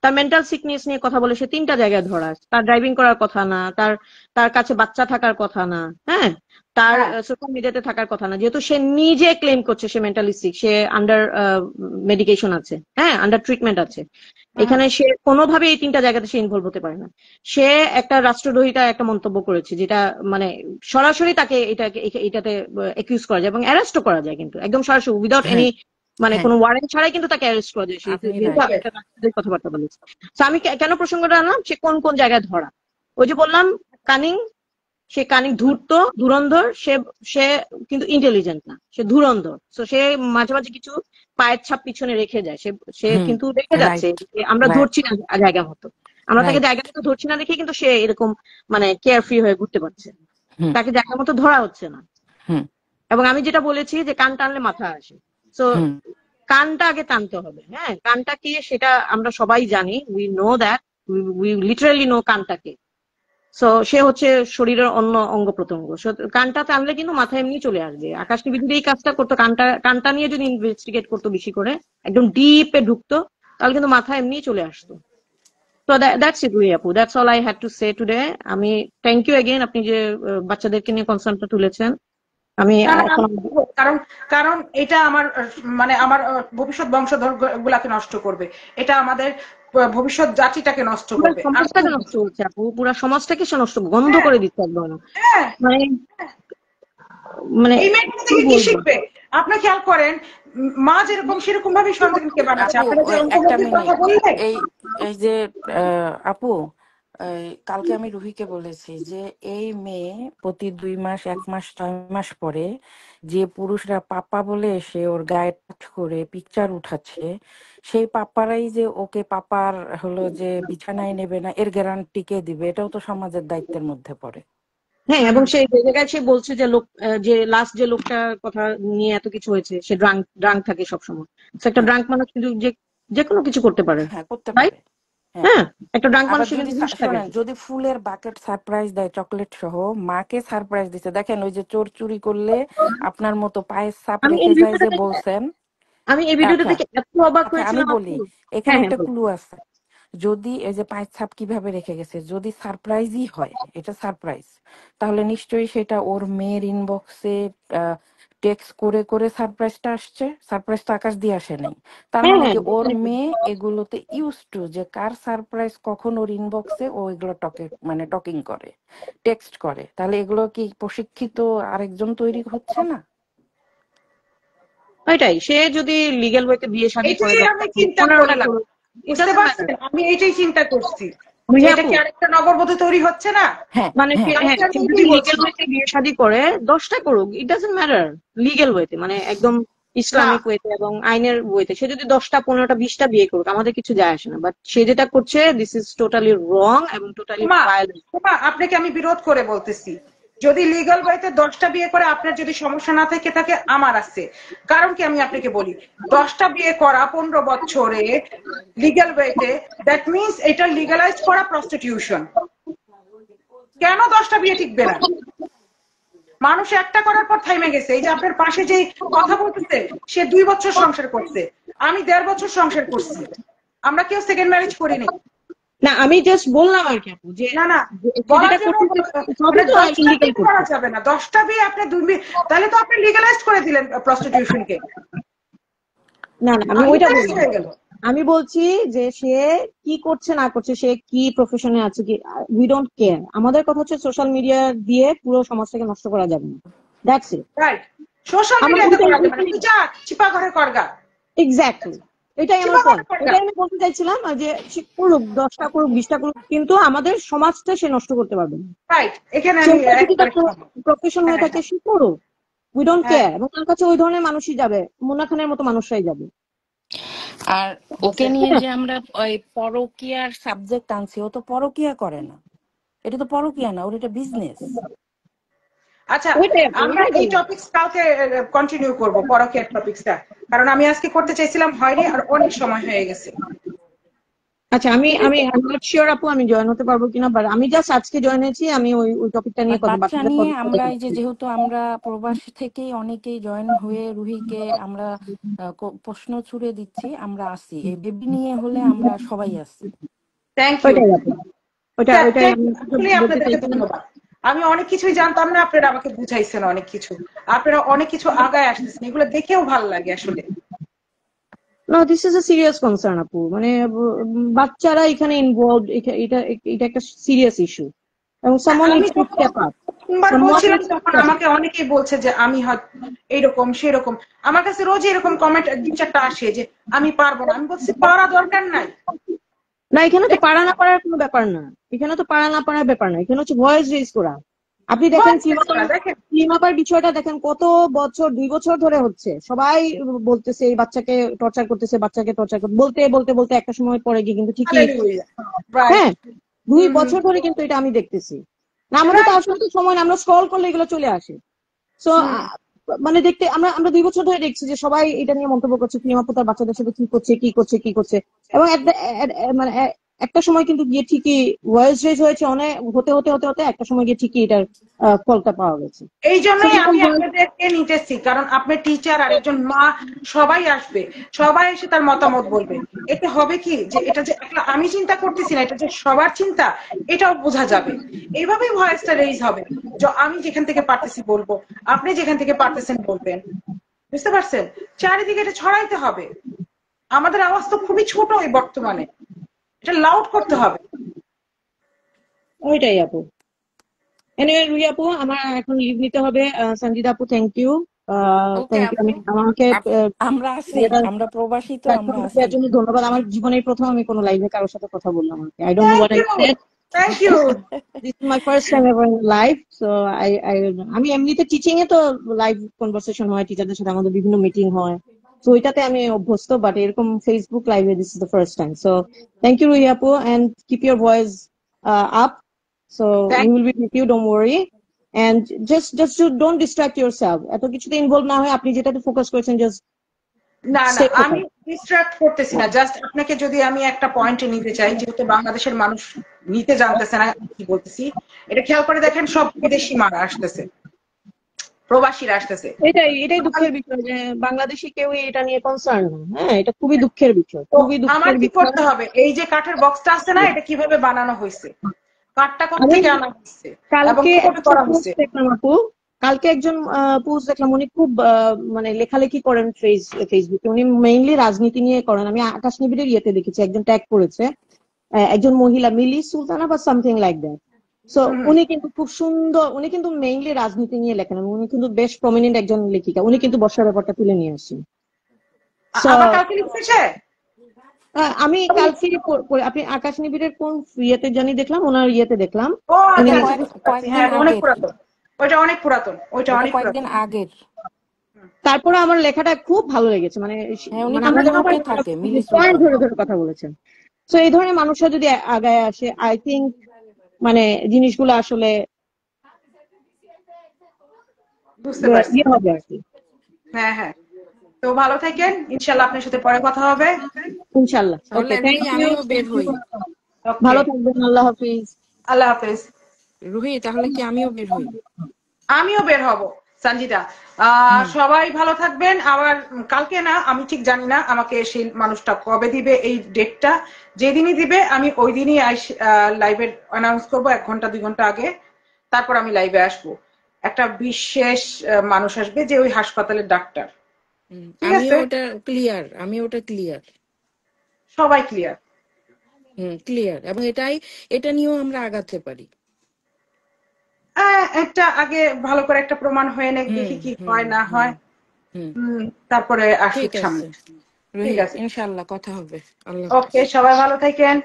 B: তার মেন্টাল সিকনেস নিয়ে কথা বলে, সে 3টা জায়গায় ধরা। তার ড্রাইভিং করার কথা না, তার তার কাছে বাচ্চা থাকার কথা না, হ্যাঁ, তার
A: হ্যাঁ,
B: সোশ্যাল মিডিয়াতে থাকার কথা না, যেহেতু সে নিজে ক্লেম করছে সে মেন্টালি সিক, সে আন্ডার মেডিকেশন আছে, হ্যাঁ, আন্ডার ট্রিটমেন্ট আছে।
A: হুম,
B: এখানে সে কোনোভাবে এই 3টা জায়গাতে সে ইনভলভ হতে পারে না। সে একটা রাষ্ট্রদ্রোহিতা একটা মন্তব্য করেছে, যেটা মানে সরাসরি তাকে এটাতে একিউজ করা যায় এবং অ্যারেস্টও করা যায়, কিন্তু একদম সরাসরি উইদাউট
C: হ্যাঁ
B: এনি মানে
C: হ্যাঁ
B: কোনো ওয়ারেন্ট ছাড়াই কিন্তু তাকে অ্যারেস্ট করা যায়,
C: আপনি
B: যেহেতু
C: রাইট।
B: সে একটা রাষ্ট্রদ্রোহী কথাবার্তা বলেছে। তো আমি কেন প্রসঙ্গটা আনলাম, সে কোন কোন জায়গায় ধরা। ওই যে বললাম কানিং, সে কানিং, ধূর্ত, ধুরন্ধর। সে সে কিন্তু ইন্টেলিজেন্ট না, সে ধুরন্ধর। তো সে মাঝে মাঝে কিছু পায়ের ছাপ পিছনে রেখে যায়, সে সে
C: হুম,
B: কিন্তু রেখে যাচ্ছে
C: রাইট
B: যে আমরা
C: রাইট
B: ধরছি না জায়গা মতো। আমরা তাকে
C: রাইট।
B: জায়গা মতো ধরছি না দেখে কিন্তু সে এরকম মানে কেয়ার ফ্রি হয়ে ঘুরতে পারছে,
C: হুম
B: তাকে জায়গা মতো ধরা হচ্ছে না।
C: হুম
B: এবং আমি যেটা বলেছি যে কান টানলে মাথা আসে, তো
C: হুম
B: কানটা আগে টানতে হবে। হ্যাঁ, কানটা কি সেটা আমরা সবাই জানি, we know that, we literally know কানটাকে। সো সে হচ্ছে শরীরের অন্য অঙ্গ প্রত্যঙ্গ। কানটা টানলে কিন্তু মাথা এমনি চলে আসবে। আকাশ টিভি যদি এই কাজটা করতো, কানটা নিয়ে যদি ইনভেস্টিগেট করতো বেশি করে, একদম ডিপে ঢুকতো, তাহলে কিন্তু মাথা এমনি চলে আসতো। তো দ্যাটস ইট রুহি আপু, that's all I had to say today. আমি থ্যাংক ইউ এগেন, আপনি যে বাচ্চাদেরকে নিয়ে কনসার্নটা তুলেছেন। আমি
A: না, না,
B: এখন
A: আমি বলবো, কারণ কারণ এটা আমার মানে আমার ভবিষ্যৎ বংশধর গুলাকে নষ্ট করবে। এটা আমাদের ভবিষ্যৎ জাতিটাকে নষ্ট
B: পুরো
A: করবে। আমি
B: সমাজটাকে নষ্ট করছে আপু, পুরো সমাজটাকে সে নষ্ট বন্ধ
A: হ্যাঁ,
B: করে দিচ্ছে একদম।
A: হ্যাঁ,
B: মানে মানে
A: এই মেয়েটা
B: কি
A: থেকে কি
B: বলবো।
A: শিখবে? আপনি খেয়াল করেন, মা যেরকম সেরকম ভাবে সন্তানকে বানাচ্ছে।
C: আপু
A: আপনারা যে
C: ওই একটা
A: অঙ্কভঙ্গির কথা
C: মিনিট।
A: বললেন,
C: এই এই যে আপু, এই কালকে আমি রুহিকে বলেছি যে এই মেয়ে প্রতি 2 মাস 1 মাস 6 মাস পরে যে পুরুষরা পাপা বলে এসে ওর গায়ে টাচ করে পিকচার উঠাচ্ছে, সেই পাপারাই যে ওকে পাপার হলো যে বিছানায় নেবে না এর গ্যারান্টি কে দিবে? এটাও তো সমাজের দায়িত্বের মধ্যে পড়ে।
B: হ্যাঁ,
A: হুম,
B: এবং সেই জায়গায় সে বলছে যে লোক যে লাস্ট যে লোকটার কথা নিয়ে এত কিছু হয়েছে, সে ড্রাঙ্ক ড্রাঙ্ক থাকে সবসময়। তো একটা
C: হ্যাঁ
B: ড্রাঙ্ক মানুষ কিন্তু যে যে কোনো কিছু করতে পারে,
C: হ্যাঁ করতে
B: রাইট?
C: পারে। হ্যাঁ,
B: হ্যাঁ, একটা ড্রাঙ্ক
C: আবার
B: মানুষের
C: যদি
B: কিন্তু হুঁশ থাকে
C: শোনেন,
B: না।
C: যদি ফুলের বাকেট সারপ্রাইজ দেয় চকলেট সহ, মাকে সারপ্রাইজ দিচ্ছে, দেখেন ওই যে চোর চুরি করলে আপনার মতো পায়ের ছাপ
B: আমি এই
C: রেখে যায়
B: ভিডিওটা
C: যে
B: দেখে
C: বলছেন।
B: আমি এই ভিডিওটা
C: আচ্ছা
B: দেখে এত অবাক
C: আচ্ছা আমি
B: হয়েছিলাম আপু।
C: বলি, এখানে
B: হ্যাঁ, হ্যাঁ,
C: একটা
B: বল।
C: ক্লু আছে। যদি এই যে পায়ের ছাপ কিভাবে রেখে গেছে, যদি সারপ্রাইজই হয়, এটা সারপ্রাইজ, তাহলে নিশ্চয়ই সেটা ওর মেয়ের ইনবক্সে টেক্সট করে করে সারপ্রাইজটা আসছে। সারপ্রাইজ তো আকাশ দিয়ে আসে নাই। তার
B: হ্যাঁ,
C: মানে
B: হ্যাঁ,
C: কি ওর মেয়ে এগুলোতে ইউজ টু, যে কার সারপ্রাইজ কখন ওর ইনবক্সে ও এগুলো মানে টকিং করে, টেক্সট করে। তাহলে এগুলো কি প্রশিক্ষিত আরেকজন তৈরি হচ্ছে না?
B: ওইটাই, সে যদি লিগেল ওয়েতে বিয়ে শাদী করে,
A: এটাই
B: 10টা
A: আমি
B: করুক,
A: চিন্তা
B: 15টা
A: করলাম।
B: করুক, ইট
A: বুঝতে
B: ডাজন্ট ম্যাটার।
A: পারছেন, আমি এটাই চিন্তা করছি যে
B: বুঝে
A: এটা
B: আপু,
A: কি আরেকটা নগরবধূ তৈরি হচ্ছে না?
C: হ্যাঁ
B: মানে
C: হ্যাঁ
B: হ্যাঁ,
A: আমি আর
B: সে যদি
A: এটাই বলছি।
B: লিগেল ওয়েতে বিয়ে শাদী করে, 10টা করুক, ইট ডাজন্ট ম্যাটার। লিগেল ওয়েতে মানে একদম
A: না,
B: ইসলামিক ওয়েতে এবং আইনের ওয়েতে সে যদি 10টা 15টা 20টা বিয়ে করুক, আমাদের কিছু যায় আসে না। বাট সে যেটা করছে, দিস ইজ টোটালি রং এবং টোটালি
A: মা,
B: ভায়োলেন্ট।
A: আপনাকে আমি বিরোধ করে বলতেছি, যদি লিগাল ওয়েতে 10টা বিয়ে করে আপনার যদি সমস্যা না থেকে থাকে, আমার আছে। কারণ কি, আমি আপনাকে বলি, 10টা বিয়ে করা 15 বছরে লিগাল ওয়েতে, দ্যাট মিনস এটা লিগালাইজ করা প্রস্টিটিউশন। কেন 10টা বিয়ে টিকবে না? মানুষ একটা করার পর থাইমে গেছে। এই যে আপনার পাশে যে কথা বলতেছে, সে 2 বছর সংসার করছে, আমি 1.5 বছর সংসার করছি। আমরা কেউ সেকেন্ড ম্যারেজ করিনি।
B: না, আমি জাস্ট বললাম আর কি আপু, যে
A: না, না,
B: সে
A: বলার
B: যেটা
A: জন্য
B: করছে সবই
A: মানে
B: তো
A: 10টা
B: ইলিগাল
A: বিয়ে
B: করছে।
A: করা যাবে না। 10টা বিয়ে আপনি 2 বিয়ে, তাহলে তো আপনি লিগালাইজ করে দিলেন প্রস্টিটিউশনকে।
B: না না, আমি ওইটা
A: লিগালাইজ
B: বললাম না।
A: হয়ে গেল।
B: আমি বলছি যে সে কি করছে না করছে, সে কি প্রফেশনে আছে কি, উই ডোন্ট কেয়ার। আমাদের কথা হচ্ছে সোশ্যাল মিডিয়া দিয়ে পুরো সমাজটাকে নষ্ট করা যাবে না, দ্যাটস ইট।
A: রাইট, সোশ্যাল
B: আমার
A: মিডিয়াতে
B: ওইটাই
A: করা যাবে না। তুই যা চিপা ঘরে করগা,
B: এক্স্যাক্টলি, এটাই আমার
A: চিপা ঘরে
B: পয়েন্ট,
A: করগা।
B: এটাই আমি বলতে চাইছিলাম যে সে করুক, 10টা করুক, 20টা করুক, কিন্তু আমাদের সমাজটা সে নষ্ট করতে পারবে না।
A: রাইট, এখানে আমি
B: সেটা যদি তার
A: একবারে সহমত।
B: প্রফেশন হয়ে
A: হ্যাঁ,
B: থাকে, সে করুক, উই ডোন্ট
A: হ্যাঁ,
B: কেয়ার। এবং তার কাছে ওই ধরনের মানুষই যাবে, মুন্না খানের মতো মানুষরাই যাবে।
C: আর ওকে নিয়ে যে আমরা ওই পরকীয়ার সাবজেক্ট আনছি, ও তো পরকীয়া করে না। এটা তো পরকীয়া না, ওর এটা বিজনেস।
A: আচ্ছা,
B: ওইটাই আপু,
A: আমরা
B: ওইটাই
A: এই
B: বললাম।
A: টপিকস কালকে কন্টিনিউ করব, পরকীয়ার টপিকসটা, কারণ আমি আজকে করতে চাইছিলাম, হয়নি, আর অনেক সময় হয়ে গেছে।
B: আচ্ছা, আমি
A: ঠিক
B: আমি
A: আছে,
B: নট শিওর আপু আমি জয়েন হতে পারবো কিনা, বাট আমি জাস্ট আজকে জয়েন হয়েছি। আমি ওই ওই টপিকটা নিয়ে
C: বাট
B: কথা,
C: বাচ্চা
B: বাচ্চাদের
C: নিয়ে
B: কথা
C: আমরা এই যে
B: বলছি।
C: যেহেতু আমরা প্রবাস থেকেই অনেকেই জয়েন হয়ে রুহিকে আমরা প্রশ্ন ছুড়ে দিচ্ছি, আমরা আসি এই বেবি নিয়ে হলে আমরা সবাই আসি।
A: Thank you.
B: ওইটাই আপু, ওইটাই আমি
A: আসলে
B: বলতে
A: আপনাদেরকে
B: চাইছিলাম।
A: ধন্যবাদ। আমি অনেক কিছুই জানতাম না, আপনারা আমাকে বুঝাইছেন অনেক কিছু, আপনারা অনেক কিছু আগায় আসতেছেন, এগুলো দেখেও ভালো লাগে আসলে।
B: না, this is a serious concern আপু, মানে বাচ্চারা এখানে ইনভলভ, এটা এটা একটা সিরিয়াস ইস্যু, এবং সামওয়ান
A: আমি
B: নিডস টু
A: যখন
B: স্টেপ আপ।
A: প্রথমবার
B: সামওয়ান
A: বলছিলাম
B: নিডস টু
A: তখন
B: স্টেপ আপ।
A: আমাকে অনেকেই বলছে যে আমি হয়তো এরকম সেরকম, আমার কাছে রোজ এরকম কমেন্ট 2-4টা আসে যে আমি পারবো না। আমি বলছি পারা দরকার নাই।
B: না, এখানে তো পারা না পারার কোনো ব্যাপার না, এখানে তো পারা না পারার ব্যাপার না, এখানে হচ্ছে ভয়েস রেজ করা। আপনি দেখেন
A: দেখেন,
B: ক্লিন আপার বিষয়টা দেখেন, কত বছর, 2 বছর ধরে হচ্ছে, সবাই বলতেছে এই বাচ্চাকে টর্চার করতেছে, বাচ্চাকে টর্চার করতে, বলতে বলতে বলতে একটা সময় পরে গিয়ে কিন্তু ঠিকই,
A: হালেলুয়া, রাইট।
B: হ্যাঁ, 2 বছর ধরে কিন্তু এটা আমি দেখতেছি। না, আমাদের তো
A: রাইট।
B: আসলে তো সময় না, আমরা স্ক্রল করলে এগুলো চলে আসে। সো মানে দেখতে আমরা আমরা 2 বছর ধরে দেখছি যে সবাই এটা নিয়ে মন্তব্য করছে, প্রিয়া আপু তার বাচ্চাদের সাথে কি করছে কি করছে কি করছে, এবং মানে একটা সময় কিন্তু গিয়ে ঠিকই ভয়েস রেজ হয়েছে, অনেক হতে হতে হতে হতে একটা সময় গিয়ে ঠিকই এটার ফলটা পাওয়া গেছে।
A: এই
B: So,
A: জন্যই
B: এরকম
A: আমি
B: voice-
A: আপনাদেরকে নিতেছি, কারণ আপনি টিচার আর একজন মা, সবাই আসবে, সবাই এসে তার মতামত বলবে। এতে হবে কি যে এটা যে একলা আমি চিন্তা করতেছি না, এটা যে সবার চিন্তা, এটাও বোঝা যাবে। এইভাবেই ভয়েসটা রেইজ হবে। আমি যেখান থেকে পারতেছি বলবো, আপনি যেখান থেকে পারতেছেন বলবেন। বুঝতে পারছেন? চারিদিকে এটা ছড়াইতে হবে। আমাদের আওয়াজ তো খুবই ছোট এই বর্তমানে, এটা লাউড করতে হবে।
B: ওইটাই আপু। এনিওয়ে রুহি আপু, আমার এখন লিভ নিতে হবে। সঞ্জিতা আপু, thank you.
C: Okay
B: thank you,
C: আপু,
B: আমি আমাকে
C: আমরা আছি, আমরা প্রবাসী তো, আমরা
B: প্ল্যাটফর্মে
C: আছি।
B: দেওয়ার জন্য ধন্যবাদ। আমার জীবনের প্রথম আমি কোনো লাইভে কারোর সাথে কথা বললাম। I don't know
A: thank
B: what I
A: you,
B: said.
A: Thank you.
B: This is my first time ever in live. So আমি এমনিতে টিচিং এ তো লাইভ কনভারসেশন হয়, টিচারদের সাথে আমাদের বিভিন্ন মিটিং হয়, তো ওইটাতে আমি অভ্যস্ত, বাট এরকম ফেসবুক লাইভে this is the first time. So thank you Ruhi আপু, and keep your voice up. So we will be with you, don't worry. And just don't distract yourself. এত কিছুতে ইনভলভ না হয়ে আপনি যেটাতে ফোকাস করেছেন, জাস্ট
A: না না,
B: স্টে
A: আমি
B: ফোকাস।
A: ডিস্ট্রাক্ট করতেছি না, জাস্ট আপনাকে যদি আমি একটা পয়েন্টে নিতে চাই, যেহেতু বাংলাদেশের মানুষ নিতে জানতেছে না কি বলতেছি, এটা খেয়াল করে দেখেন, সব বিদেশি মারা আসতেছে, প্রবাসীরা আসতেছে।
B: এটাই দুঃখের বিষয় যে বাংলাদেশি কেউ এটা নিয়ে কনসার্ন না। হ্যাঁ, এটা খুবই দুঃখের বিষয়,
A: তো
B: খুবই
A: আমার
B: দুঃখের
A: কি
B: বিষয়।
A: করতে হবে? এই যে কাঠের বক্সটা আছে না, এটা কিভাবে বানানো হয়েছে, কাঠটা
B: আমি
A: কোত্থেকে আনা হয়েছে এবং
B: কালকে
A: কিভাবে
B: একটা
A: করা
B: পোস্ট
A: হয়েছে?
B: দেখলাম আপু, কালকে একজন পোস্ট দেখলাম, উনি খুব মানে লেখালেখি করেন ফেসবুকে, উনি মেইনলি রাজনীতি নিয়ে করেন। আমি আকাশ নিবিড়ের ইয়েতে দেখেছি, একজন ট্যাগ করেছে, একজন মহিলা, মিলি সুলতানা বা সামথিং লাইক দ্যাট। সো উনি কিন্তু খুব সুন্দর, উনি কিন্তু মেইনলি রাজনীতি নিয়ে লেখেন, এবং উনি কিন্তু বেশ প্রমিনেন্ট একজন লেখিকা। উনি কিন্তু বর্ষার ব্যাপারটা তুলে নিয়ে আসেন। সো
A: আবার কালকে লিখতেছে।
B: আমি কালকে আপনি আকাশ নিবিড়ের কোন ইয়েতে জানি দেখলাম, ওনার ইয়েতে দেখলাম
A: ও
B: উনি,
A: আচ্ছা আচ্ছা, বুঝতে পারছি,
C: কয়েকদিন
A: হ্যাঁ অনেক
C: আগের,
A: পুরাতন, ওইটা অনেক পুরাতন, ওইটা
C: ওটা
A: অনেক
C: কয়েকদিন
A: পুরাতন।
C: আগের।
B: তারপরে আমার লেখাটা খুব ভালো লেগেছে, মানে
C: হ্যাঁ, উনি
B: মানে
C: তো
B: আমরা
C: নিউ
B: যেমন
C: ইয়র্কে থাকে, মিলি
B: পয়েন্ট
C: সুলতানা।
B: ধরে ধরে কথা বলেছেন। তো এই ধরনের মানুষরা যদি আগায় আসে, আই থিঙ্ক মানে জিনিসগুলো আসলে
A: বুঝতে পারছি।
B: ইয়ে হবে আর কি।
A: হ্যাঁ হ্যাঁ, তো ভালো থাকেন, ইনশাল্লাহ আপনার সাথে পরে কথা হবে।
B: ইনশাল্লাহ।
C: তাহলে
B: ওকে, থ্যাংক
C: রুহি
B: ইউ,
C: আমিও বের
B: থ্যাংক ইউ।
C: হই।
A: ওকে,
B: ভালো থাকবেন, আল্লাহ হাফিজ।
A: আল্লাহ হাফেজ।
C: রুহি তাহলে কি আমিও বের হই?
A: আমিও বের হব, সঞ্জিতা।
C: হুম।
A: সবাই ভালো থাকবেন। আবার কালকে না, আমি ঠিক জানি না আমাকে সেই মানুষটা কবে দিবে এই ডেটটা, যেদিনই দিবে আমি ওই দিনই লাইভে অ্যানাউন্স করবো, 1 ঘন্টা 2 ঘন্টা আগে। তারপর আমি লাইভে আসবো। একটা বিশেষ মানুষ আসবে, যে ওই হাসপাতালের ডাক্তার। ঠিক
C: আমিও
A: আছে,
C: ওটা ক্লিয়ার, আমি ওটা ক্লিয়ার।
A: সবাই ক্লিয়ার।
C: ক্লিয়ার, এবং এটা নিয়েও আমরা আগাতে পারি।
A: একটা আগে ভালো করে একটা প্রমাণ হয়ে নেক,
C: হুম
A: দেখি কি
C: হুম
A: হয় না
C: হুম
A: হয়।
C: হুম
A: তারপরে
C: ঠিক
A: আসুক সামনে।
C: আছে
A: ঠিক
C: রুহি,
A: আছে,
C: ইনশাল্লাহ কথা হবে। আল্লাহ
A: ওকে,
C: হাফেজ।
A: সবাই ভালো থাকেন।